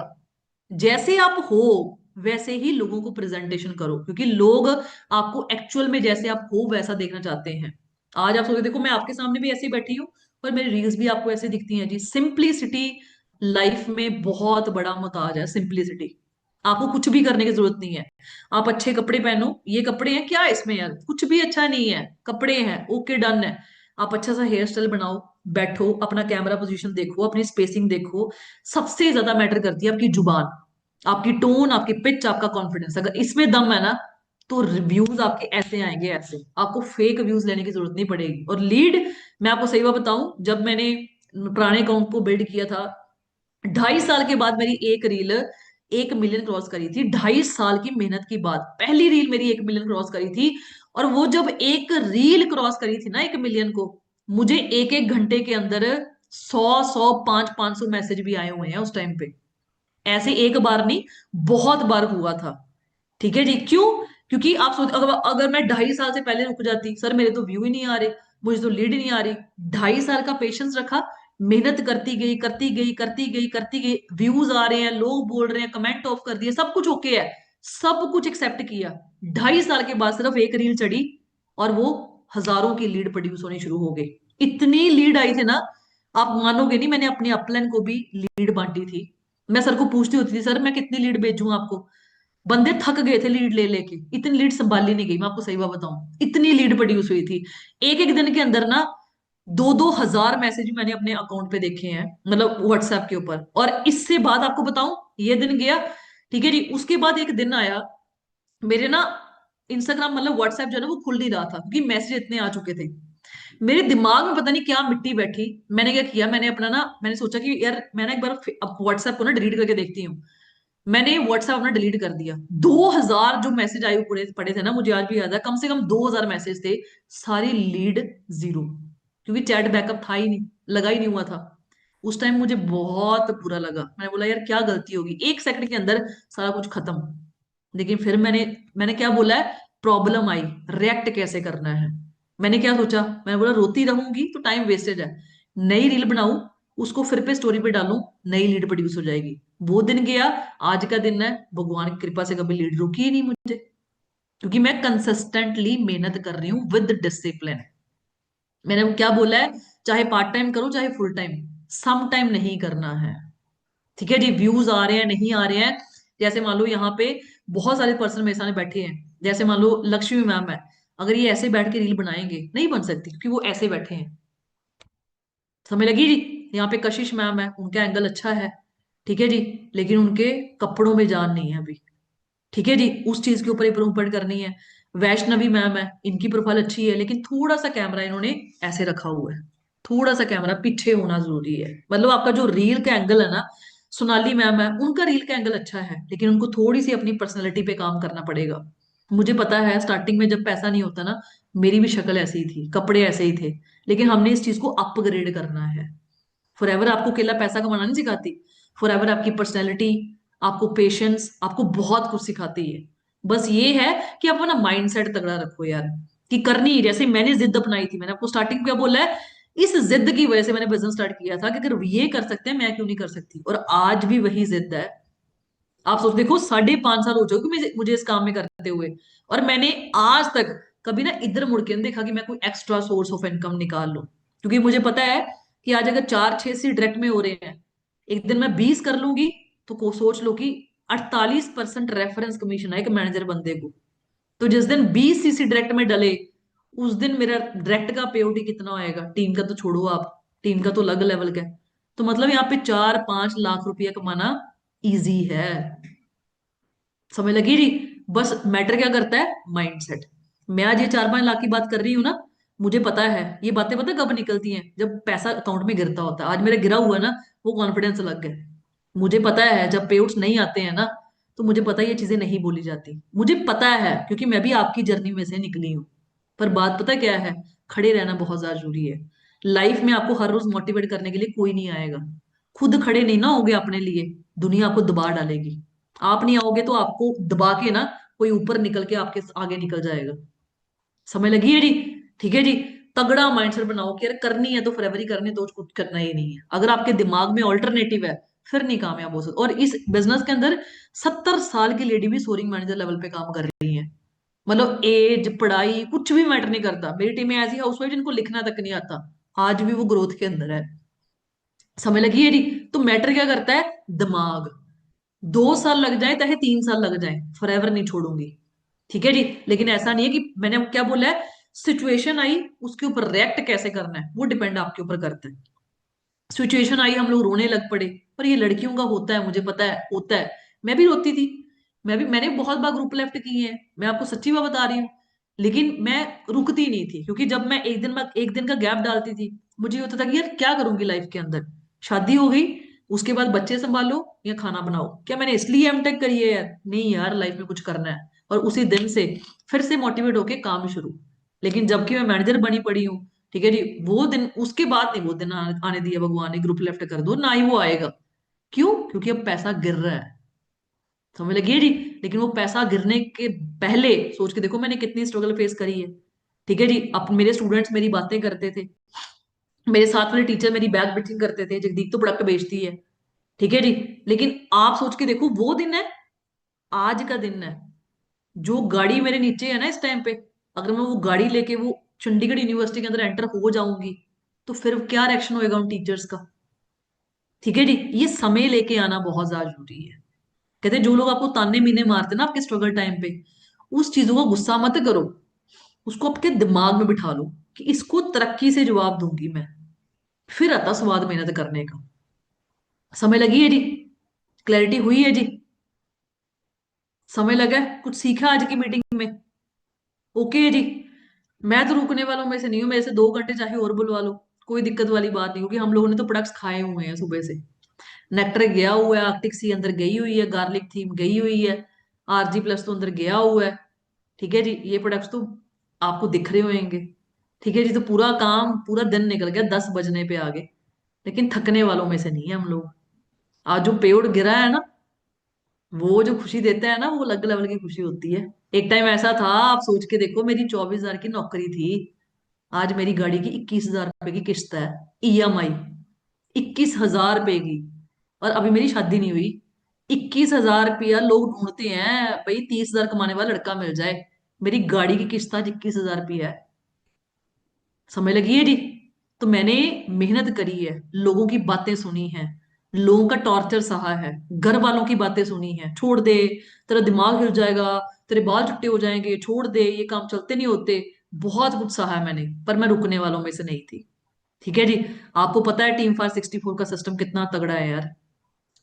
जैसे आप हो वैसे ही लोगों को प्रेजेंटेशन करो, क्योंकि लोग आपको एक्चुअल में जैसे आप हो वैसा देखना चाहते हैं। आज आप सोचे देखो, मैं आपके सामने भी ऐसे ही बैठी हूँ, और मेरी रील्स भी आपको ऐसे दिखती हैं जी। सिंपलिसिटी लाइफ में बहुत बड़ा मुताज है, सिंपलिसिटी। आपको कुछ भी करने की जरूरत नहीं है। आप अच्छे कपड़े पहनो, ये कपड़े हैं क्या इसमें यार, कुछ भी अच्छा नहीं है, कपड़े हैं ओके डन है। आप अच्छा सा हेयर स्टाइल बनाओ, बैठो, अपना कैमरा पोजीशन देखो, अपनी स्पेसिंग देखो। सबसे ज्यादा मैटर करती है आपकी जुबान, आपकी टोन, आपकी पिच, आपका कॉन्फिडेंस। अगर इसमें दम है ना, तो रिव्यूज आपके ऐसे आएंगे, ऐसे आपको फेक व्यूज लेने की जरूरत नहीं पड़ेगी। और लीड, मैं आपको सही बात बताऊं, जब मैंने पुराने अकाउंट को बिल्ड किया था, 2.5 साल के बाद मेरी एक रील 1 मिलियन क्रॉस करी थी। 2.5 साल की मेहनत के बाद पहली रील मेरी 1 मिलियन क्रॉस करी थी। और वो जब एक रील क्रॉस करी थी ना 1 मिलियन को, मुझे एक एक घंटे के अंदर 100 100 500 500 मैसेज भी आए हुए हैं उस टाइम पे। ऐसे एक बार नहीं, बहुत बार हुआ था। ठीक है जी। क्यों? क्योंकि आप सोच, अगर मैं 2.5 साल से पहले रुक जाती, सर मेरे तो व्यू ही नहीं आ रहे, मुझे तो लीड नहीं आ रही, 2.5 साल का पेशेंस रखा, मेहनत करती गई करती गई करती गई करती गई, व्यूज आ रहे हैं, लोग बोल रहे हैं, कमेंट ऑफ कर दिए, सब कुछ ओके है, सब कुछ एक्सेप्ट किया। 2.5 साल के बाद सिर्फ एक रील चढ़ी, और वो हजारों की लीड प्रोड्यूस होनी शुरू हो गई। इतनी लीड आई थी ना, आप मानोगे नहीं, मैंने अपने अपलाइन को भी लीड बांटी थी। मैं सर को पूछती होती थी, सर मैं कितनी लीड भेजूं आपको। बंदे थक गए थे लीड ले लेके, इतनी लीड संभाली नहीं गई, मैं आपको सही बात बताऊं, इतनी लीड प्रोड्यूस हुई थी। एक एक दिन के अंदर ना 2-2 हजार मैसेज मैंने अपने अकाउंट पे देखे हैं, मतलब व्हाट्सएप के ऊपर। और इससे बाद आपको बताऊं, ये दिन गया, ठीक है जी, उसके बाद एक दिन आया, मेरे ना इंस्टाग्राम मतलब व्हाट्सएप जो है ना वो खुल नहीं रहा था, क्योंकि मैसेज इतने आ चुके थे। मेरे दिमाग में पता नहीं क्या मिट्टी बैठी, मैंने क्या किया, मैंने अपना ना, मैंने सोचा कि यार मैं ना एक बार व्हाट्सएप को ना डिलीट करके देखती हूँ। मैंने व्हाट्सएप अपना डिलीट कर दिया। 2 हजार जो मैसेज आए पड़े पड़े थे ना, मुझे आज भी याद है, कम से कम 2 हजार मैसेज थे, सारी लीड जीरो। क्योंकि चैट बैकअप था ही नहीं, लगा ही नहीं हुआ था। उस टाइम मुझे बहुत बुरा लगा, मैंने बोला यार क्या गलती होगी, 1 सेकंड के अंदर सारा कुछ खत्म। लेकिन फिर मैंने मैंने क्या बोला है, प्रॉब्लम आई, रिएक्ट कैसे करना है। मैंने क्या सोचा, मैंने बोला रोती रहूंगी तो टाइम वेस्टेज है, नई रील बनाऊं, उसको फिर पे स्टोरी पे डालूं, नई लीड प्रोड्यूस हो जाएगी। वो दिन गया, आज का दिन है, भगवान की कृपा से कभी लीड रुकी ही नहीं मुझे, क्योंकि मैं कंसिस्टेंटली मेहनत कर रही हूँ विद डिसिप्लिन। मैंने क्या बोला है, चाहे पार्ट टाइम करो चाहे फुल टाइम, सम टाइम नहीं करना है। ठीक है जी, व्यूज आ रहे हैं नहीं आ रहे हैं, जैसे मान लो यहाँ पे बहुत सारे पर्सन मेरे सामने बैठे हैं, जैसे मान लो लक्ष्मी मैम है, अगर ये ऐसे बैठ के रील बनाएंगे नहीं बन सकती, क्योंकि वो ऐसे बैठे हैं। समझ लगी जी। यहाँ पे कशिश मैम है, उनका एंगल अच्छा है, ठीक है जी, लेकिन उनके कपड़ों में जान नहीं है अभी। ठीक है जी, उस चीज के ऊपर इम्प्रूवमेंट करनी है। वैष्णवी मैम है, इनकी प्रोफाइल अच्छी है, लेकिन थोड़ा सा कैमरा इन्होंने ऐसे रखा हुआ है, थोड़ा सा कैमरा पीछे होना जरूरी है, मतलब आपका जो रील का एंगल है ना। सोनाली मैम है, उनका रील का एंगल अच्छा है, लेकिन उनको थोड़ी सी अपनी पर्सनैलिटी पे काम करना पड़ेगा। मुझे पता है स्टार्टिंग में जब पैसा नहीं होता ना, मेरी भी शक्ल ऐसी ही थी, कपड़े ऐसे ही थे, लेकिन हमने इस चीज को अपग्रेड करना है। फॉरएवर आपको अकेला पैसा कमाना नहीं सिखाती, फॉरएवर आपकी पर्सनैलिटी, आपको पेशेंस, आपको बहुत कुछ सिखाती है। बस ये है कि आप अपना माइंड सेट तगड़ा रखो यार, कि करनी, जैसे मैंने जिद अपनाई थी, मैंने आपको स्टार्टिंग में क्या बोला है, इस जिद की वजह से मैंने बिजनेस स्टार्ट किया था, कि अगर ये कर सकते हैं मैं क्यों नहीं कर सकती, और आज भी वही जिद है। आप सोच देखो, 5.5 साल हो चुके मुझे इस काम में करते हुए, और मैंने आज तक कभी ना इधर मुड़ के नहीं देखा कि मैं कोई एक्स्ट्रा सोर्स ऑफ इनकम निकाल लूं, क्योंकि मुझे पता है कि आज अगर 4-6 सी डायरेक्ट में हो रहे हैं, एक दिन मैं 20 कर लूंगी, तो सोच लो कि 48% रेफरेंस कमीशन है एक मैनेजर बंदे को। तो जिस दिन 20 सीसी डायरेक्ट में डले, उस दिन मेरा डायरेक्ट का पेआउट ही कितना होएगा, टीम का तो छोड़ो आप, टीम का तो अलग लेवल का है। तो मतलब यहाँ पे 4-5 लाख रुपया कमाना इजी है। समझ लगी जी। बस मैटर क्या करता है, माइंडसेट। मैं आज ये 4-5 लाख की बात कर रही हूँ ना, मुझे पता है ये बातें पता कब निकलती हैं, जब पैसा अकाउंट में गिरता होता है। आज मेरा गिरा हुआ है ना, वो कॉन्फिडेंस अलग है। मुझे पता है जब पेआउट्स नहीं आते हैं ना, तो मुझे पता है ये चीजें नहीं बोली जाती, मुझे पता है, क्योंकि मैं भी आपकी जर्नी में से निकली हूँ। पर बात पता क्या है, खड़े रहना बहुत ज्यादा जरूरी है। लाइफ में आपको हर रोज मोटिवेट करने के लिए कोई नहीं आएगा। खुद खड़े नहीं ना होगे अपने लिए, दुनिया आपको दबा डालेगी। आप नहीं आओगे तो आपको दबा के ना कोई ऊपर निकल के आपके आगे निकल जाएगा। समझ लगी है जी। ठीक है जी। तगड़ा माइंडसेट बनाओ कि यार करनी है तो फॉरएवर ही करनी है, तो कुछ करना ही नहीं है। अगर आपके दिमाग में ऑल्टरनेटिव है, फिर नहीं कामयाब हो सकते। और इस बिजनेस के अंदर 70 साल की लेडी भी सोरिंग मैनेजर लेवल पे काम कर रही है। मतलब एज, पढ़ाई कुछ भी मैटर नहीं करता। मेरी टीम में ऐसी हाउसवाइफ जिनको लिखना तक नहीं आता, आज भी वो ग्रोथ के अंदर है। समझ लगी है जी। तो मैटर क्या करता है, दिमाग। 2 साल लग जाए चाहे 3 साल लग जाए, फॉरएवर नहीं छोड़ूंगी। ठीक है जी। लेकिन ऐसा नहीं है कि मैंने क्या बोला है, सिचुएशन आई उसके ऊपर रिएक्ट कैसे करना है वो डिपेंड आपके ऊपर करता है। सिचुएशन आई, हम लोग रोने लग पड़े, पर ये लड़कियों का होता है, मुझे पता है होता है। मैं भी रोती थी, मैंने बहुत बार ग्रुप लेफ्ट किए हैं, मैं आपको सच्ची बात बता रही हूँ। लेकिन मैं रुकती नहीं थी, क्योंकि जब मैं एक दिन का गैप डालती थी, मुझे ये होता था कि यार क्या करूंगी लाइफ के अंदर, शादी हो गई, उसके बाद बच्चे संभालो या खाना बनाओ, क्या मैंने इसलिए एमटेक करी है यार, नहीं यार लाइफ में कुछ करना है। और उसी दिन से फिर से मोटिवेट होके काम शुरू। लेकिन जबकि मैं मैनेजर बनी पड़ी हूँ, ठीक है जी, वो दिन उसके बाद नहीं वो दिन आने दिया भगवान ने, ग्रुप लेफ्ट कर दो ना ही वो आएगा। क्यों? क्योंकि अब पैसा गिर रहा है। समझ लगी है जी। लेकिन वो पैसा गिरने के पहले सोच के देखो मैंने कितनी स्ट्रगल फेस करी है। ठीक है जी। अब मेरे स्टूडेंट्स मेरी बातें करते थे, मेरे साथ वाले टीचर मेरी बैग बिचिंग करते थे, जगदीप तो प्रोडक्ट बेचती है। ठीक है जी। लेकिन आप सोच के देखो, वो दिन है, आज का दिन है। जो गाड़ी मेरे नीचे है ना इस टाइम पे, अगर मैं वो गाड़ी लेके वो चंडीगढ़ यूनिवर्सिटी के अंदर एंटर हो जाऊंगी, तो फिर क्या रिएक्शन होएगा उन टीचर्स का। ठीक है जी। ये समय लेके आना बहुत ज्यादा जरूरी है। कहते हैं, जो लोग आपको ताने मीने मारते हैं ना आपके स्ट्रगल टाइम पे, उस चीजों को गुस्सा मत करो, उसको आपके दिमाग में बिठा लो कि इसको तरक्की से जवाब दूंगी मैं। फिर आता स्वाद मेहनत करने का। समय लगी है जी। क्लैरिटी हुई है जी। समय लगा है? कुछ सीखा आज की मीटिंग में? ओके जी। मैं तो रुकने वालों में से नहीं हूँ, मेरे से 2 घंटे चाहे और बुलवा लो, कोई दिक्कत वाली बात नहीं, क्योंकि हम लोगों ने तो प्रोडक्ट्स खाए हुए हैं सुबह से। नेक्टर गया हुआ है, आर्टिक सी अंदर गई हुई है, गार्लिक थीम गई हुई है, आरजी प्लस तो अंदर गया हुआ है। ठीक है जी। ये प्रोडक्ट्स तो आपको दिख रहे होंगे। ठीक है जी। तो पूरा काम, पूरा दिन निकल गया, 10 बजने पे आ गए। लेकिन थकने वालों में से नहीं है हम लोग। आज जो पेड़ गिरा है ना, वो जो खुशी देता है ना, वो अलग लेवल की खुशी होती है। एक टाइम ऐसा था, आप सोच के देखो, मेरी 24,000 की नौकरी थी, आज मेरी गाड़ी की 21,000 रुपए की किस्त है, ईएमआई, 21,000 रुपए की। और अभी मेरी शादी नहीं हुई। 21,000 रुपया लोग ढूंढते हैं भाई, 30,000 कमाने वाला लड़का मिल जाए। मेरी गाड़ी की किस्त आज 21,000 रुपया है। समझ लगी है जी। तो मैंने मेहनत करी है, लोगों की बातें सुनी है, लोगों का टॉर्चर सहा है, घर वालों की बातें सुनी है, छोड़ दे, तेरा दिमाग हिल जाएगा, तेरे बाल चुट्टे हो जाएंगे, छोड़ दे, ये काम चलते नहीं होते। बहुत कुछ सहा है मैंने, पर मैं रुकने वालों में से नहीं थी। ठीक है जी। आपको पता है टीम 564 का सिस्टम कितना तगड़ा है यार।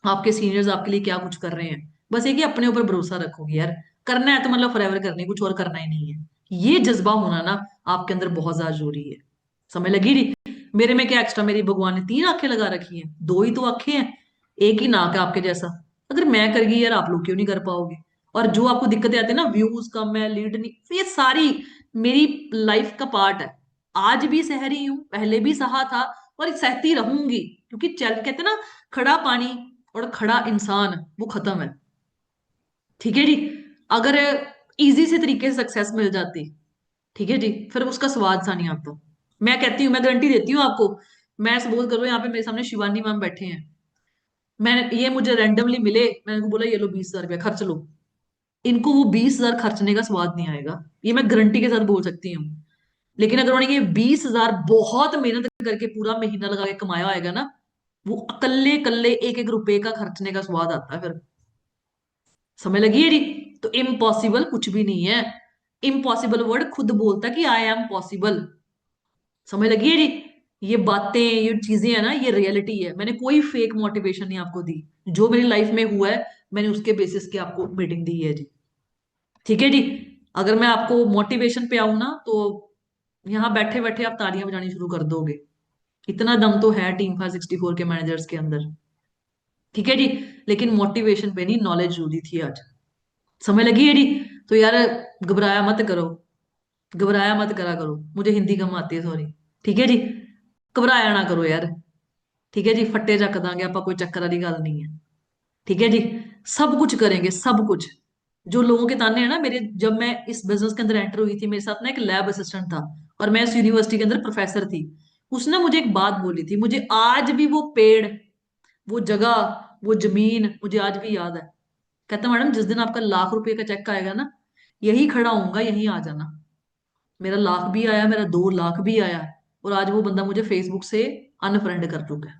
आपके सीनियर्स आपके लिए क्या कुछ कर रहे हैं। बस एक ही अपने ऊपर भरोसा रखोगे यार। करना है तो मतलब फॉरएवर करनी, कुछ और करना ही नहीं है। ये जज्बा होना ना आपके अंदर बहुत ज्यादा जरूरी है। समझ लगी री। मेरे में क्या एक्स्ट्रा, मेरी भगवान ने 3 आंखें लगा रखी हैं, 2 ही तो आंखें हैं, एक ही नाक है आपके जैसा। अगर मैं कर गई यार, आप लोग क्यों नहीं कर पाओगे। और जो आपको दिक्कतें आती है ना, व्यूज कम है, लीड नहीं, तो ये सारी मेरी लाइफ का पार्ट है। आज भी सह रही हूँ, पहले भी सहा था, और सहती रहूंगी। क्योंकि चल कहते हैं ना, खड़ा पानी और खड़ा इंसान वो खत्म है। ठीक है जी। अगर इजी से तरीके से सक्सेस मिल जाती, ठीक है जी, फिर उसका स्वाद सा नहीं आता। मैं कहती हूँ, मैं गारंटी देती हूँ आपको। मैं सपोज करो यहाँ पे मेरे सामने शिवानी मैम बैठे हैं, मैं ये मुझे रैंडमली मिले, मैंने उनको बोला ये लो 20,000 रुपया खर्च लो। इनको वो 20,000 खर्चने का स्वाद नहीं आएगा, ये मैं गारंटी के साथ बोल सकती हूँ। लेकिन अगर उन्होंने ये 20,000 बहुत मेहनत करके पूरा महीना लगा के कमाया होगा ना, वो अकल्ले कल्ले एक एक रुपए का खर्चने का स्वाद आता है फिर। समझ लगी है जी। तो इम्पॉसिबल कुछ भी नहीं है। इम्पॉसिबल वर्ड खुद बोलता है कि आई एम पॉसिबल। समझ लगी है जी। ये बातें, ये चीजें है ना, ये रियलिटी है। मैंने कोई फेक मोटिवेशन नहीं आपको दी। जो मेरी लाइफ में हुआ है, मैंने उसके बेसिस की आपको मीटिंग दी है जी। ठीक है जी। अगर मैं आपको मोटिवेशन पे आऊं ना, तो यहाँ बैठे बैठे आप तालियां बजानी शुरू कर दोगे। इतना दम तो है टीम 564 के मैनेजर्स के अंदर। ठीक है जी। लेकिन मोटिवेशन पे नहीं, नॉलेज जरूरी थी आज। समझ लगी है जी। तो यार, घबराया मत करो, घबराया मत करा करो, मुझे हिंदी कम आती है, सॉरी। ठीक है जी। घबराया ना करो यार। ठीक है जी, फट्टे चक दांगे आपा, कोई चक्कर वाली गल नहीं है। ठीक है जी। सब कुछ करेंगे, सब कुछ। जो लोगों के ताने हैं ना मेरे, जब मैं इस बिजनेस के अंदर एंटर हुई थी, मेरे साथ ना एक लैब असिस्टेंट था, और मैं इस यूनिवर्सिटी के अंदर प्रोफेसर थी। उसने मुझे एक बात बोली थी, मुझे आज भी वो पेड़, वो जगह, वो जमीन मुझे आज भी याद है। कहता मैडम, जिस दिन आपका 1,00,000 रुपए का चेक आएगा ना, यही खड़ा होऊंगा, यहीं आ जाना। मेरा 1,00,000 भी आया, मेरा 2 लाख भी आया। और आज वो बंदा मुझे फेसबुक से अनफ्रेंड कर चुका है।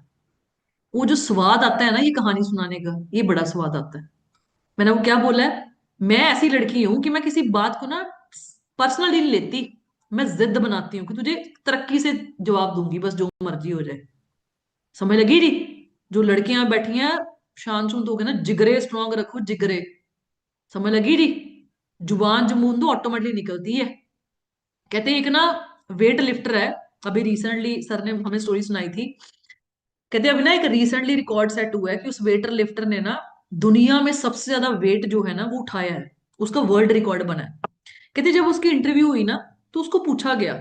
वो जो स्वाद आता है ना ये कहानी सुनाने का, ये बड़ा स्वाद आता है। मैंने वो क्या बोला है, मैं ऐसी लड़की हूं कि मैं किसी बात को ना पर्सनली नहीं लेती। मैं जिद बनाती हूँ कि तुझे तरक्की से जवाब दूंगी, बस जो मर्जी हो जाए। समझ लगी जी। जो लड़कियां बैठी हैं, शांत शुंत हो गए ना, जिगरे स्ट्रांग रखो, जिगरे। समझ लगी जी। जुबान जमून तो ऑटोमेटिकली निकलती है। कहते हैं एक ना वेट लिफ्टर है, अभी रिसेंटली सर ने हमें स्टोरी सुनाई थी। कहते हैं अभी ना एक रिसेंटली रिकॉर्ड सेट हुआ है कि उस वेटर लिफ्टर ने ना दुनिया में सबसे ज्यादा वेट जो है ना वो उठाया है। उसका वर्ल्ड रिकॉर्ड बना है। कहते जब उसकी इंटरव्यू हुई ना, तो उसको पूछा गया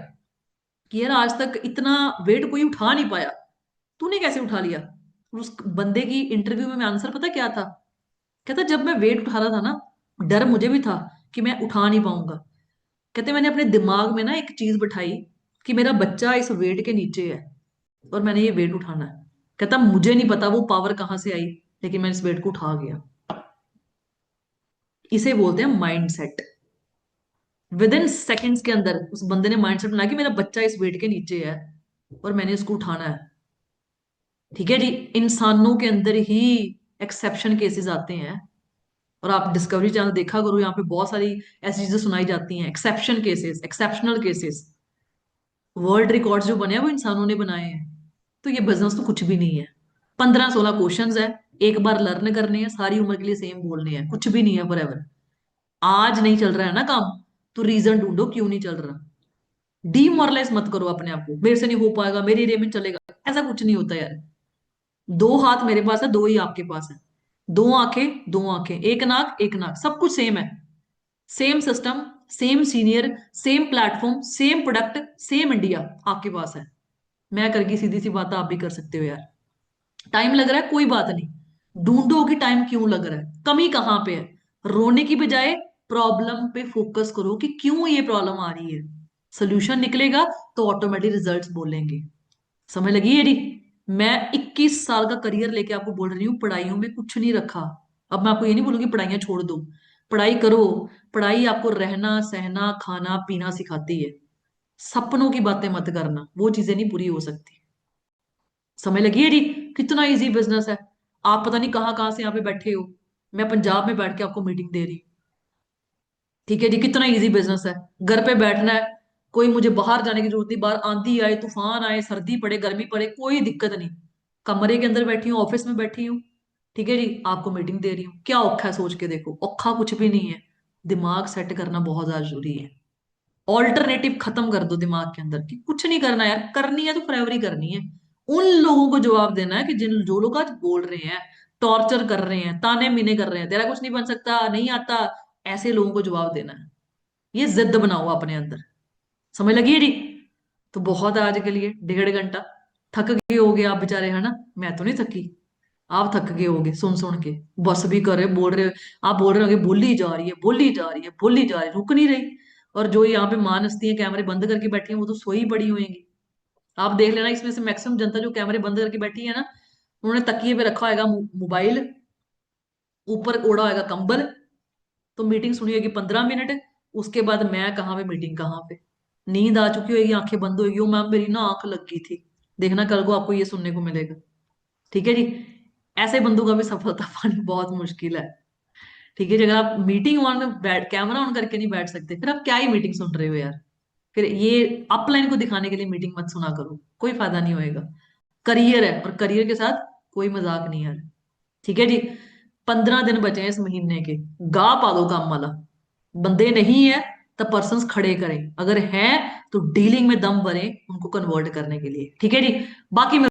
कि यार आज तक इतना वेट कोई उठा नहीं पाया, तूने कैसे उठा लिया। उस बंदे की इंटरव्यू में आंसर पता क्या था। कहता जब मैं वेट उठा रहा था ना, डर मुझे भी था कि मैं उठा नहीं पाऊंगा। कहते मैंने अपने दिमाग में ना एक चीज बिठाई कि मेरा बच्चा इस वेट के नीचे है, और मैंने ये वेट उठाना है। कहता मुझे नहीं पता वो पावर कहाँ से आई, लेकिन मैं इस वेट को उठा गया। इसे बोलते हैं mind set. With in seconds के अंदर उस बंदे ने माइंड सेट बनाया कि मेरा बच्चा इस वेट के नीचे है, और मैंने इसको उठाना है। ठीक है जी। इंसानों के अंदर ही एक्सेप्शन केसेस आते हैं। और आप डिस्कवरी चैनल देखा करो, यहाँ पे बहुत सारी ऐसी चीजें सुनाई जाती हैं, exception cases, exceptional cases. World record जो बने हैं वो इंसानों ने बनाए हैं। तो ये बिजनेस तो कुछ भी नहीं है। 15-16 क्वेश्चंस है, एक बार लर्न करने हैं, सारी उम्र के लिए सेम बोलने हैं, कुछ भी नहीं है फॉरएवर। आज नहीं चल रहा है ना काम, तो रीजन ढूंढो क्यों नहीं चल रहा। डीमोरलाइज मत करो अपने आप को, मेरे से नहीं हो पाएगा, मेरे एरिया में चलेगा, ऐसा कुछ नहीं होता यार। 2 हाथ मेरे पास है, 2 ही आपके पास है। 2 आंखें, 2 आंखें, एक नाक, एक नाक, सब कुछ सेम है। Same system, same senior, same platform, same product, same India आपके पास है। मैं करगी सीधी सी बात, आप भी कर सकते हो यार। टाइम लग रहा है, कोई बात नहीं। ढूंढो कि टाइम क्यों लग रहा है, कमी कहाँ पे है। रोने की बजाय प्रॉब्लम पे फोकस करो कि क्यों ये प्रॉब्लम आ रही है। सोल्यूशन निकलेगा तो ऑटोमेटिक रिजल्ट्स बोलेंगे। समझ लगी है डी? मैं 21 साल का करियर लेके आपको बोल रही हूँ, पढ़ाइयों में कुछ नहीं रखा। अब मैं आपको ये नहीं बोलूंगी पढ़ाइयाँ छोड़ दो, पढ़ाई करो। पढ़ाई आपको रहना सहना खाना पीना सिखाती है। सपनों की बातें मत करना, वो चीजें नहीं पूरी हो सकती। समझ लगी है डी? कितना इजी बिजनेस है। आप पता नहीं कहाँ कहाँ से यहाँ पे बैठे हो, मैं पंजाब में बैठ के आपको मीटिंग दे रही हूँ। ठीक है जी, कितना इजी बिजनेस है। घर पे बैठना है, कोई मुझे बाहर जाने की जरूरत नहीं। बाहर आंधी आए तूफान आए सर्दी पड़े गर्मी पड़े कोई दिक्कत नहीं, कमरे के अंदर बैठी हूँ ऑफिस में बैठी हूँ। ठीक है जी, आपको मीटिंग दे रही हूँ। क्या औखा है, सोच के देखो, औखा कुछ भी नहीं है। दिमाग सेट करना बहुत ज्यादा जरूरी है। ऑल्टरनेटिव खत्म कर दो दिमाग के अंदर कि कुछ नहीं करना यार, करनी है तो फॉरएवर ही करनी है। उन लोगों को जवाब देना है कि जिन जो लोग आज बोल रहे हैं, टॉर्चर कर रहे हैं, ताने मीने कर रहे हैं, तेरा कुछ नहीं बन सकता नहीं आता, ऐसे लोगों को जवाब देना है। ये जिद बनाओ अपने अंदर। समझ लगी है डी? तो बहुत है आज के लिए, 1.5 घंटा। थक गए होगे आप बेचारे, है ना? मैं तो नहीं थकी, आप थक गए होगे सुन सुन के। बस भी कर रहे बोल रहे, आप बोल रहे होगे बोली जा रही है बोली जा रही है बोली जा रही है, रुक नहीं रही। और जो यहाँ पे मान हस्ती है कैमरे बंद करके बैठी है वो तो सोई पड़ी होंगी। आप देख लेना, इसमें से मैक्सिमम जनता जो कैमरे बंद करके बैठी है ना, उन्होंने तकिए पे रखा होगा मोबाइल, ऊपर ओढ़ा होगा कंबल। तो मीटिंग सुनी होगी 15 मिनट, उसके बाद मैं कहाँ पे मीटिंग कहाँ पे, नींद आ चुकी होगी आंखें बंद होगी, ओ मैम मेरी ना आंख लग गई थी। देखना कल को आपको ये सुनने को मिलेगा। ठीक है जी? ऐसे बंदों का भी सफलता पानी बहुत मुश्किल है। ठीक है जी, अगर आप मीटिंग ऑन में बैठ कैमरा ऑन करके नहीं बैठ सकते, फिर आप क्या ही मीटिंग सुन रहे हो यार। फिर ये अपलाइन को दिखाने के लिए मीटिंग मत सुना करो, कोई फायदा नहीं होएगा। करियर है और करियर के साथ कोई मजाक नहीं है। ठीक है जी? 15 दिन बचे हैं इस महीने के, गा पा दो काम वाला। बंदे नहीं है तो पर्सन्स खड़े करें, अगर हैं तो डीलिंग में दम भरें उनको कन्वर्ट करने के लिए। ठीक है जी? बाकी